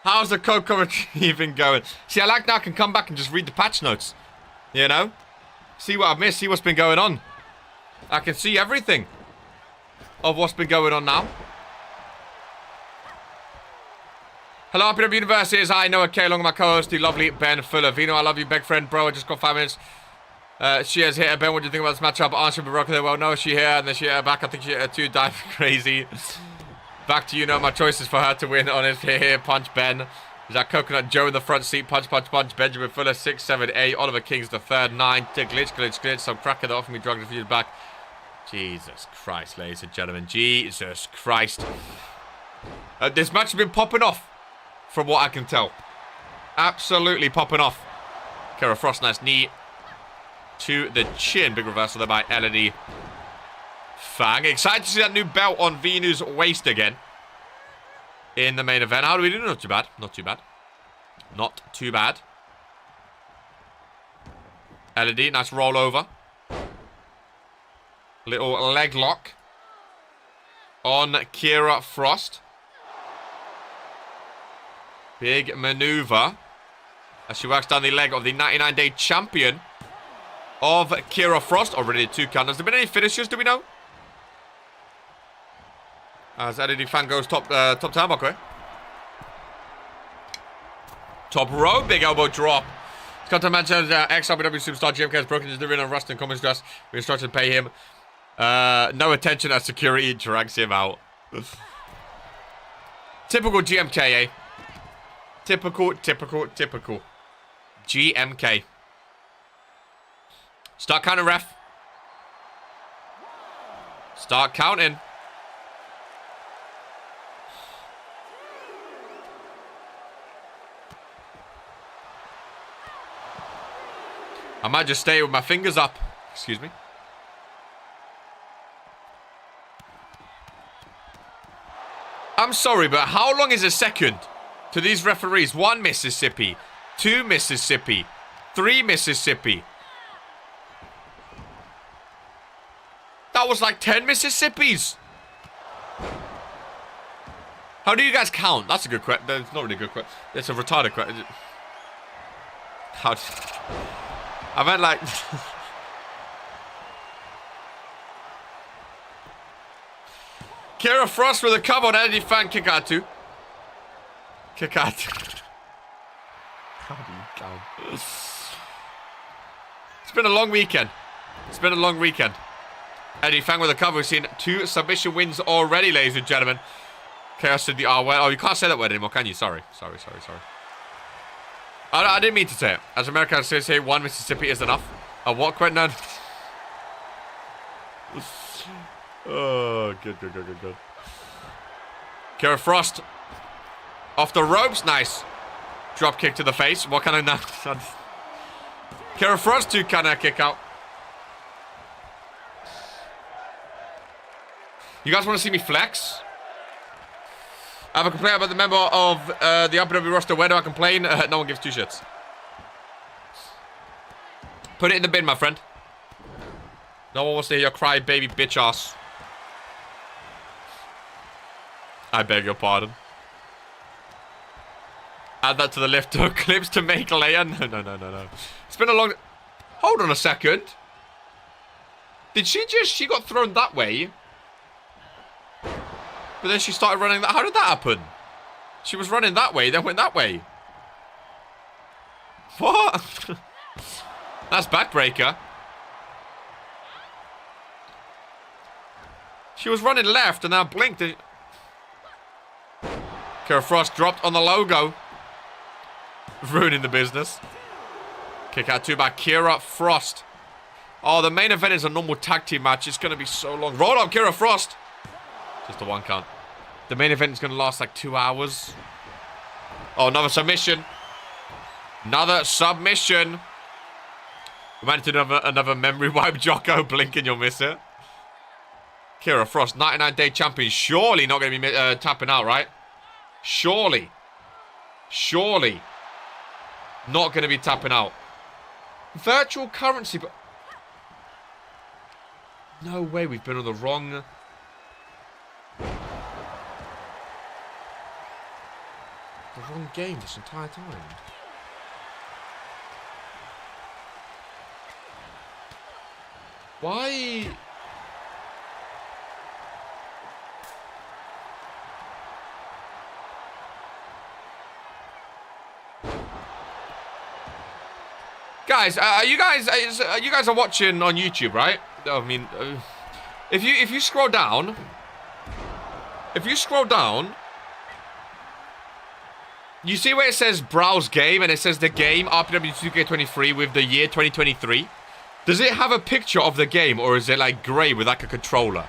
How's the code commentary even going? See, I like now I can come back and just read the patch notes. You know? See what I've missed, see what's been going on. I can see everything of what's been going on now. Hello, RPW Universe. I Noah K, along with my co-host, the lovely Ben Fuller. Vino, I love you, big friend, bro. I just got 5 minutes. She has hit her. Ben, what do you think about this matchup? Answer be broken there. Well, no, she here, and then she hit her back. I think she hit her too. Dive crazy. Back to you know my choices for her to win. Honest here, punch Ben. Is that Coconut Joe in the front seat? Punch, punch, punch. Benjamin Fuller, 6, 7, 8. Oliver King's the third, 9. To glitch, glitch, glitch. Some cracker that offered me drugs a few years back. Jesus Christ, ladies and gentlemen. Jesus Christ. This match has been popping off, from what I can tell. Absolutely popping off. Kara Frost, nice knee to the chin. Big reversal there by Elodie Fang. Excited to see that new belt on Venu's waist again in the main event. How do we do? Not too bad. Not too bad. Not too bad. Elodie, nice rollover. Little leg lock on Kira Frost. Big maneuver as she works down the leg of the 99-day champion of Kira Frost. Already 2 counters. Has there been any finishers, do we know? As Eddie Fan goes top turnbuckle. Top row, big elbow drop. Scott mentioned ex-RPW superstar GMK has broken his arena rust and common stress. We instructed to pay him no attention as security drags him out. Typical GMK, eh? Typical. GMK. Start counting, ref. Start counting. I might just stay with my fingers up. Excuse me. I'm sorry, but how long is a second to these referees? 1 Mississippi, 2 Mississippi, 3 Mississippi. That was like 10 Mississippis. How do you guys count? That's a good question. That's not really a good question. It's a retarded question. How? I meant like... Kira Frost with a cover on Eddie Fan kick out to. Kick out. How do you count? It's been a long weekend. It's been a long weekend. Eddie Fang with a cover. We've seen 2 submission wins already, ladies and gentlemen. Chaos did the R word. Oh, you can't say that word anymore, can you? Sorry. I didn't mean to say it. As Americans say, 1 Mississippi is enough. A what, Quentin? Oh, good. Kira Frost. Off the ropes. Nice. Drop kick to the face. What kind of... Kira Frost, 2 kind of kick out. You guys want to see me flex? I have a complaint about the member of the RPW roster. Where do I complain? No one gives 2 shits. Put it in the bin, my friend. No one wants to hear your cry, baby bitch ass. I beg your pardon. Add that to the list of clips to make later. No. It's been a long... Hold on a second. Did she just... She got thrown that way. But then she started running that. How did that happen? She was running that way, then went that way. What? That's backbreaker. She was running left and now blinked. Kira Frost dropped on the logo. Ruining the business. Kick out 2 by Kira Frost. Oh, the main event is a normal tag team match. It's going to be so long. Roll up, Kira Frost. Just a 1 count. The main event is going to last like 2 hours. Oh, another submission. Another submission. We might need to do another memory wipe. Jocko, blink and you'll miss it. Kira Frost, 99-day champion. Surely not going to be tapping out, right? Surely. Not going to be tapping out. Virtual currency, but... No way, we've been on the wrong... The wrong game this entire time. Why? Guys, you guys are watching on YouTube, right? I mean, if you scroll down, you see where it says browse game and it says the game RPW2K23 with the year 2023. Does it have a picture of the game or is it like grey with like a controller?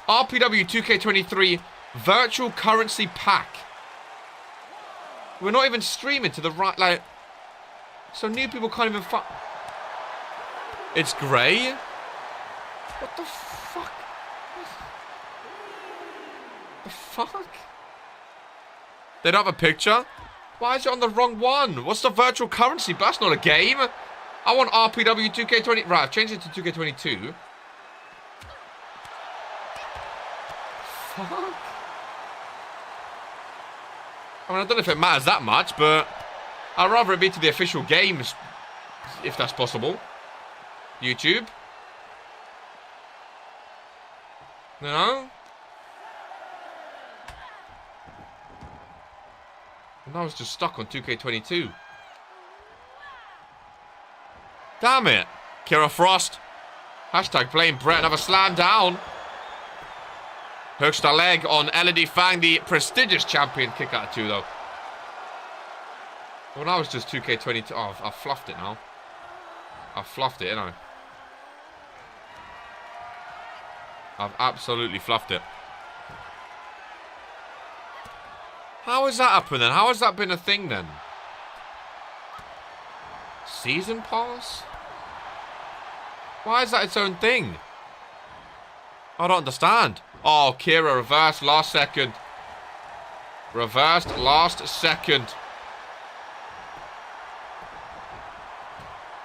RPW2K23 virtual currency pack. We're not even streaming to the right, like, so new people can't even It's grey? What the fuck? The fuck? They don't have a picture? Why is it on the wrong one? What's the virtual currency? But that's not a game. I want RPW 2K20. Right, I've changed it to 2K22. Fuck. I mean, I don't know if it matters that much, but I'd rather it be to the official games, if that's possible. YouTube. You know? And I was just stuck on 2K22. Damn it. Kira Frost. Hashtag blame Brett. Another slam down. Hooks the leg on LED Fang, the prestigious champion. Kick out of 2, though. Well, that was just 2K22. Oh, I've fluffed it now. I've fluffed it, you know. I've absolutely fluffed it. How has that happened then? How has that been a thing then? Season pass? Why is that its own thing? I don't understand. Oh, Kira reversed last second. Reversed last second.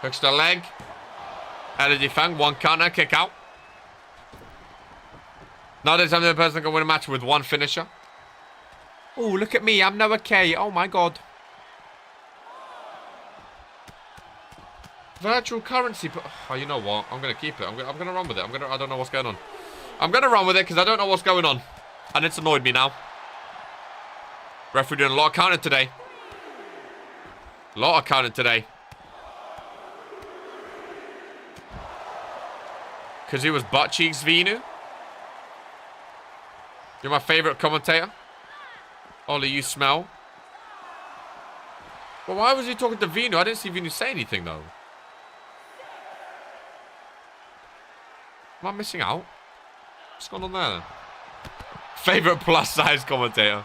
Hooks the leg. LED Fang, one counter, kick out. Now there's another person that can win a match with one finisher. Oh, look at me. I'm now a K. Oh, my God. Virtual currency. Oh, you know what? I'm going to keep it. I'm going to run with it. I don't know what's going on. I'm going to run with it because I don't know what's going on. And it's annoyed me now. Referee doing a lot of counting today. A lot of counting today. Because he was butt cheeks, Vinu. You're my favorite commentator. Ollie, you smell. Well, why was he talking to Vinu? I didn't see Vinu say anything, though. Am I missing out? What's going on there, then? Favorite plus-size commentator.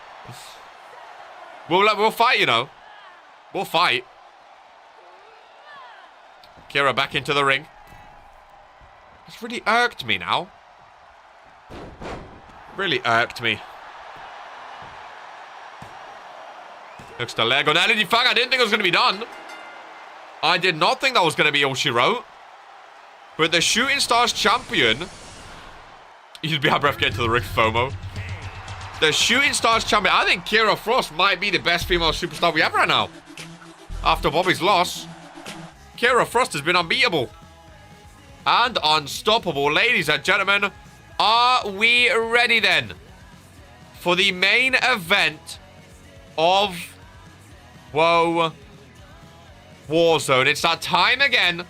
We'll fight, you know. We'll fight. Kira back into the ring. It's really irked me now. Really irked me. Hooks the leg on LED Fang. I didn't think it was going to be done. I did not think that was going to be all she wrote. But the Shooting Stars champion... You'd be out of breath getting to the ring, FOMO. The Shooting Stars champion... I think Kira Frost might be the best female superstar we have right now. After Bobby's loss, Kira Frost has been unbeatable. And unstoppable. Ladies and gentlemen, are we ready then for the main event of Woah Warzone? It's that time again.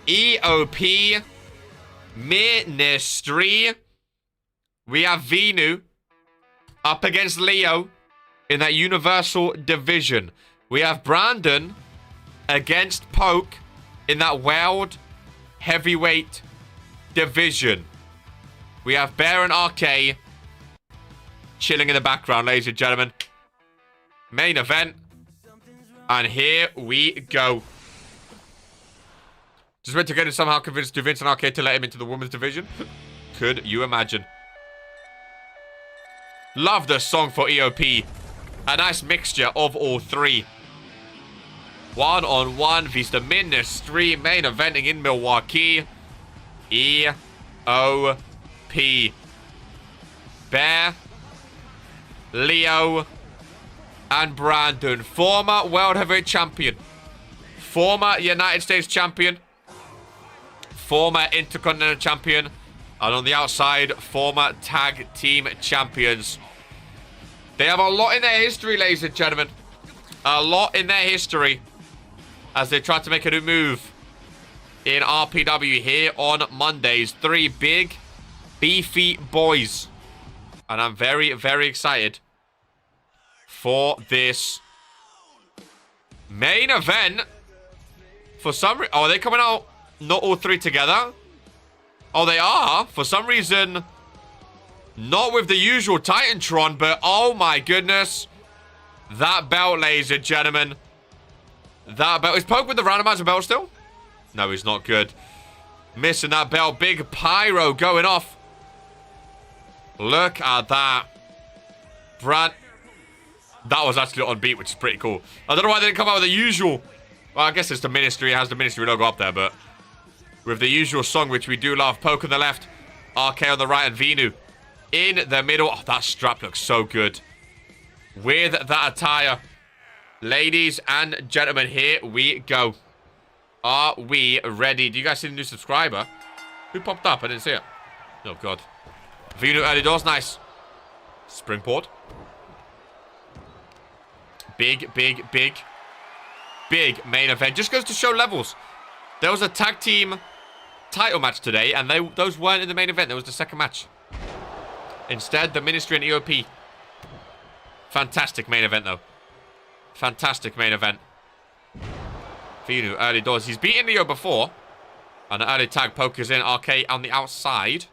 EOP Ministry. We have Vinu up against Leo in that Universal Division. We have Brandon against Poke in that World Heavyweight Division. We have Bear and RK chilling in the background, ladies and gentlemen. Main event. And here we go. Just went to get him somehow convinced Vince and RK to let him into the women's division. Could you imagine? Love the song for EOP. A nice mixture of all three. One-on-one Vista Ministry main eventing in Milwaukee. EOP. Bear, Leo, and Brandon. Former World Heavyweight Champion. Former United States Champion. Former Intercontinental Champion. And on the outside, former Tag Team Champions. They have a lot in their history, ladies and gentlemen. A lot in their history. As they try to make a new move in RPW here on Mondays. Three big, beefy boys. And I'm very, very excited for this main event. For some reason... Oh, are they coming out not all three together? Oh, they are. For some reason, not with the usual Titantron, but oh my goodness. That belt, ladies and gentlemen. That belt. Is Poke with the randomizer belt still? No, he's not good. Missing that belt. Big pyro going off. Look at that. Brad. That was actually on beat, which is pretty cool. I don't know why they didn't come out with the usual Well, I guess it's the Ministry. It has the Ministry logo up there, but with the usual song, which we do love. Poke on the left, RK on the right, and Vinu in the middle. Oh, that strap looks so good. With that attire, ladies and gentlemen, here we go. Are we ready? Do you guys see the new subscriber? Who popped up? I didn't see it. Oh, God. Vinu early doors. Nice. Springboard. Big, big, big. Big main event. Just goes to show levels. There was a tag team title match today, and those weren't in the main event. There was the second match. Instead, the Ministry and EOP. Fantastic main event, though. Fantastic main event. Vinu, early doors. He's beaten Leo before. And an early tag pokers in. RK on the outside.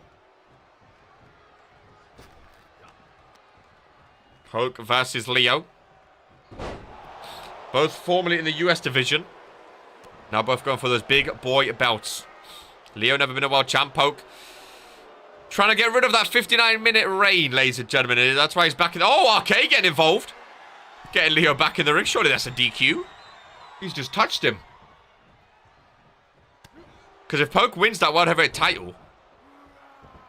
Poke versus Leo. Both formerly in the US division. Now both going for those big boy belts. Leo never been a world champ. Poke trying to get rid of that 59-minute reign, ladies and gentlemen. That's why he's back in. Oh, RK getting involved. Getting Leo back in the ring. Surely that's a DQ. He's just touched him. Because if Poke wins that World Heavyweight title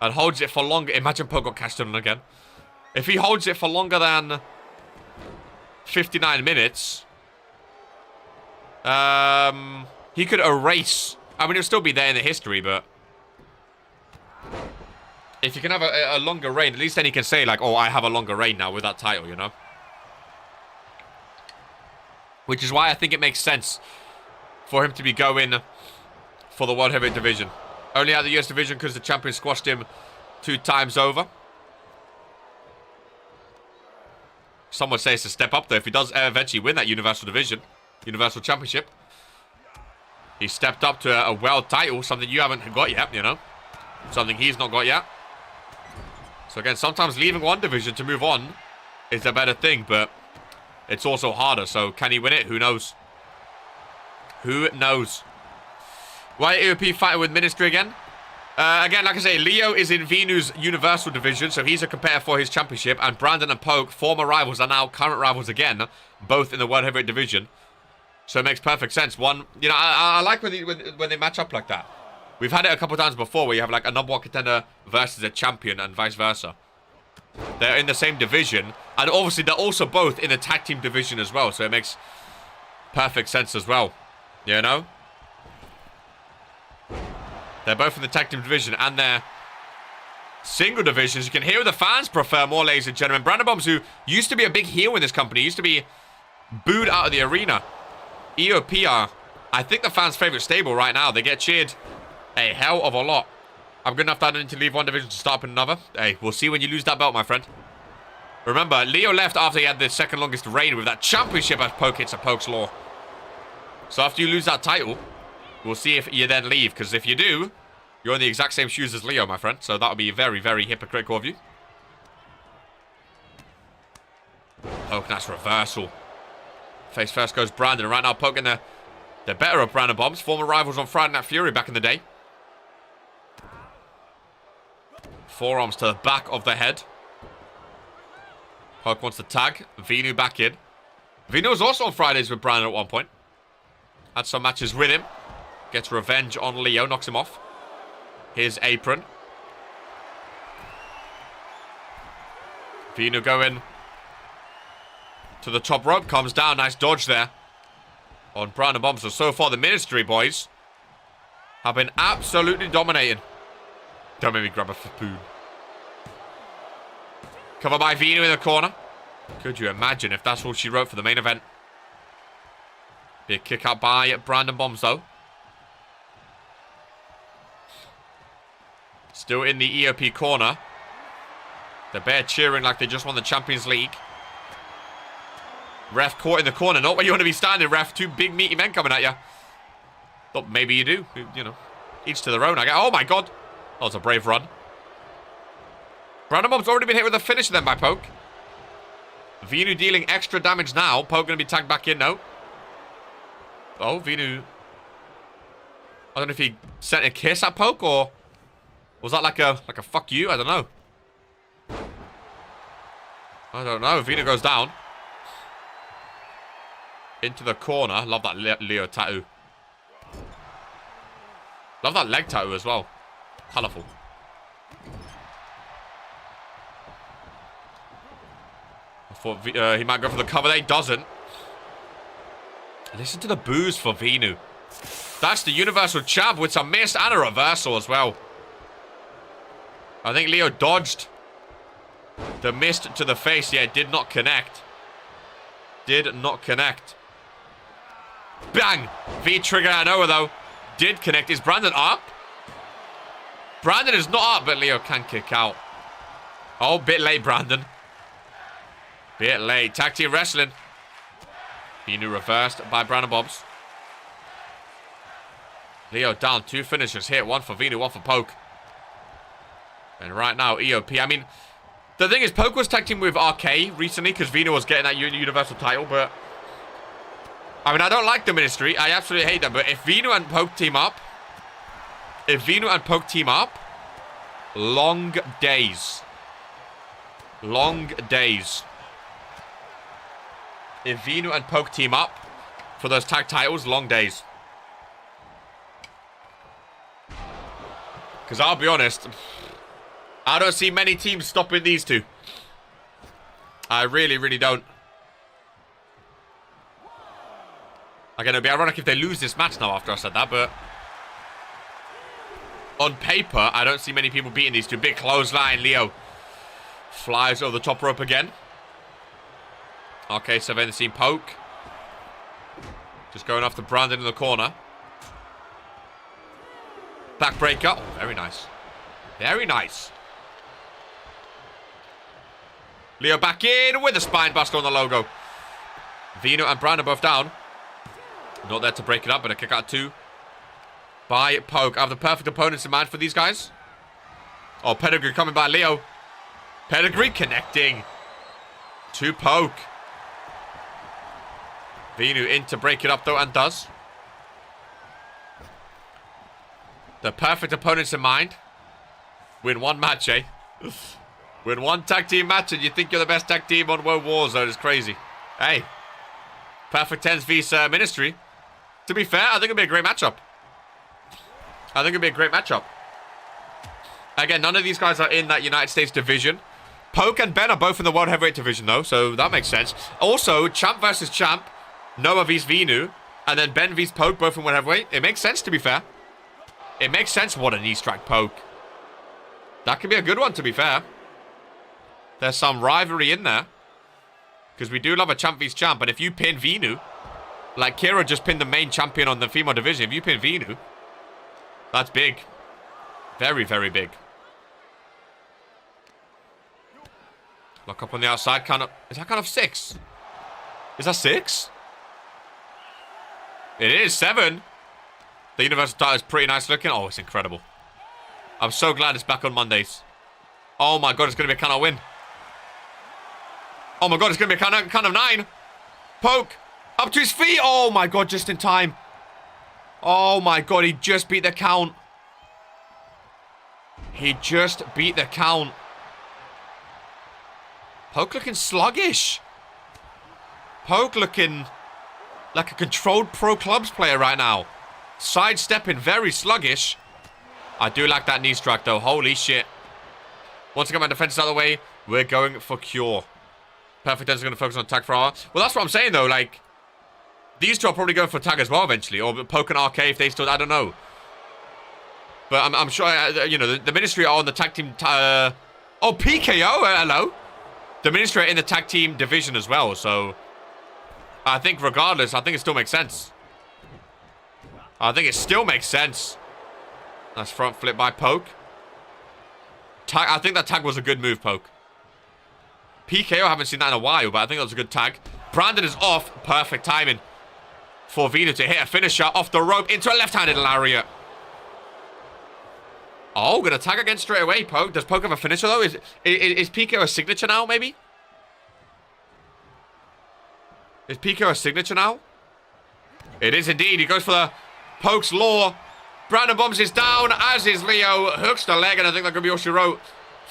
and holds it for longer... Imagine Poke got cashed on again. If he holds it for longer than 59 minutes... he could erase... I mean, it'll still be there in the history, but... If you can have a longer reign, at least then he can say, like, oh, I have a longer reign now with that title, you know? Which is why I think it makes sense for him to be going for the World Heavyweight division. Only out of the US division because the champion squashed him 2 times over. Some would say it's a step up, though. If he does eventually win that Universal division, Universal Championship, he stepped up to a world title, something you haven't got yet, you know? Something he's not got yet. So again, sometimes leaving one division to move on is a better thing, but it's also harder. So can he win it? Who knows? Who knows? Why EOP fighting with Ministry again? Again, like I say, Leo is in Vinu's Universal division, so he's a competitor for his championship. And Brandon and Poke, former rivals, are now current rivals again, both in the World Heavyweight division. So it makes perfect sense. One, you know, I like when they match up like that. We've had it a couple times before where you have like a number 1 contender versus a champion and vice versa. They're in the same division. And obviously they're also both in the tag team division as well. So it makes perfect sense as well. You know? They're both in the tag team division and their single divisions. You can hear the fans prefer more, ladies and gentlemen. Brandon Bombs, who used to be a big heel in this company, used to be booed out of the arena. EOP are, I think, the fans' favorite stable right now. They get cheered a hell of a lot. I'm good enough that I don't need to leave one division to start up in another. Hey, we'll see when you lose that belt, my friend. Remember, Leo left after he had the second longest reign with that championship as Poke hits a Poke's Law. So after you lose that title, we'll see if you then leave. Because if you do, you're in the exact same shoes as Leo, my friend. So that'll be very, very hypocritical of you. Poke, nice reversal. Face first goes Brandon. Right now, Poke in the better of Brandon Bombs. Former rivals on Friday Night Fury back in the day. Forearms to the back of the head. Poke wants to tag. Vinu back in. Vinu was also on Fridays with Brandon at one point. Had some matches with him. Gets revenge on Leo. Knocks him off. His apron. Vinu going to the top rope. Comes down. Nice dodge there on Brandon Bombs. So far, the Ministry boys have been absolutely dominating. Don't make me grab a spoon. Cover by Vinu in the corner. Could you imagine if that's all she wrote for the main event? Big kick out by Brandon Bombs, though. Still in the EOP corner. The Bear cheering like they just won the Champions League. Ref caught in the corner. Not where you want to be standing, ref. 2 big meaty men coming at you. Thought maybe you do. You know, each to their own, I guess. Oh, my God. That was a brave run. Brandon Bomb's already been hit with a finisher then by Poke. Vinu dealing extra damage now. Poke going to be tagged back in, no. Oh, Vinu. I don't know if he sent a kiss at Poke or was that like a fuck you? I don't know. I don't know. Vinu goes down. Into the corner. Love that Leo tattoo. Love that leg tattoo as well. Colourful. I thought he might go for the cover there. He doesn't. Listen to the boos for Vinu. That's the Universal Champ with some miss and a reversal as well. I think Leo dodged the mist to the face. Yeah, did not connect. Did not connect. Bang! V-trigger out of nowhere, though. Did connect. Is Brandon up? Brandon is not up, but Leo can kick out. Oh, bit late, Brandon. Bit late. Tag team wrestling. Vinu reversed by Brandon Bobs. Leo down. 2 finishers hit. 1 for Vinu, 1 for Poke. And right now, EOP. I mean, the thing is, Poke was tag team with RK recently because Vinu was getting that Universal title, but I mean, I don't like the Ministry. I absolutely hate them. But if Vinu and Poke team up, long days. Long days. If Vinu and Poke team up for those tag titles, long days. Because I'll be honest, I don't see many teams stopping these two. I really, really don't. Again, it'd be ironic if they lose this match now after I said that, but on paper, I don't see many people beating these two. Big clothesline. Leo flies over the top rope again. Okay, surveying the scene. Poke. Just going after Brandon in the corner. Backbreaker. Oh, very nice. Very nice. Leo back in with a spine buster on the logo. Vino and Brandon both down. Not there to break it up, but a kick out 2 by Poke. I have the perfect opponents in mind for these guys. Oh, Pedigree coming by Leo. Pedigree connecting to Poke. Vinu in to break it up, though, and does. The perfect opponents in mind. Win 1 match, eh? Win 1 tag team match, and you think you're the best tag team on World Warzone. It's crazy. Hey. Perfect 10s vs Ministry. To be fair, I think it'll be a great matchup. Again, none of these guys are in that United States division. Poke and Ben are both in the World Heavyweight division, though, so that makes sense. Also, Champ versus Champ. Noah vs Vinu. And then Ben vs Poke, both in World Heavyweight. It makes sense, to be fair. It makes sense. What a knee strike Poke. That could be a good one, to be fair. There's some rivalry in there. Because we do love a Champ vs Champ. And if you pin Vinu, like Killro just pinned the main champion on the female division. If you pin Vinu, that's big. Very, very big. Lock up on the outside. Is that kind of 6? Is that 6? It is 7. The Universal title is pretty nice looking. Oh, it's incredible. I'm so glad it's back on Mondays. Oh my god, it's going to be a count of win. Oh my god, it's going to be a count of 9. Poke. Up to his feet. Oh my god, just in time. Oh my god, he just beat the count. He just beat the count. Poke looking sluggish. Poke looking like a controlled pro clubs player right now. Sidestepping, very sluggish. I do like that knee strike though. Holy shit. Once again, my defense is out of the way. We're going for Cure. Perfect 10 is going to focus on tag for our. Well, that's what I'm saying though. Like, these two are probably going for tag as well eventually. Or Poke and RK if they still, I don't know. But I'm sure, you know, the Ministry are on the tag team. Oh, PKO, hello. The Ministry are in the tag team division as well. So, I think regardless, I think it still makes sense. That's front flip by Poke. Tag, I think that tag was a good move, Poke. PKO, I haven't seen that in a while, but I think that was a good tag. Brandon is off. Perfect timing for Vino to hit a finisher off the rope into a left-handed lariat. Oh, gonna tag again straight away, Poke. Does Poke have a finisher, though? Is PKO a signature now, maybe? Is PKO a signature now? It is indeed. He goes for the Poke's Law. Brandon Bombs is down, as is Leo. Hooks the leg, and I think that could be all she wrote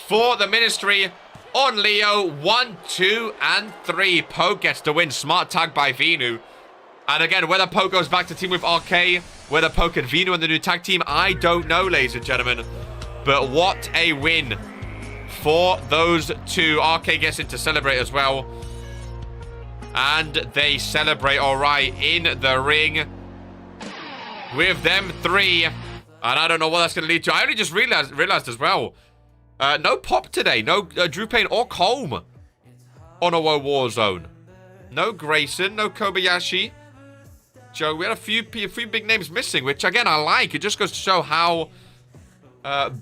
for the Ministry on Leo. 1, 2, and 3. Poke gets the win. Smart tag by Vinu. And again, whether Poke goes back to team with RK, whether Poke and Vino in the new tag team, I don't know, ladies and gentlemen. But what a win for those two. RK gets in to celebrate as well. And they celebrate all right in the ring with them three. And I don't know what that's going to lead to. I only just realized as well. No Pop today. No Drew Payne or Colm on a Woah Warzone. No Grayson. No Kobayashi. Joe, we had a few big names missing, which, again, I like. It just goes to show how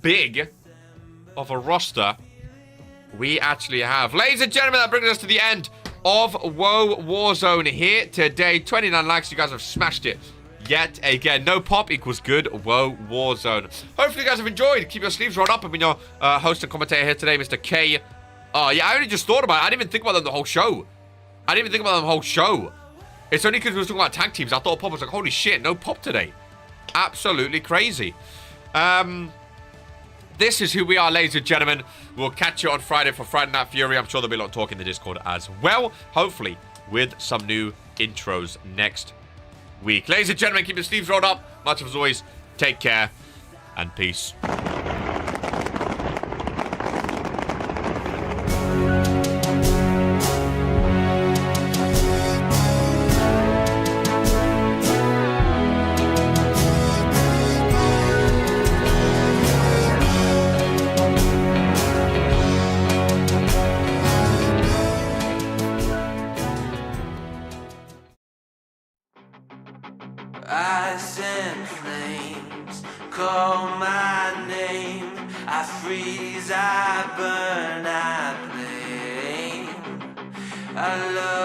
big of a roster we actually have. Ladies and gentlemen, that brings us to the end of Woah Warzone here today. 29 likes. You guys have smashed it yet again. No Pop equals good Woah Warzone. Hopefully you guys have enjoyed. Keep your sleeves rolled up. I've been your host and commentator here today, Mr. K. Oh, yeah, I only just thought about it. I didn't even think about them the whole show. It's only because we were talking about tag teams. I thought Pop was like, holy shit, no Pop today. Absolutely crazy. This is who we are, ladies and gentlemen. We'll catch you on Friday for Friday Night Fury. I'm sure there'll be a lot of talk in the Discord as well. Hopefully with some new intros next week. Ladies and gentlemen, keep your sleeves rolled up. Much as always, take care and peace. Ice and flames call my name. I freeze, I burn, I blame. I love